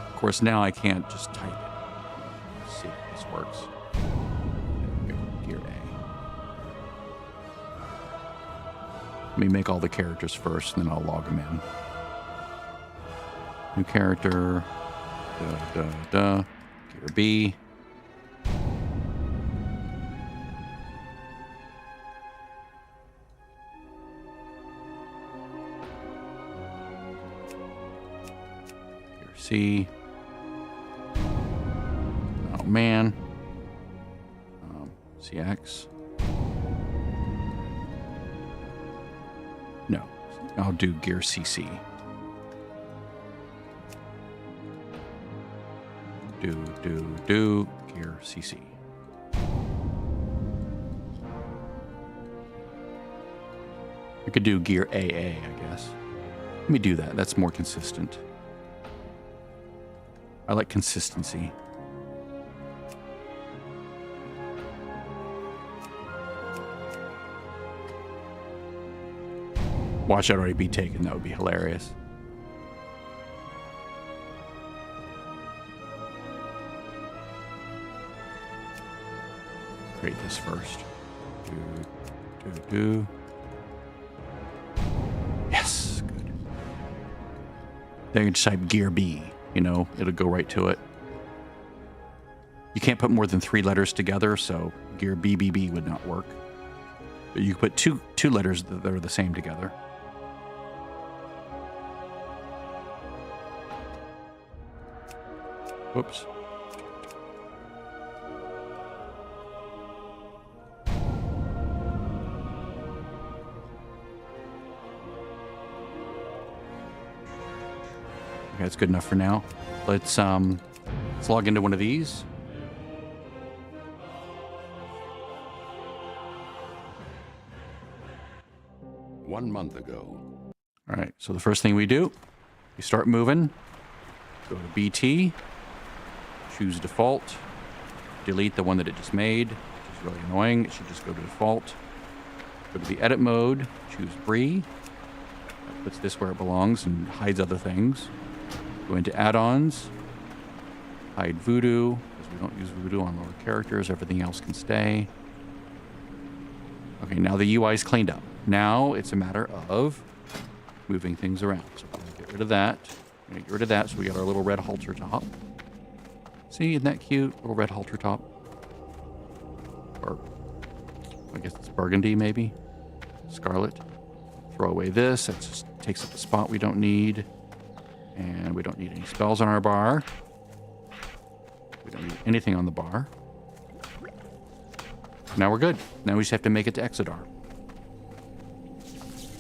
Of course, now I can't just type it. Let's see if this works. There we go. Gear A. Let me make all the characters first, and then I'll log them in. New character. Gear B. C. Oh man. CX. No, I'll do gear CC. Do gear CC. I could do gear AA, I guess. Let me do that. That's more consistent. I like consistency. Watch it already be taken. That would be hilarious. Create this first. Do. Yes, good. Then you can just type gear B. You know, it'll go right to it. You can't put more than 3 letters together, so gear BBB would not work. But you put two letters that are the same together. Whoops. Okay, that's good enough for now. Let's log into one of these. One month ago. All right, so the first thing we do, we start moving. Go to BT, choose default, delete the one that it just made, which is really annoying. It should just go to default. Go to the edit mode, choose Bree. That puts this where it belongs and hides other things. Go into add-ons. Hide voodoo, because we don't use voodoo on lower characters. Everything else can stay. Okay, now the UI is cleaned up. Now it's a matter of moving things around. So we're going to get rid of that. We're going to get rid of that, so we got our little red halter top. See, isn't that cute? Little red halter top. Or, I guess it's burgundy, maybe? Scarlet. Throw away this. That just takes up the spot we don't need. And we don't need any spells on our bar. We don't need anything on the bar. Now we're good. Now we just have to make it to Exodar. I'm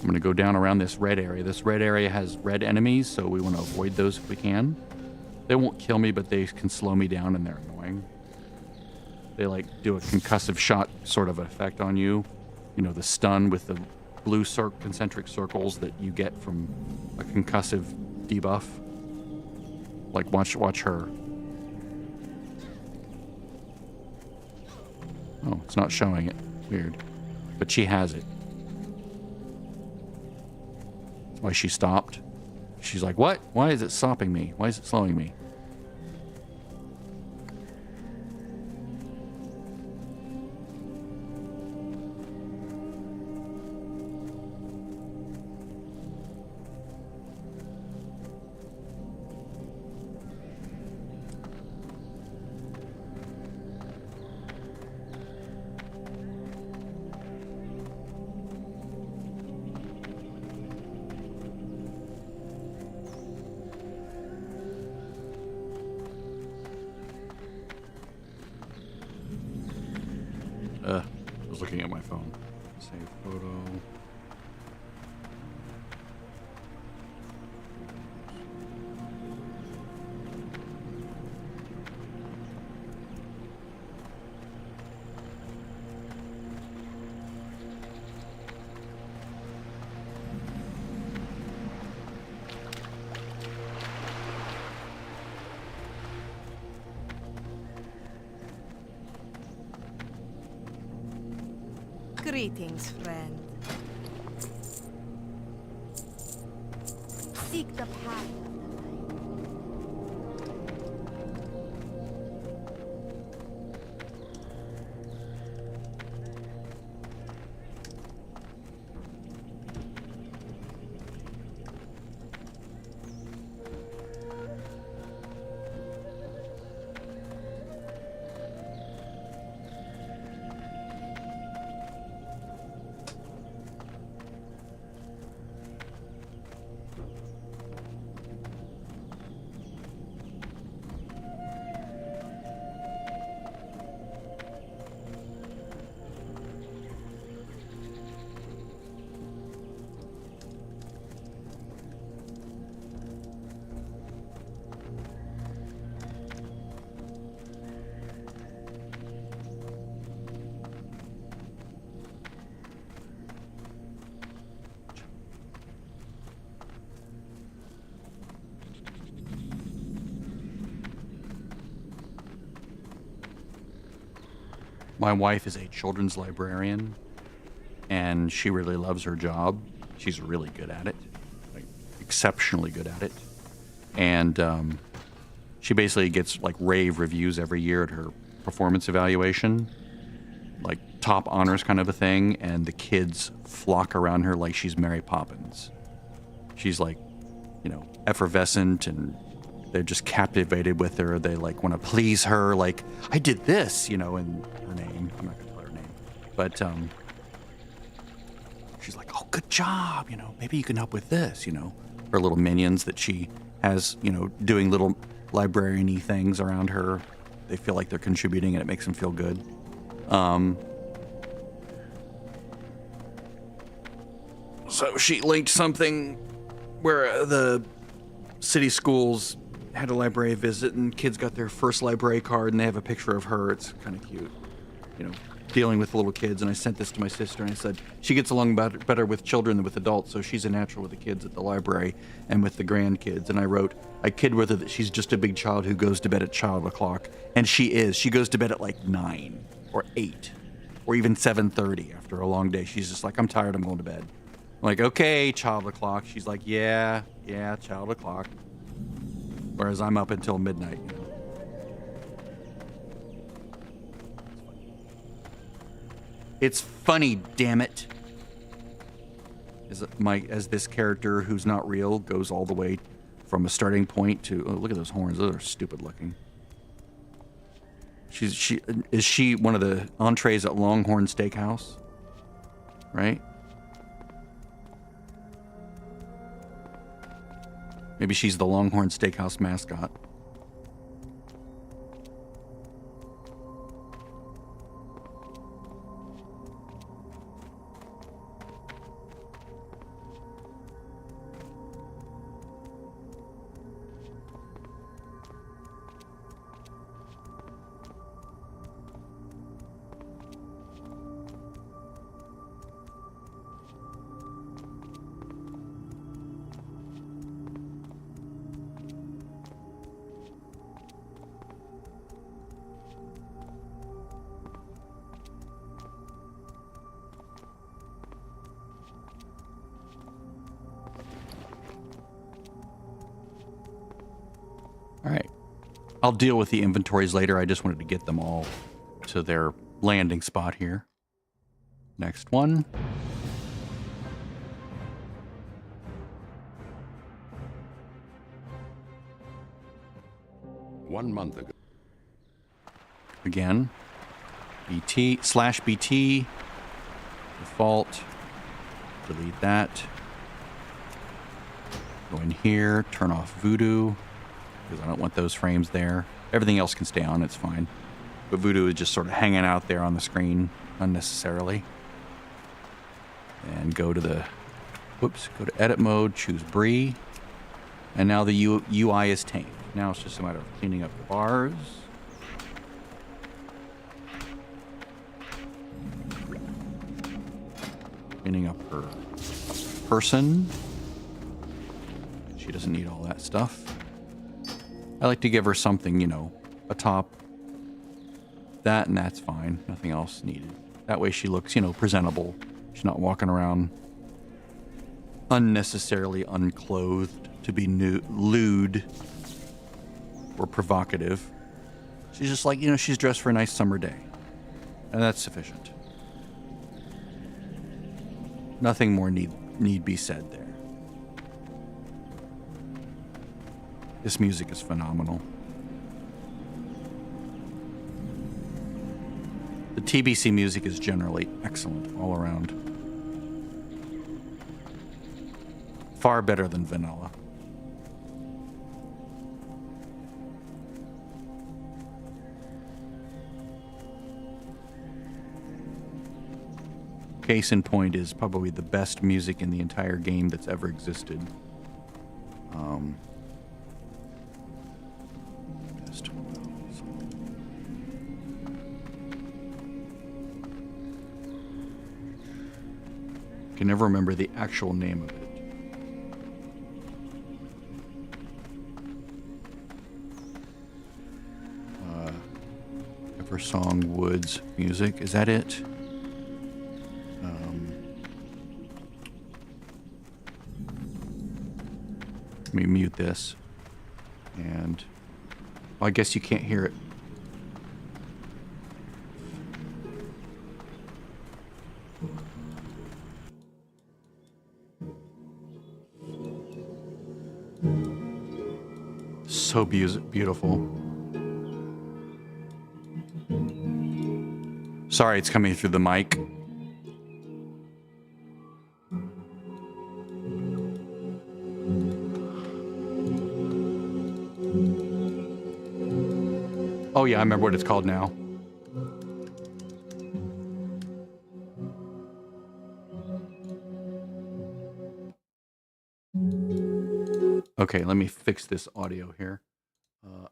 going to go down around this red area. This red area has red enemies, so we want to avoid those if we can. They won't kill me, but they can slow me down, and they're annoying. They, like, do a concussive shot sort of effect on you. You know, the stun with the blue concentric circles that you get from a concussive debuff. Like, watch her. Oh, it's not showing it. Weird. But she has it. That's why she stopped. She's like, what? Why is it stopping me? Why is it slowing me? I was looking at my phone. Save photo. Greetings, friend. Seek the path. My wife is a children's librarian, and she really loves her job. She's really good at it, like exceptionally good at it. And she basically gets like rave reviews every year at her performance evaluation, like top honors kind of a thing, and the kids flock around her like she's Mary Poppins. She's like, you know, effervescent, and they're just captivated with her. They like want to please her, like, I did this, you know, and her name, I'm not gonna tell her name, but she's like, oh, good job, you know, maybe you can help with this, you know. Her little minions that she has, you know, doing little librarian-y things around her. They feel like they're contributing, and it makes them feel good. So she linked something where the city schools had a library visit, and kids got their first library card, and they have a picture of her. It's kind of cute, you know, dealing with little kids. And I sent this to my sister, and I said, she gets along better with children than with adults, so she's a natural with the kids at the library and with the grandkids. And I wrote, I kid with her that she's just a big child who goes to bed at child o'clock. And she is. She goes to bed at like 9 or 8 or even 7:30 after a long day. She's just like, I'm tired, I'm going to bed. I'm like, okay, child o'clock. She's like, yeah, child o'clock. Whereas I'm up until midnight, you know. It's funny, damn it. As this character who's not real goes all the way from a starting point to, oh, look at those horns. Those are stupid looking. Is she one of the entrees at Longhorn Steakhouse? Right? Maybe she's the Longhorn Steakhouse mascot. All right. I'll deal with the inventories later. I just wanted to get them all to their landing spot here. Next one. One month ago. Again. BT/BT. Default. Delete that. Go in here. Turn off Voodoo. Because I don't want those frames there. Everything else can stay on, it's fine. But Voodoo is just sort of hanging out there on the screen unnecessarily. And go to the, go to edit mode, choose Bree. And now the UI is tamed. Now it's just a matter of cleaning up the bars. Cleaning up her person. She doesn't need all that stuff. I like to give her something, you know, a top. That and that's fine. Nothing else needed. That way she looks, you know, presentable. She's not walking around unnecessarily unclothed to be lewd or provocative. She's just like, you know, she's dressed for a nice summer day. And that's sufficient. Nothing more need be said there. This music is phenomenal. The TBC music is generally excellent all around. Far better than vanilla. Case in point is probably the best music in the entire game that's ever existed. I can never remember the actual name of it. Eversong Woods music, is that it? Let me mute this. And well, I guess you can't hear it. So beautiful. Sorry, it's coming through the mic. Oh yeah, I remember what it's called now. Okay, let me fix this audio here.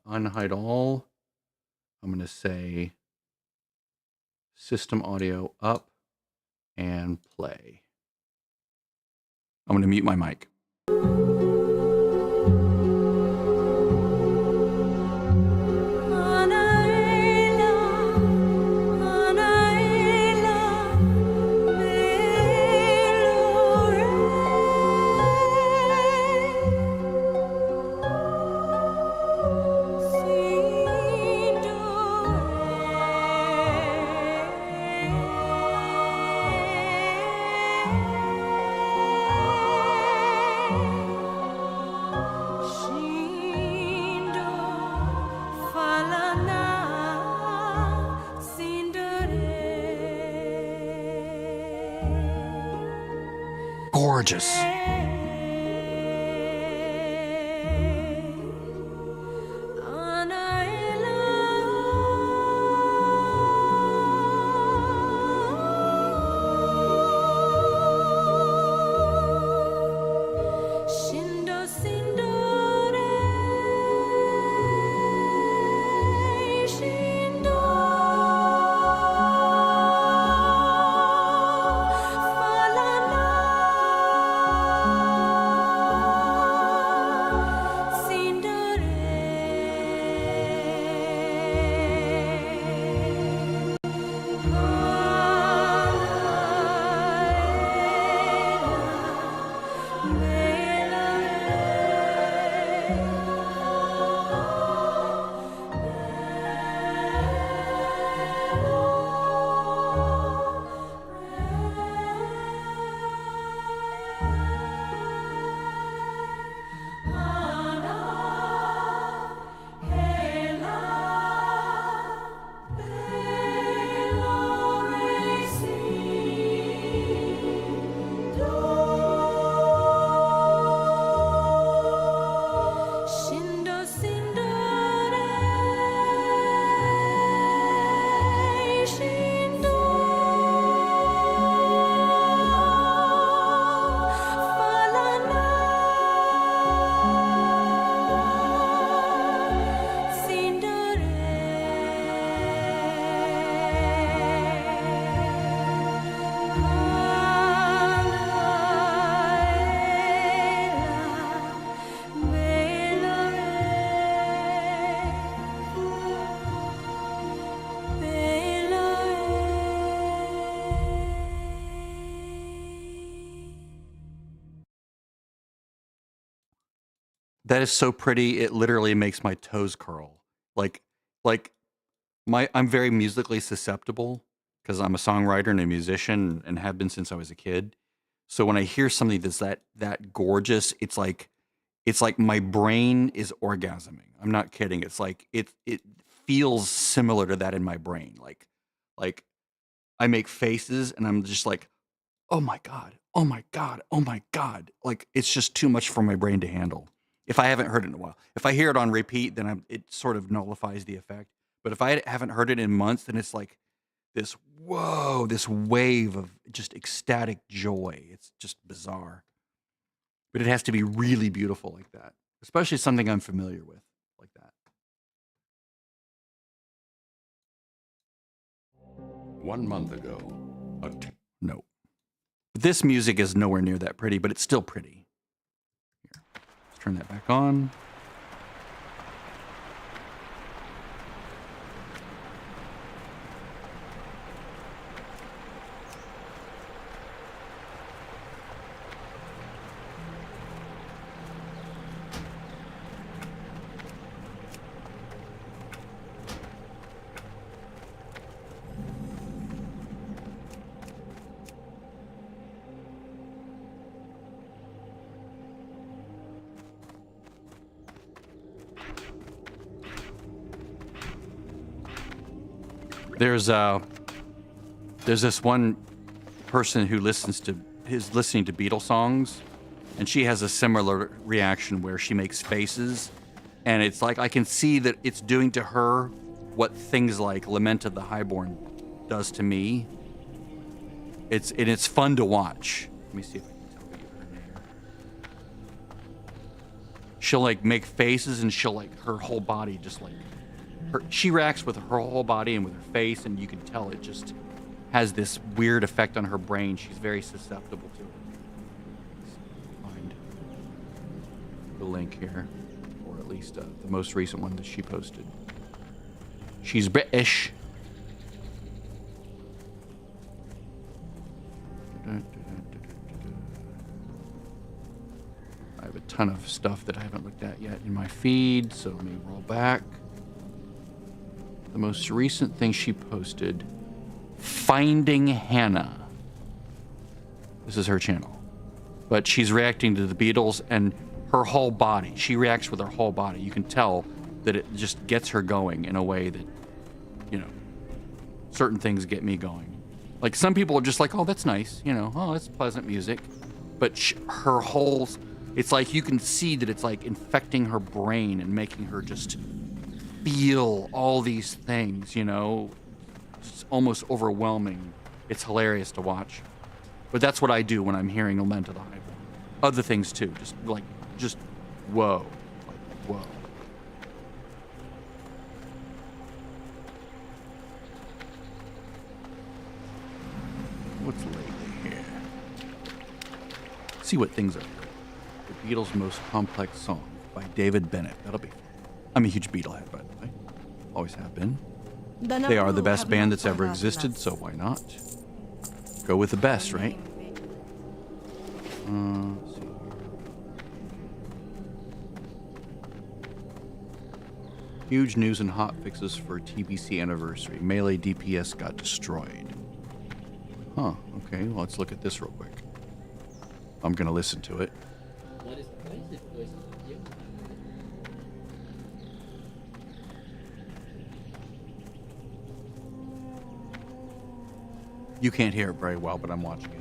Unhide all. I'm going to say system audio up and play. I'm going to mute my mic. gorgeous. That is so pretty. It literally makes my toes curl. Like I'm very musically susceptible because I'm a songwriter and a musician and have been since I was a kid. So when I hear something that's that gorgeous, it's like my brain is orgasming. I'm not kidding. It's like it feels similar to that in my brain. Like I make faces and I'm just like, oh my God, oh my God, oh my God. Like it's just too much for my brain to handle. If I haven't heard it in a while. If I hear it on repeat, then it sort of nullifies the effect. But if I haven't heard it in months, then it's like this wave of just ecstatic joy. It's just bizarre. But it has to be really beautiful like that, especially something I'm familiar with like that. 1 month ago, No. This music is nowhere near that pretty, but it's still pretty. Here, let's turn that back on. There's this one person who is listening to Beatles songs, and she has a similar reaction where she makes faces, and it's like I can see that it's doing to her what things like Lament of the Highborn does to me. It's fun to watch. Let me see if I can tell you her name. She'll like make faces, and she'll like her whole body just like. She reacts with her whole body and with her face, and you can tell it just has this weird effect on her brain. She's very susceptible to it. Let's find the link here, or at least the most recent one that she posted. She's British. I have a ton of stuff that I haven't looked at yet in my feed, so let me roll back. The most recent thing she posted, Finding Hannah. This is her channel. But she's reacting to the Beatles and her whole body. She reacts with her whole body. You can tell that it just gets her going in a way that, you know, certain things get me going. Like some people are just like, oh, that's nice. You know, oh, that's pleasant music. but her whole, it's like you can see that it's like infecting her brain and making her just feel all these things, you know. It's almost overwhelming. It's hilarious to watch. But that's what I do when I'm hearing Lament of the Highborn. Other things too, just whoa, like whoa. What's lately here? See what things are. The Beatles' Most Complex Song by David Bennett. That'll be fun. I'm a huge Beatlehead, by the way. Always have been. They are the best band that's ever existed, so why not? Go with the best, right? Let's see here. Huge news and hot fixes for TBC anniversary. Melee DPS got destroyed. Huh, okay, well, let's look at this real quick. I'm gonna listen to it. You can't hear it very well, but I'm watching it.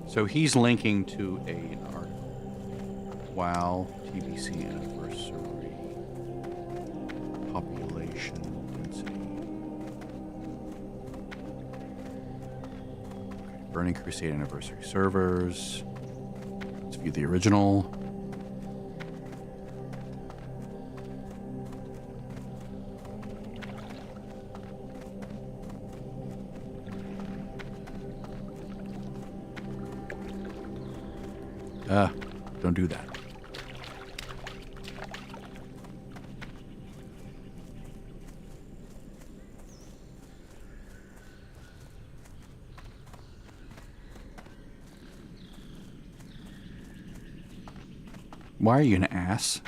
So he's linking to an article. Wow, TBC anniversary, population density. Okay, Burning Crusade anniversary servers. Let's view the original. Don't do that. Why are you an ass?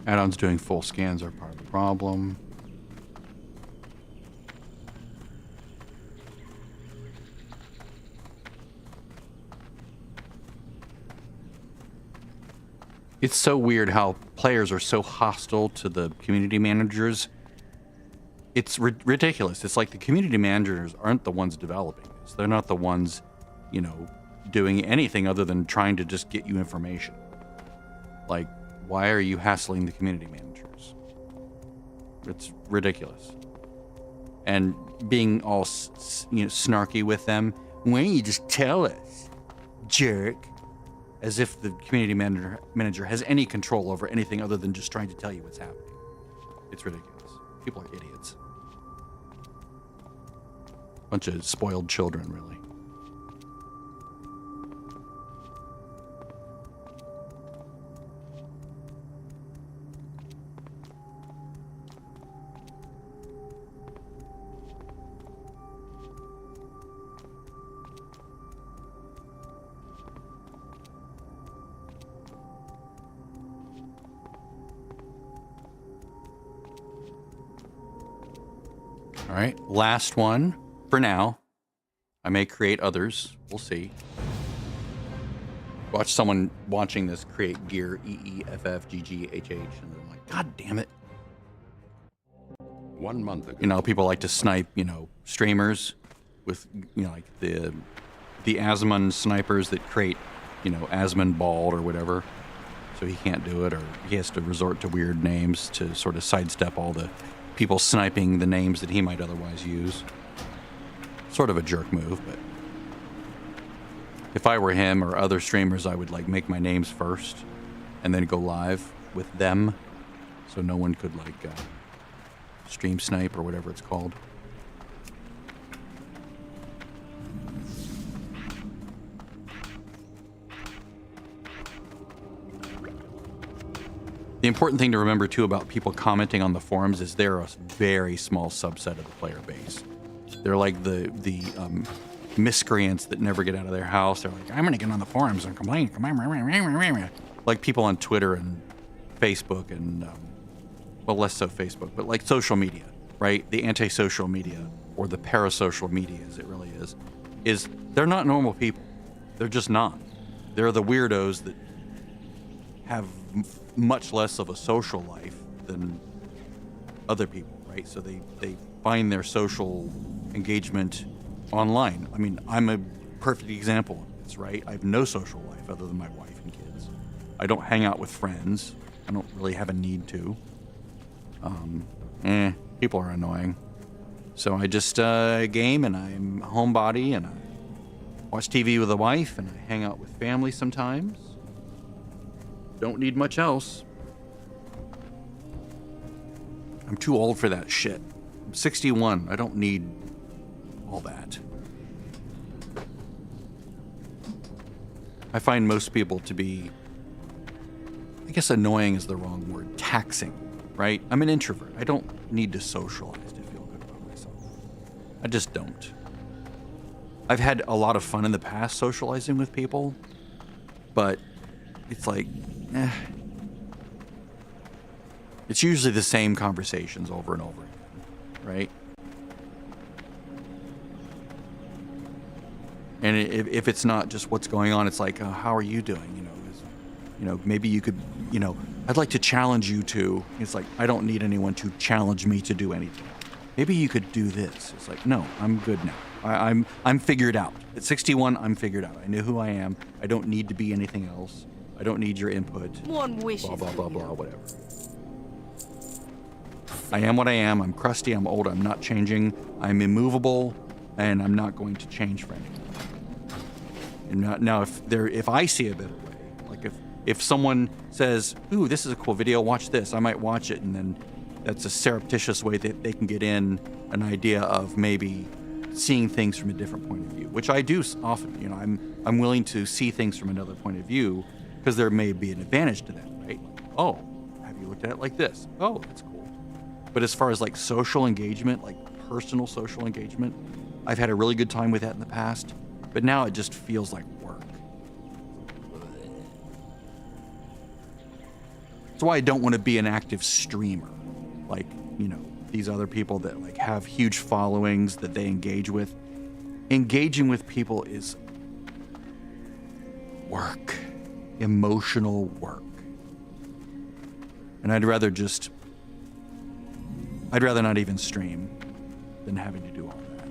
Add-ons doing full scans are part of the problem. It's so weird how players are so hostile to the community managers. It's ridiculous. It's like the community managers aren't the ones developing this. They're not the ones, you know, doing anything other than trying to just get you information. Like, why are you hassling the community managers? It's ridiculous. And being all, you know, snarky with them. Why don't you just tell us, jerk? As if the community manager has any control over anything other than just trying to tell you what's happening. It's ridiculous. People are idiots. Bunch of spoiled children, really. All right, last one for now. I may create others. We'll see. Watch someone watching this create gear EEFFGGHH, and I'm like, God damn it. 1 month ago. You know, people like to snipe, you know, streamers with, you know, like the Asmund snipers that create, you know, Asmund bald or whatever. so he can't do it, or he has to resort to weird names to sort of sidestep all the people sniping the names that he might otherwise use. Sort of a jerk move, but if I were him or other streamers, I would like make my names first and then go live with them, so no one could like stream snipe or whatever it's called. The important thing to remember too about people commenting on the forums is they're a very small subset of the player base. They're like the miscreants that never get out of their house. They're like, I'm gonna get on the forums and complain. Like people on Twitter and Facebook and well, less so Facebook, but like social media, right? The anti-social media or the parasocial media, as it really is they're not normal people. They're just not. They're the weirdos that have much less of a social life than other people, right? So they find their social engagement online. I mean, I'm a perfect example of this, right? I have no social life other than my wife and kids. I don't hang out with friends. I don't really have a need to. People are annoying. So I just game, and I'm a homebody, and I watch TV with a wife, and I hang out with family sometimes. Don't need much else. I'm too old for that shit. I'm 61. I don't need all that. I find most people to be, I guess annoying is the wrong word, taxing, right? I'm an introvert. I don't need to socialize to feel good about myself. I just don't. I've had a lot of fun in the past socializing with people, but it's like, it's usually the same conversations over and over again, right? And if it's not just what's going on, it's like, how are you doing? Maybe you could, I'd like to challenge you to. It's like, I don't need anyone to challenge me to do anything. Maybe you could do this. It's like, no, I'm good now. I'm figured out. At 61, I'm figured out. I know who I am. I don't need to be anything else. I don't need your input. One wish. Blah, blah, blah, blah, whatever. I am what I am. I'm crusty. I'm old. I'm not changing. I'm immovable, and I'm not going to change for anything. And now, if I see a better way, like if someone says, "Ooh, this is a cool video. Watch this," I might watch it, and then that's a surreptitious way that they can get in an idea of maybe seeing things from a different point of view, which I do often. I'm willing to see things from another point of view because there may be an advantage to that, right? Oh, have you looked at it like this? Oh, that's cool. But as far as like social engagement, like personal social engagement, I've had a really good time with that in the past, but now it just feels like work. That's why I don't want to be an active streamer, like, these other people that like have huge followings that they engage with. Engaging with people is work, emotional work. And I'd rather not even stream than having to do all that.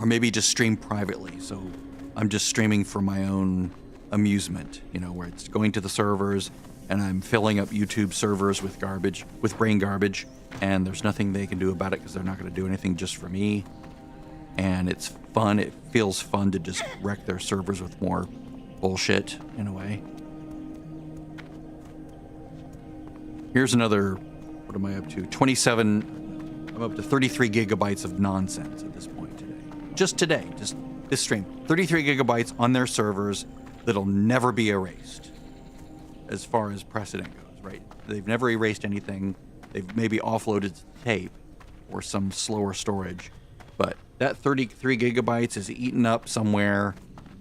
Or maybe just stream privately, so I'm just streaming for my own amusement, where it's going to the servers and I'm filling up YouTube servers with garbage, with brain garbage, and there's nothing they can do about it because they're not going to do anything just for me. And it's fun. It feels fun to just wreck their servers with more bullshit, in a way. Here's another, what am I up to? 27, I'm up to 33 gigabytes of nonsense at this point today. Just this stream. 33 gigabytes on their servers that'll never be erased as far as precedent goes, right? They've never erased anything. They've maybe offloaded tape or some slower storage, but that 33 gigabytes is eaten up somewhere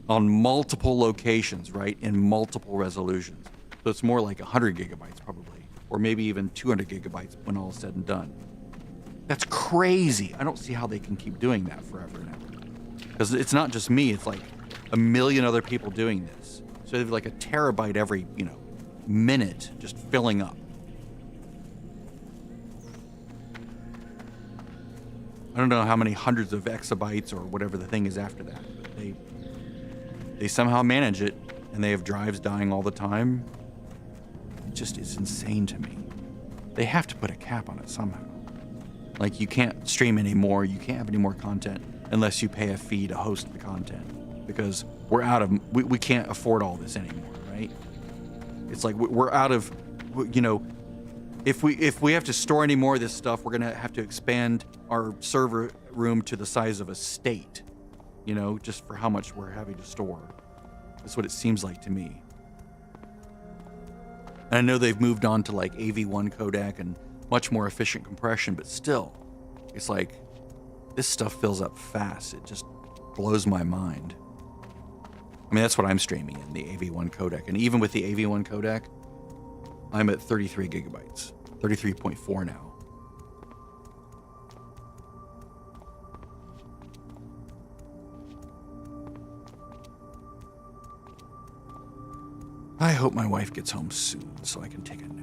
on multiple locations, right? In multiple resolutions. So it's more like 100 gigabytes probably, or maybe even 200 gigabytes when all is said and done. That's crazy. I don't see how they can keep doing that forever and ever. Because it's not just me, it's like a million other people doing this. So they have like a terabyte every, minute just filling up. I don't know how many hundreds of exabytes or whatever the thing is after that, but they somehow manage it, and they have drives dying all the time. It just is insane to me. They have to put a cap on it somehow. Like, you can't stream anymore, you can't have any more content unless you pay a fee to host the content, because we can't afford all this anymore, right? It's like we're out of, you know, if we have to store any more of this stuff, we're gonna have to expand our server room to the size of a state, you know, just for how much we're having to store. That's what it seems like to me. And I know they've moved on to like AV1 codec and much more efficient compression, but still, it's like this stuff fills up fast. It just blows my mind. I mean, that's what I'm streaming in, the AV1 codec. And even with the AV1 codec, I'm at 33 gigabytes, 33.4 now. I hope my wife gets home soon so I can take a nap.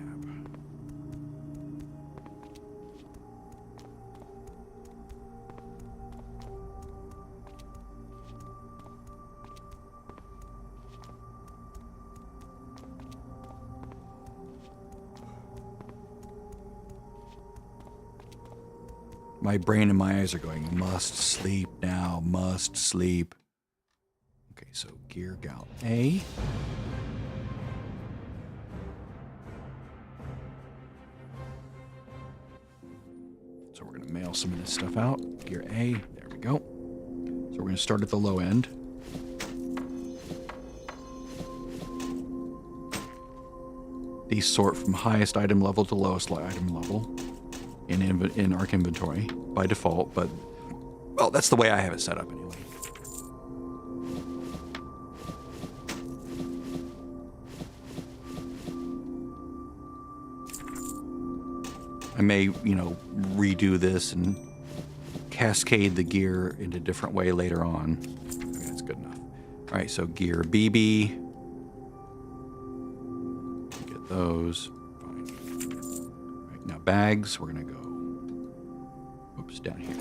My brain and my eyes are going, must sleep now, must sleep. Okay, so Gear Gal A. So we're going to mail some of this stuff out. Gear A, there we go. So we're going to start at the low end. These sort from highest item level to lowest item level in Arc Inventory by default, but, well, that's the way I have it set up anyway. I may, you know, redo this and cascade the gear in a different way later on. Okay, that's good enough. All right, so gear BB. Get those. Fine. All right, now bags, we're going to go, oops, down here.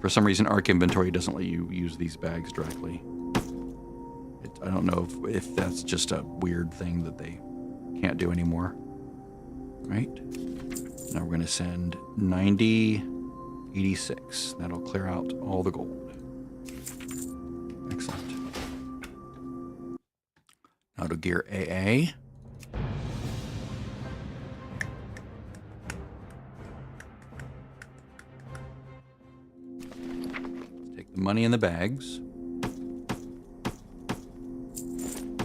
For some reason, Arc Inventory doesn't let you use these bags directly. I don't know if that's just a weird thing that they can't do anymore. Right? Now we're going to send 9086. That'll clear out all the gold. Excellent. Now to gear AA. Let's take the money in the bags.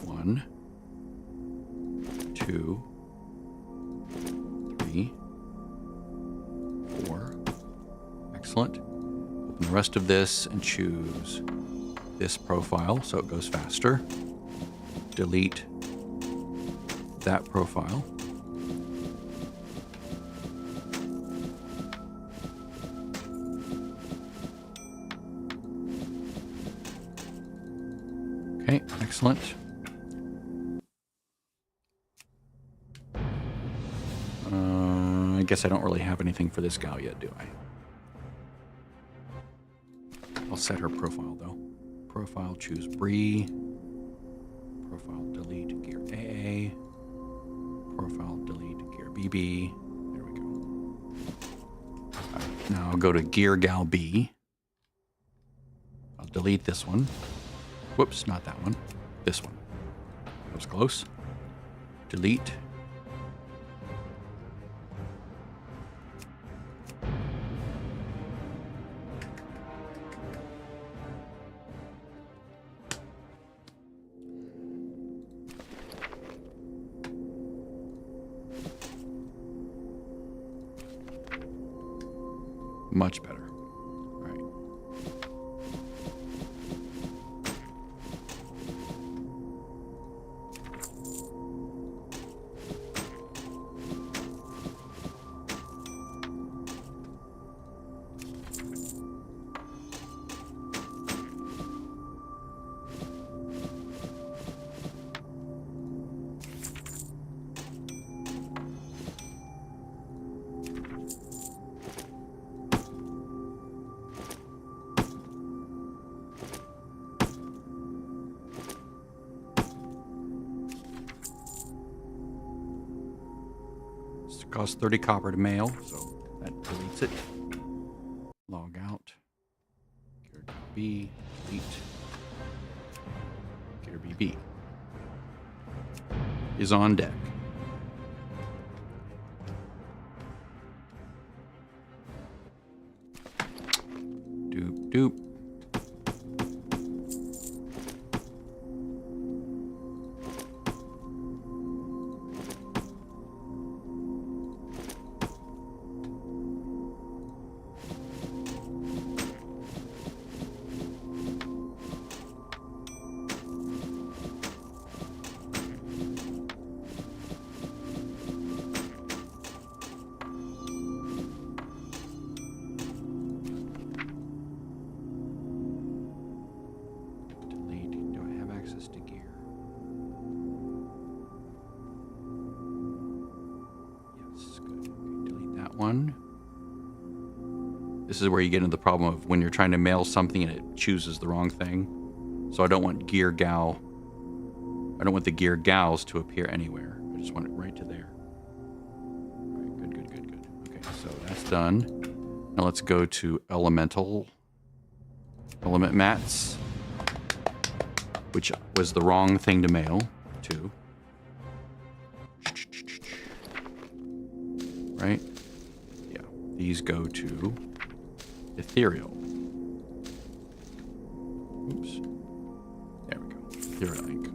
1, 2, 4. Excellent. Open the rest of this and choose this profile so it goes faster. Delete that profile. Okay, excellent. I guess I don't really have anything for this gal yet, do I? I'll set her profile, though. Profile, choose Bree. Profile, delete, gear AA. Profile, delete, gear BB. There we go. All right, now I'll go to gear gal B. I'll delete this one. Whoops, not that one. This one. That was close. Delete. Much better. All right. Costs 30 copper to mail, so that deletes it. Log out. Gear B, delete. Gear BB is on deck. Doop doop. Delete. Do I have access to gear? Yes, good. Okay, delete that one. This is where you get into the problem of when you're trying to mail something and it chooses the wrong thing. So I don't want gear gal. I don't want the gear gals to appear anywhere. I just want it right to there. All right, good, good, good, good. Okay, so that's done. Now let's go to elemental element mats, which was the wrong thing to mail to. Right? Yeah. These go to ethereal. Oops. There we go. Ethereal ink.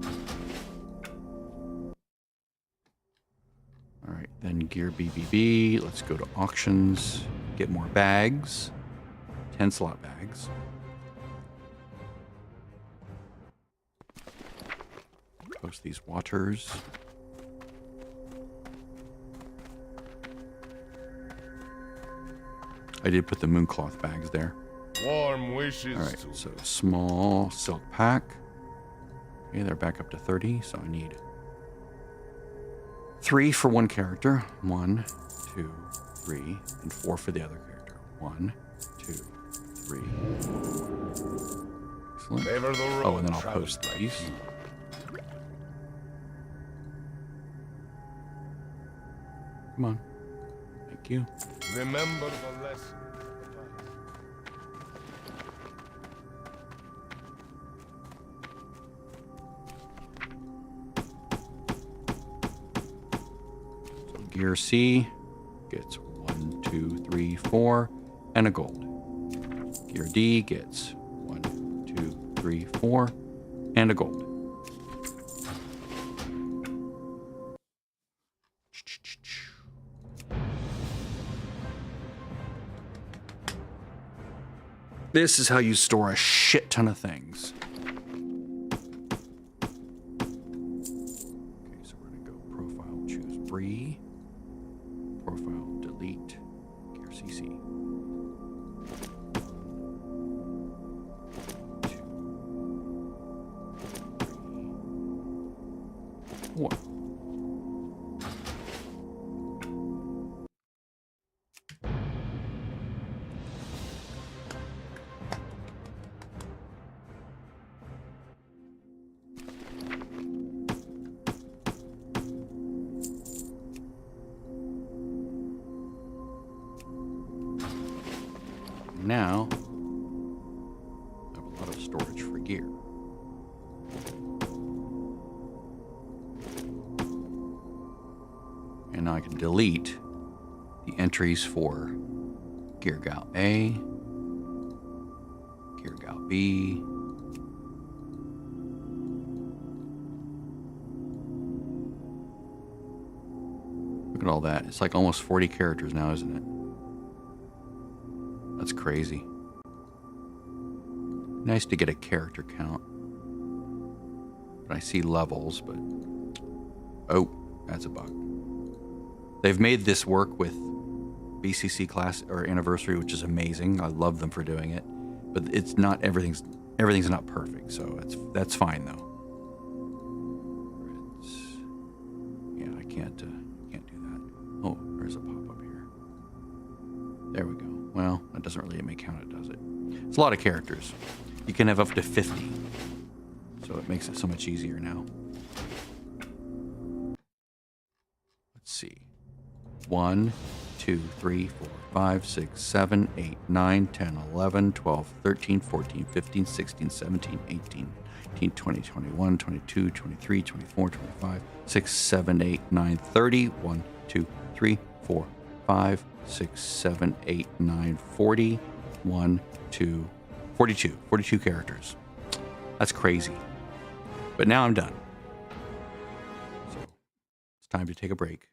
All right, then gear BBB. Let's go to auctions. Get more bags. 10 slot bags. Post these waters. I did put the mooncloth bags there. Warm wishes. All right, so small silk pack. Okay, they're back up to 30, so I need 3 for one character. 1, 2, 3, and 4 for the other character. 1, 2, 3. Excellent. Favor the road, Oh, and then I'll travel post these. Come on. Thank you. Remember the lesson. So gear C gets 1, 2, 3, 4, and a gold. Gear D gets 1, 2, 3, 4, and a gold. This is how you store a shit ton of things. Okay, so we're gonna go profile, choose free. Profile, delete, gear CC. 2, 3, 4. Now, I have a lot of storage for gear. And now I can delete the entries for Gear Gal A, Gear Gal B, look at all that. It's like almost 40 characters now, isn't it? That's crazy. Nice to get a character count. But I see levels, but... Oh, that's a bug. They've made this work with BCC class or anniversary, which is amazing. I love them for doing it. But it's not everything's not perfect, so that's fine though. Yeah, I can't do that. Oh, there's a pop-up here. There we go. Well, that doesn't really make count it, does it? It's a lot of characters. You can have up to 50. So it makes it so much easier now. Let's see. 1, 2, 3, 4, 5, 6, 7, 8, 9, 10, 11, 12, 13, 14, 15, 16, 17, 18, 19, 20, 21, 22, 23, 24, 25, 6, 7, 8, 9, 30. 1, 2, 3, 4, 5, 6, 7, 8, 9, 40. 1, 2, 42. 42 characters. That's crazy. But now I'm done. So it's time to take a break.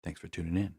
Thanks for tuning in.